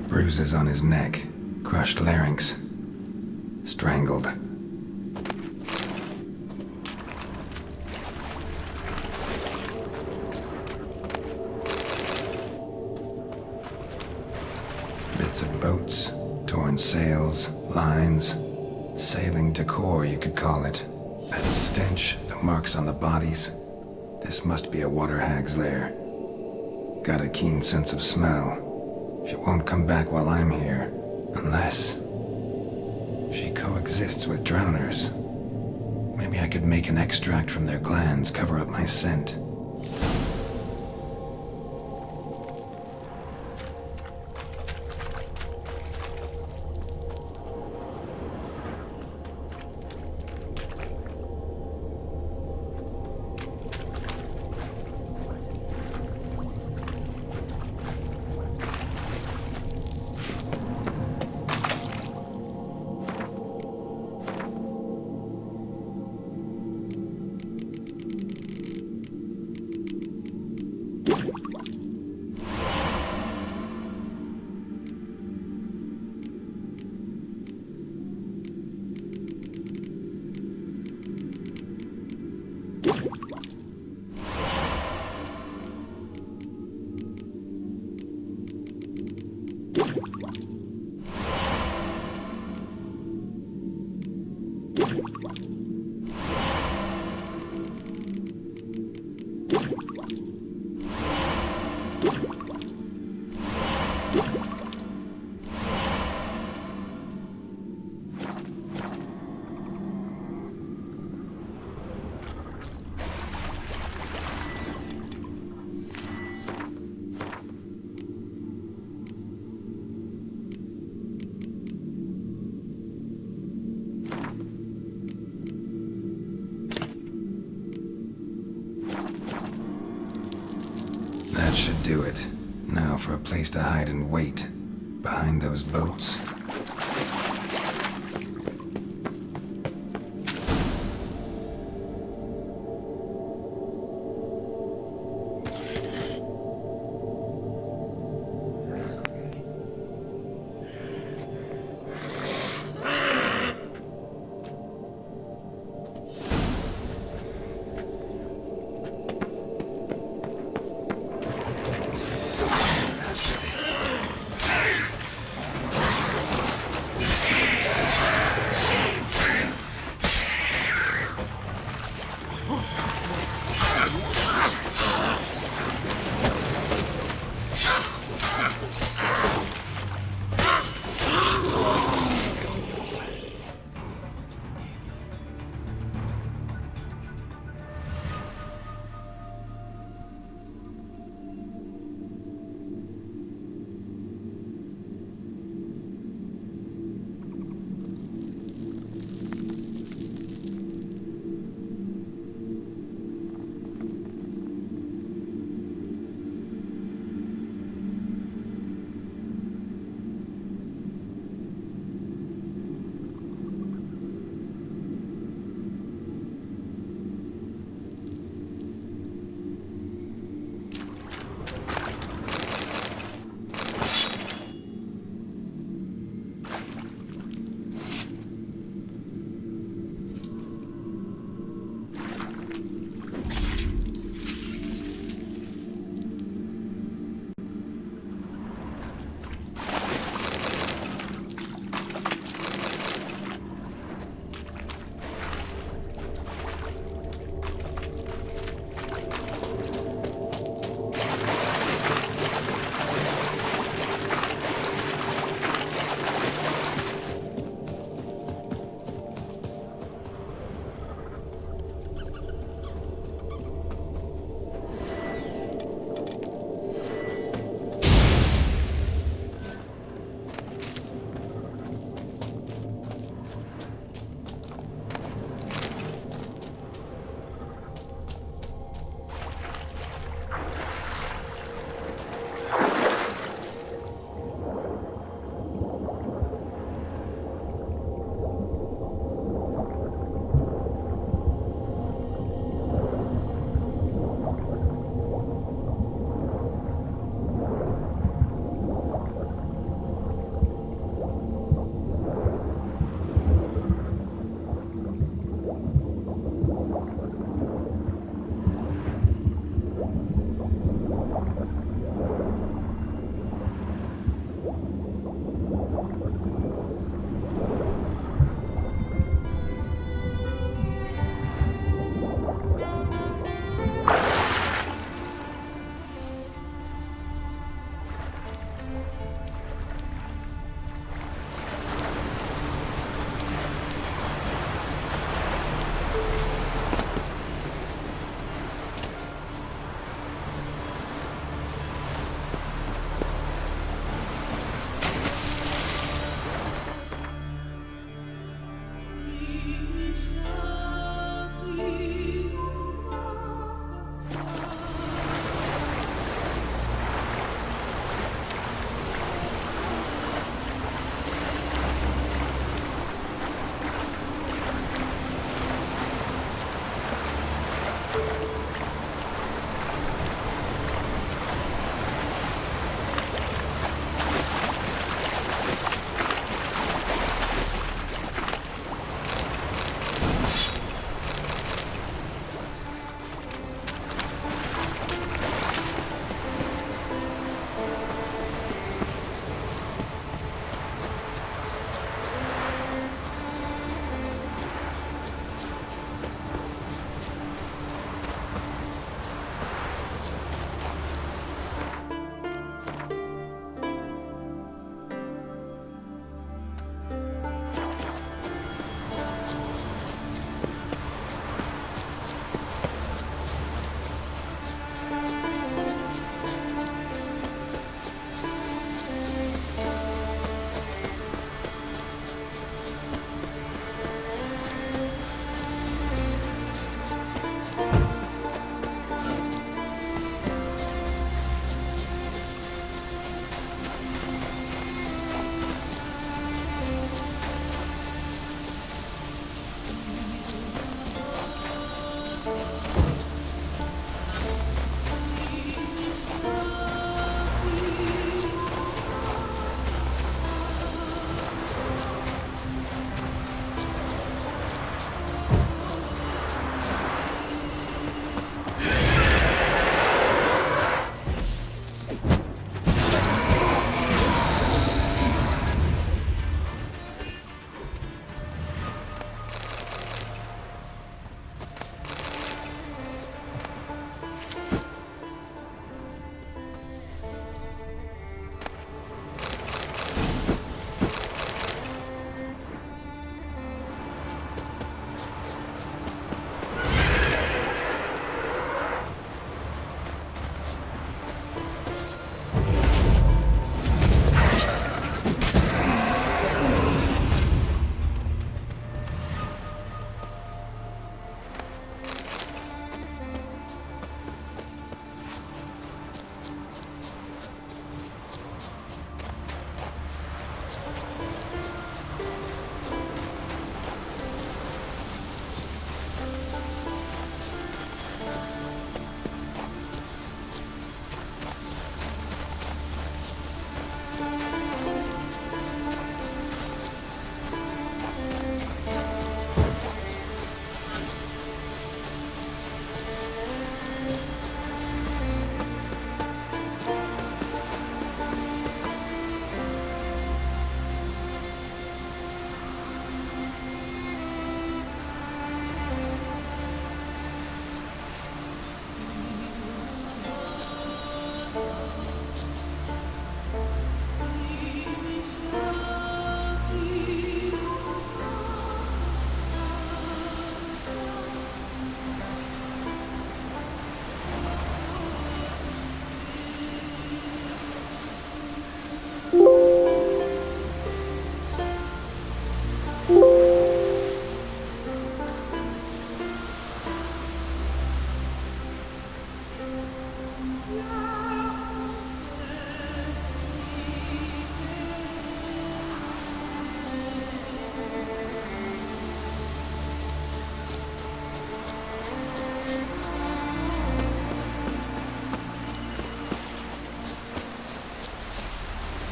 Bruises on his neck, crushed larynx, strangled. Bits of boats, torn sails, lines, sailing decor you could call it. That stench, the marks on the bodies. This must be a water hag's lair. Got a keen sense of smell. She won't come back while I'm here, unless she coexists with drowners. Maybe I could make an extract from their glands cover up my scent. should do it. Now for a place to hide and wait. Behind those boats.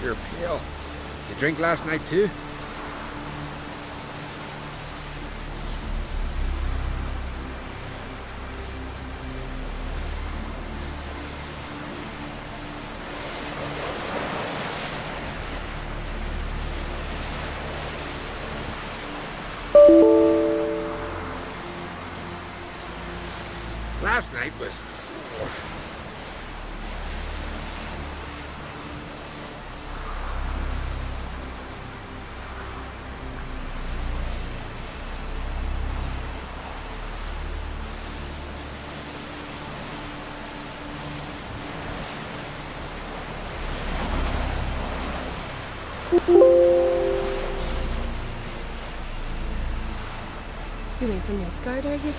You're pale. You drink last night too? Last night was... You ain't from Nilfgaard, are you?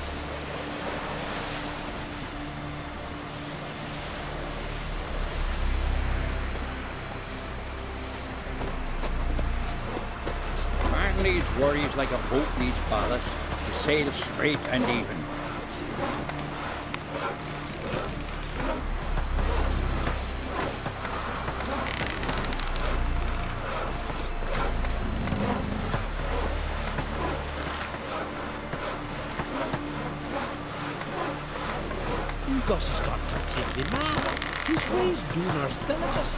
Man needs worries like a boat needs ballast to sail straight and even. Gus has gone completely mad. He's raised Dunar's villages.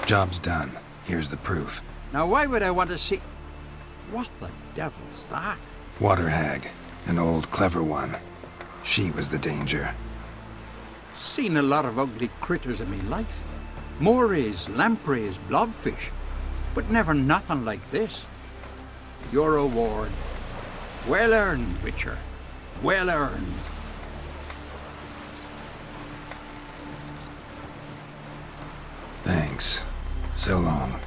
Job's done. Here's the proof. Now why would I want to see... What the devil is that? Water hag. An old, clever one. She was the danger. Seen a lot of ugly critters in me life. Morays, lampreys, blobfish. But never nothing like this. Your reward. Well earned, Witcher. Well earned. Thanks. So long.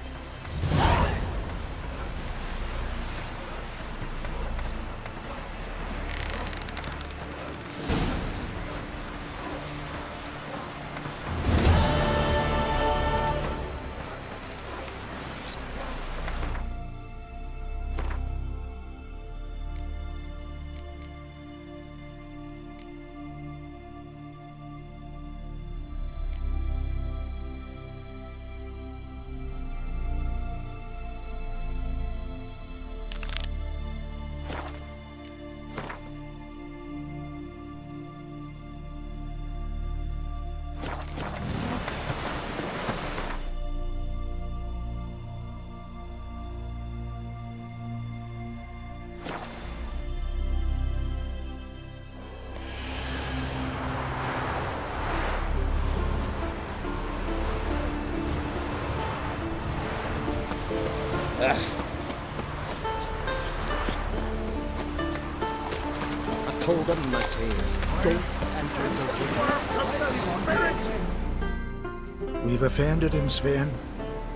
I told him, my sailors, don't enter the spirit. We've offended him, Sven.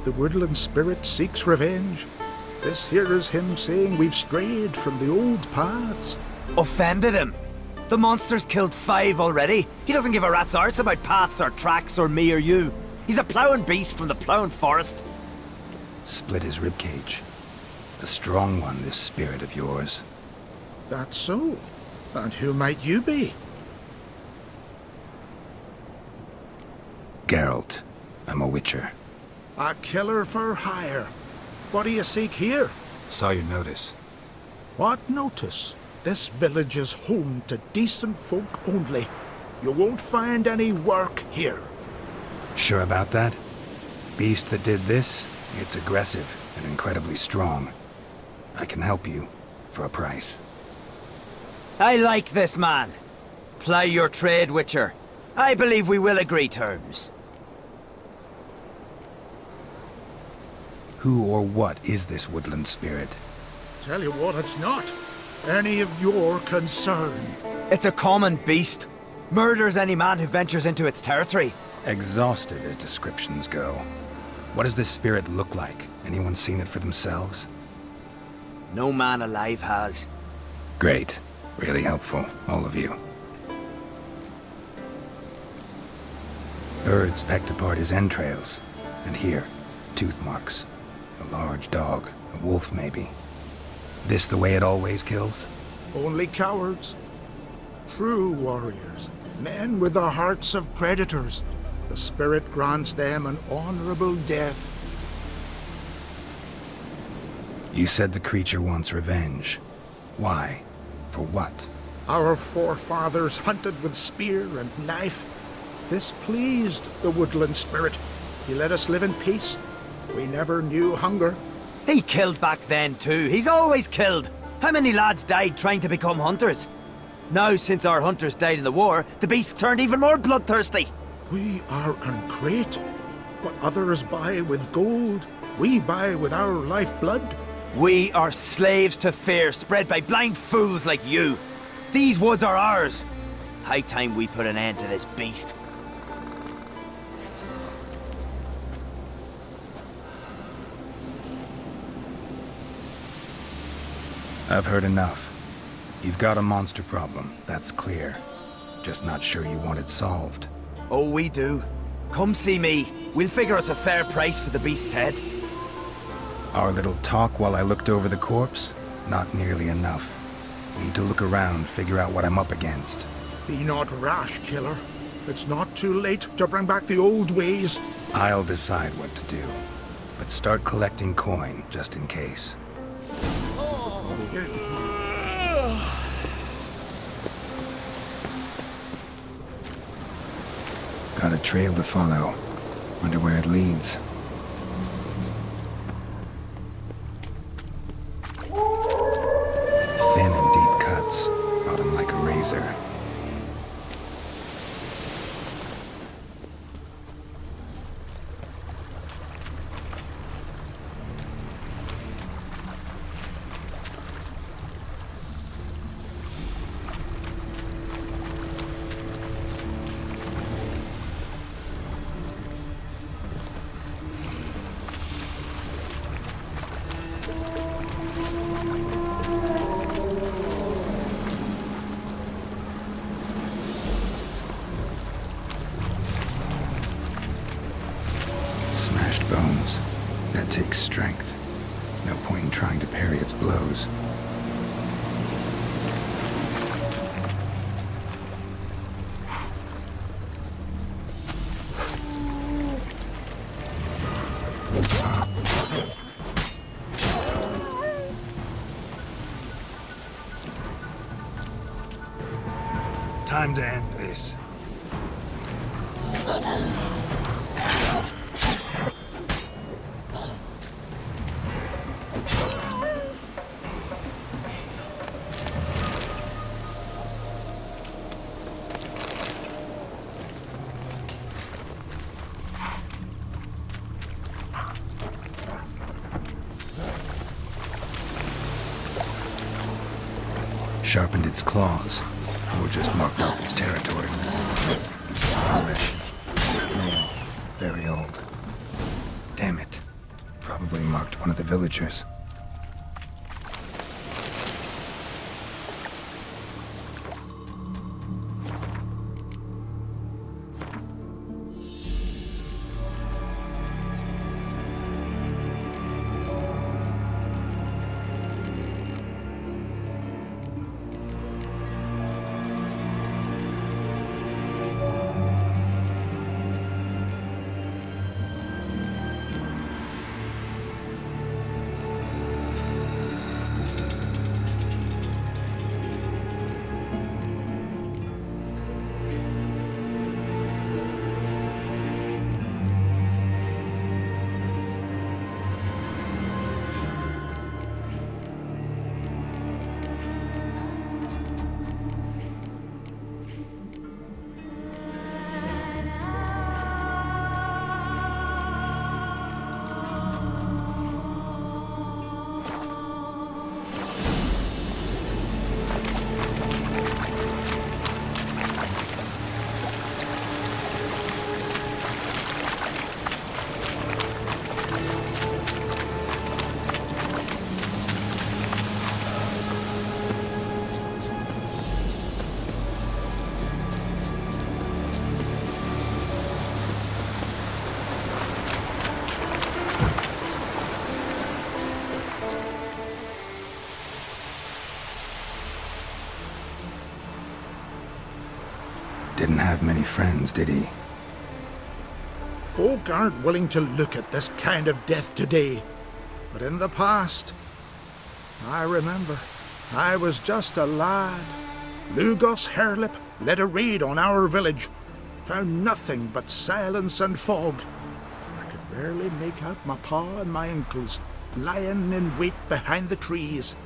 The woodland spirit seeks revenge. This here is him saying we've strayed from the old paths. Offended him? The monster's killed 5 already. He doesn't give a rat's arse about paths or tracks or me or you. He's a ploughing beast from the ploughing forest. Split his ribcage. A strong one, this spirit of yours. That's so. And who might you be? Geralt. I'm a witcher. A killer for hire. What do you seek here? Saw your notice. What notice? This village is home to decent folk only. You won't find any work here. Sure about that? Beast that did this, it's aggressive and incredibly strong. I can help you for a price. I like this man. Ply your trade, Witcher. I believe we will agree terms. Who or what is this woodland spirit? Tell you what, it's not any of your concern. It's a common beast. Murders any man who ventures into its territory. Exhaustive as descriptions go. What does this spirit look like? Anyone seen it for themselves? No man alive has. Great. Really helpful, all of you. Birds pecked apart his entrails. And here, tooth marks. A large dog, a wolf maybe. This the way it always kills? Only cowards. True warriors. Men with the hearts of predators. The spirit grants them an honorable death. You said the creature wants revenge. Why? For what? Our forefathers hunted with spear and knife. This pleased the woodland spirit. He let us live in peace. We never knew hunger. He killed back then too. He's always killed. How many lads died trying to become hunters? Now, since our hunters died in the war, the beast turned even more bloodthirsty. We are great. What others buy with gold, we buy with our lifeblood. We are slaves to fear spread by blind fools like you. These woods are ours. High time we put an end to this beast. I've heard enough. You've got a monster problem, that's clear. Just not sure you want it solved. Oh, we do. Come see me. We'll figure us a fair price for the beast's head. Our little talk while I looked over the corpse? Not nearly enough. Need to look around, figure out what I'm up against. Be not rash, killer. It's not too late to bring back the old ways. I'll decide what to do. But start collecting coin, just in case. Got a trail to follow. Wonder where it leads. Thin and deep cuts. Bottom like a razor. Smashed bones. That takes strength. No point in trying to parry its blows. Time to end this. Sharpened its claws, or just marked off its territory. Male, very old. Damn it. Probably marked one of the villagers. Didn't have many friends, did he? Folk aren't willing to look at this kind of death today. But in the past, I remember, I was just a lad. Lugos Hairlip led a raid on our village. Found nothing but silence and fog. I could barely make out my pa and my uncles lying in wait behind the trees.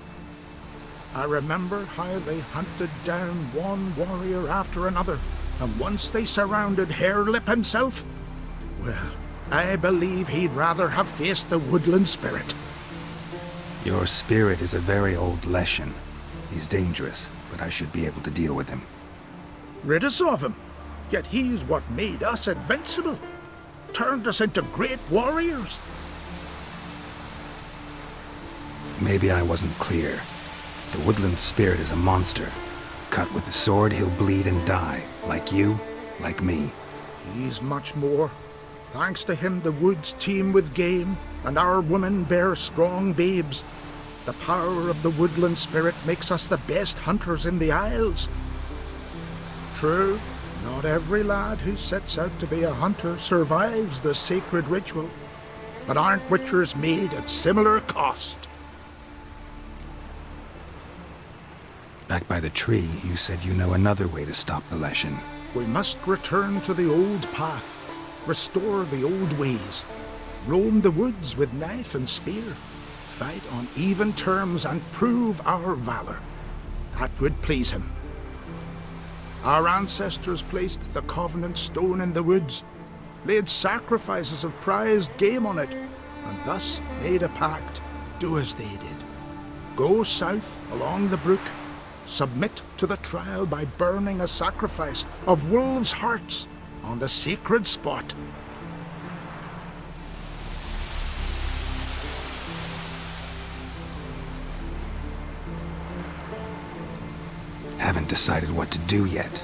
I remember how they hunted down one warrior after another, and once they surrounded Hairlip himself, well, I believe he'd rather have faced the woodland spirit. Your spirit is a very old Leshen. He's dangerous, but I should be able to deal with him. Rid us of him, yet he's what made us invincible. Turned us into great warriors. Maybe I wasn't clear. The woodland spirit is a monster. Cut with the sword, he'll bleed and die. Like you, like me. He's much more. Thanks to him, the woods teem with game, and our women bear strong babes. The power of the woodland spirit makes us the best hunters in the Isles. True, not every lad who sets out to be a hunter survives the sacred ritual, but aren't witchers made at similar cost? Back by the tree, you said you know another way to stop the Leshen. We must return to the old path, restore the old ways, roam the woods with knife and spear, fight on even terms and prove our valor. That would please him. Our ancestors placed the Covenant Stone in the woods, laid sacrifices of prized game on it, and thus made a pact, do as they did. Go south along the brook, submit to the trial by burning a sacrifice of wolves' hearts on the sacred spot. Haven't decided what to do yet.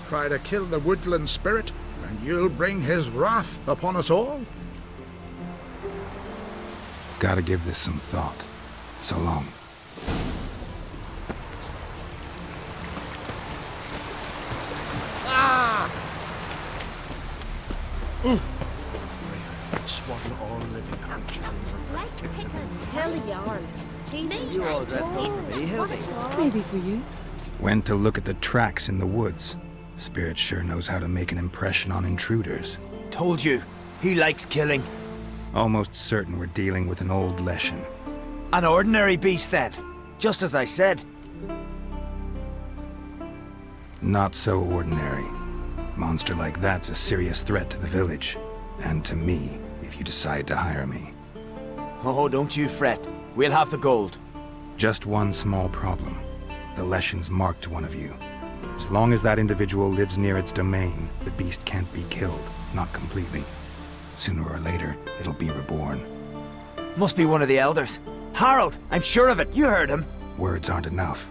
Try to kill the woodland spirit, and you'll bring his wrath upon us all. Gotta give this some thought. So long. Swaddle all living creatures in your protective. Tell the yarn. You all dressed up for me, Hildy. Maybe for you. Went to look at the tracks in the woods. Spirit sure knows how to make an impression on intruders. Told you, he likes killing. Almost certain we're dealing with an old Leshen. An ordinary beast then, just as I said. Not so ordinary. Monster like that's a serious threat to the village. And to me, if you decide to hire me. Oh, don't you fret. We'll have the gold. Just one small problem. The Leshen's marked one of you. As long as that individual lives near its domain, the beast can't be killed. Not completely. Sooner or later, it'll be reborn. Must be one of the elders. Harold, I'm sure of it. You heard him. Words aren't enough.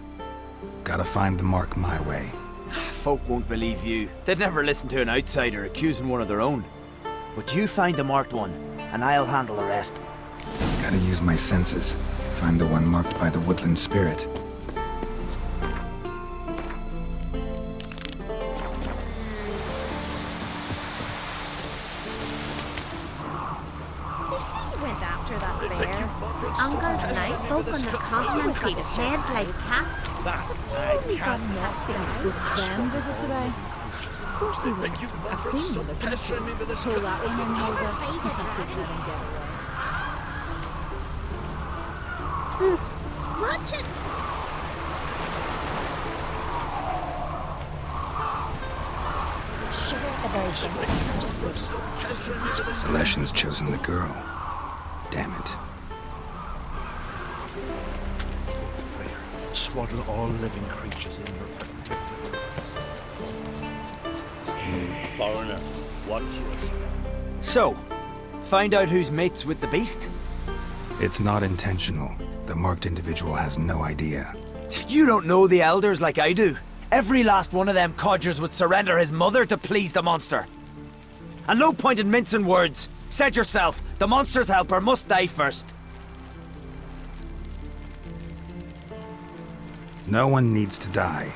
Gotta find the mark my way. Folk won't believe you. They'd never listen to an outsider accusing one of their own. But you find the marked one, and I'll handle the rest. Gotta use my senses. Find the one marked by the woodland spirit. Uncle's night folk on the continent got heads like cats. We got nothing. Would Sven visit today? Of course he would. I've seen him. Told that one in Helga. Didn't let him get away. Watch it! The Leshen's chosen the girl. Damn it. Swaddle all living creatures in your protective. Foreigner, what's yours? So, find out who's mates with the beast? It's not intentional. The marked individual has no idea. You don't know the elders like I do. Every last one of them codgers would surrender his mother to please the monster. And no point in mincing words. Said yourself, the monster's helper must die first. No one needs to die.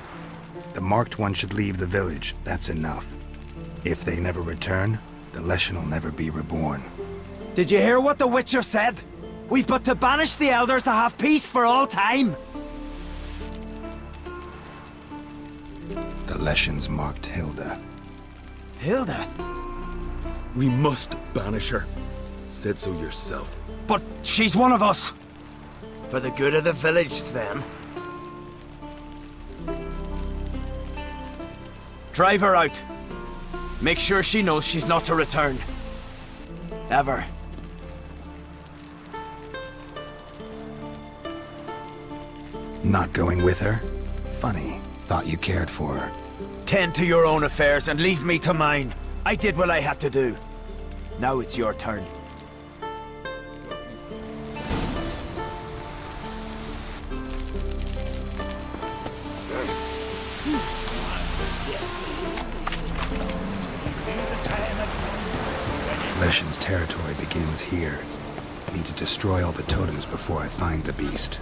The marked one should leave the village. That's enough. If they never return, the Leshen will never be reborn. Did you hear what the Witcher said? We've but to banish the elders to have peace for all time. The Leshen's marked Hilda. Hilda? We must banish her. Said so yourself. But she's one of us. For the good of the village, Sven. Drive her out. Make sure she knows she's not to return. Ever. Not going with her? Funny. Thought you cared for her. Tend to your own affairs and leave me to mine. I did what I had to do. Now it's your turn. Leshen's territory begins here. Need to destroy all the totems before I find the beast.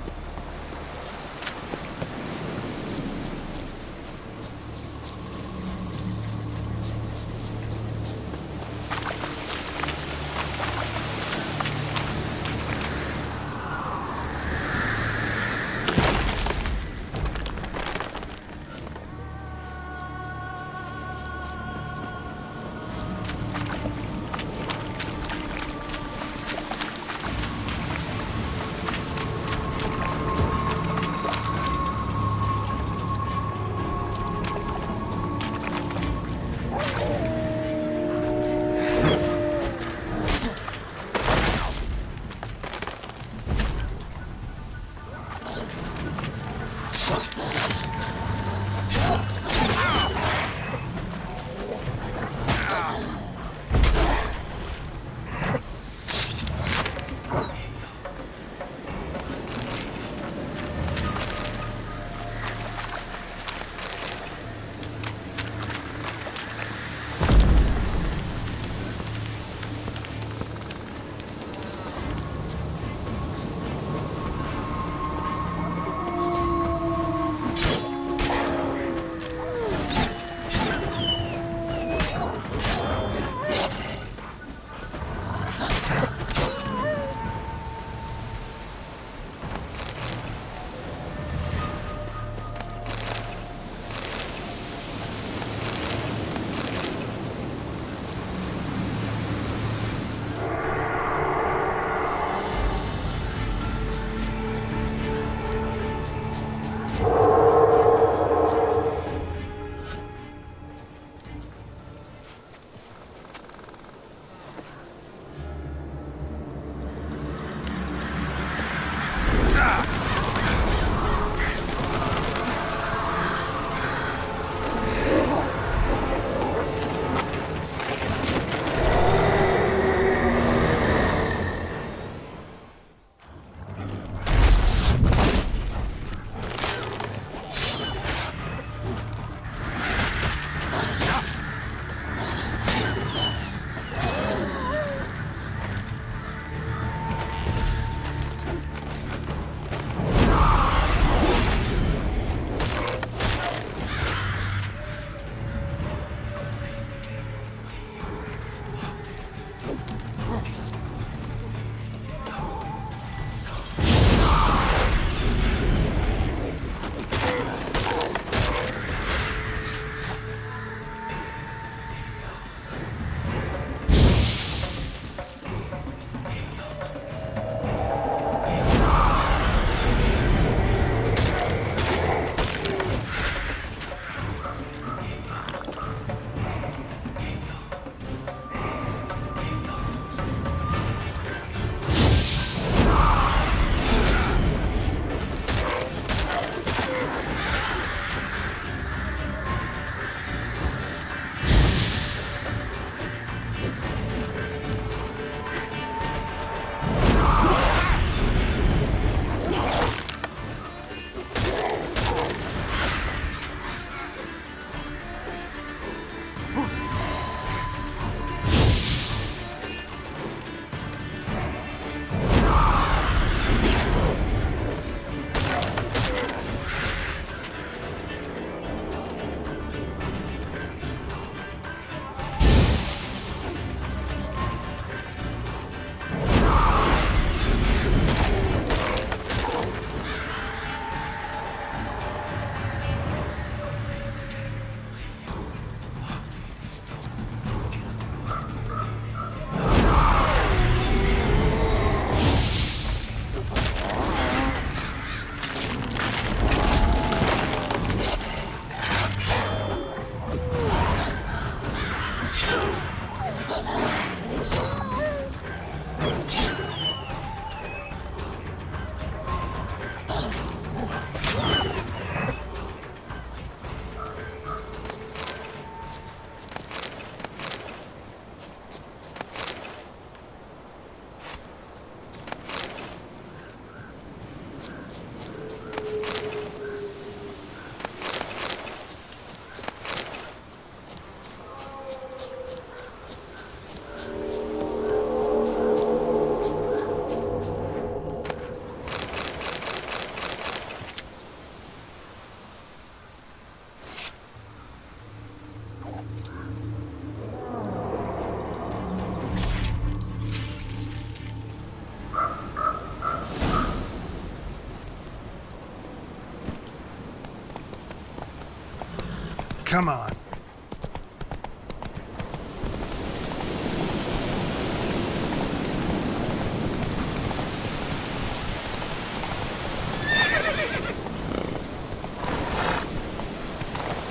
Come on.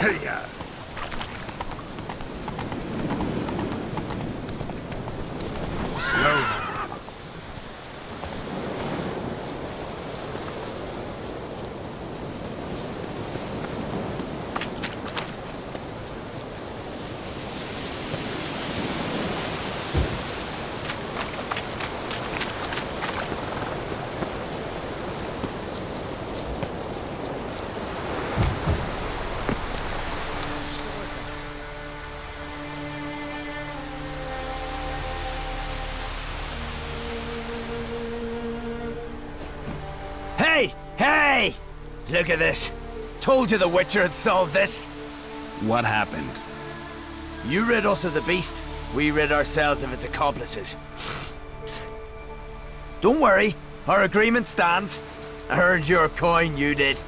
Hey-ya. Slow. Hey! Hey! Look at this. Told you the Witcher had solved this. What happened? You rid us of the beast, we rid ourselves of its accomplices. Don't worry, our agreement stands. I earned your coin, you did.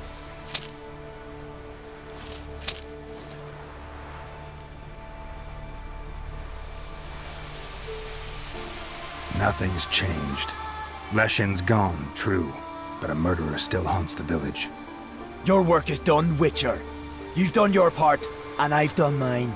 Nothing's changed. Leshen's gone, true, but a murderer still haunts the village. Your work is done, Witcher. You've done your part, and I've done mine.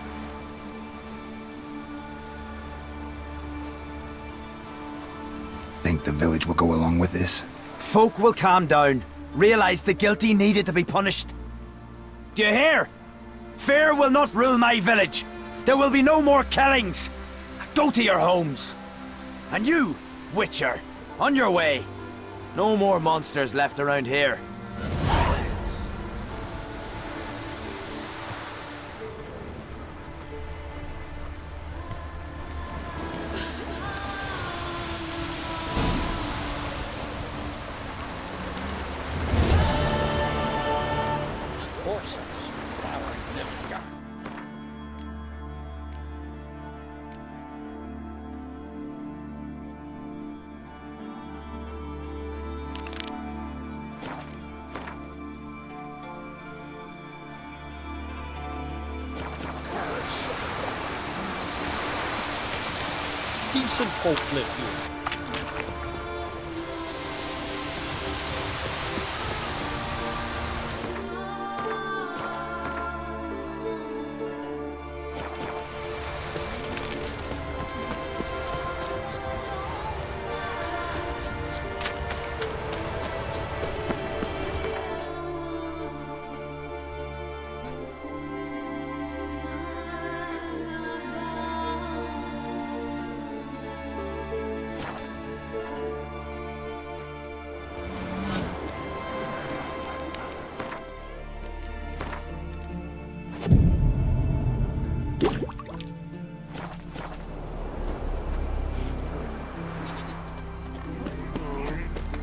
Think the village will go along with this? Folk will calm down, realize the guilty needed to be punished. Do you hear? Fear will not rule my village. There will be no more killings. Go to your homes. And you, Witcher, on your way. No more monsters left around here. Peace and hope lift you.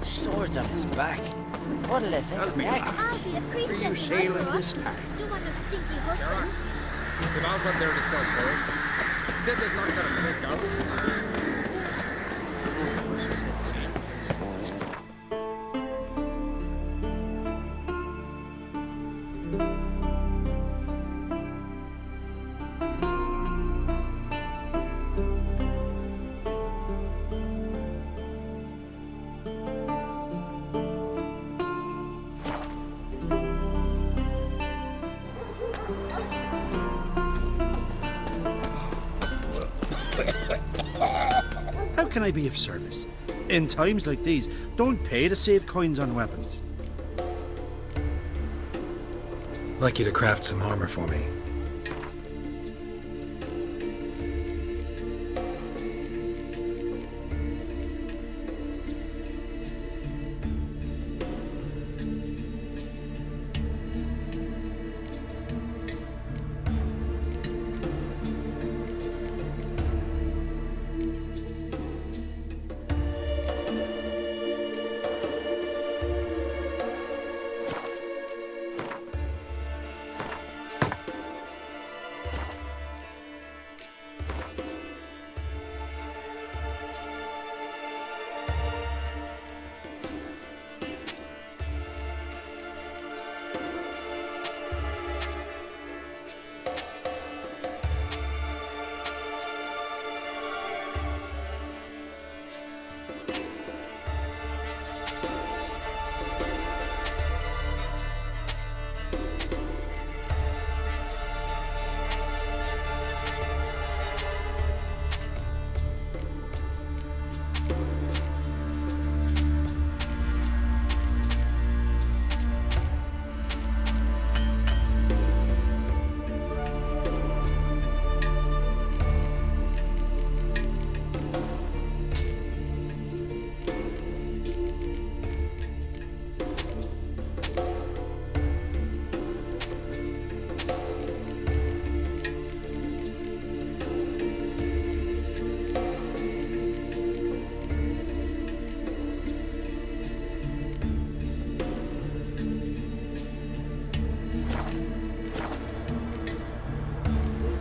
Swords on his back. What'll they think next? I'll be a priestess. sailing this time. Don't want no stinky husband. It's about what they're to sell for us. Said they've not got a fake out. How can I be of service? In times like these, don't pay to save coins on weapons. Like you to craft some armor for me.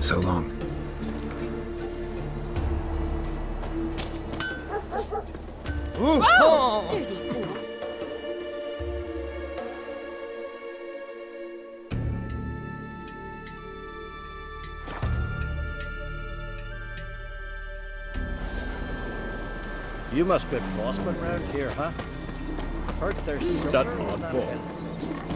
So long. Oh, dirty wolf. You must be bossman round here, huh? Heard there's That silver in odd that ball. pit.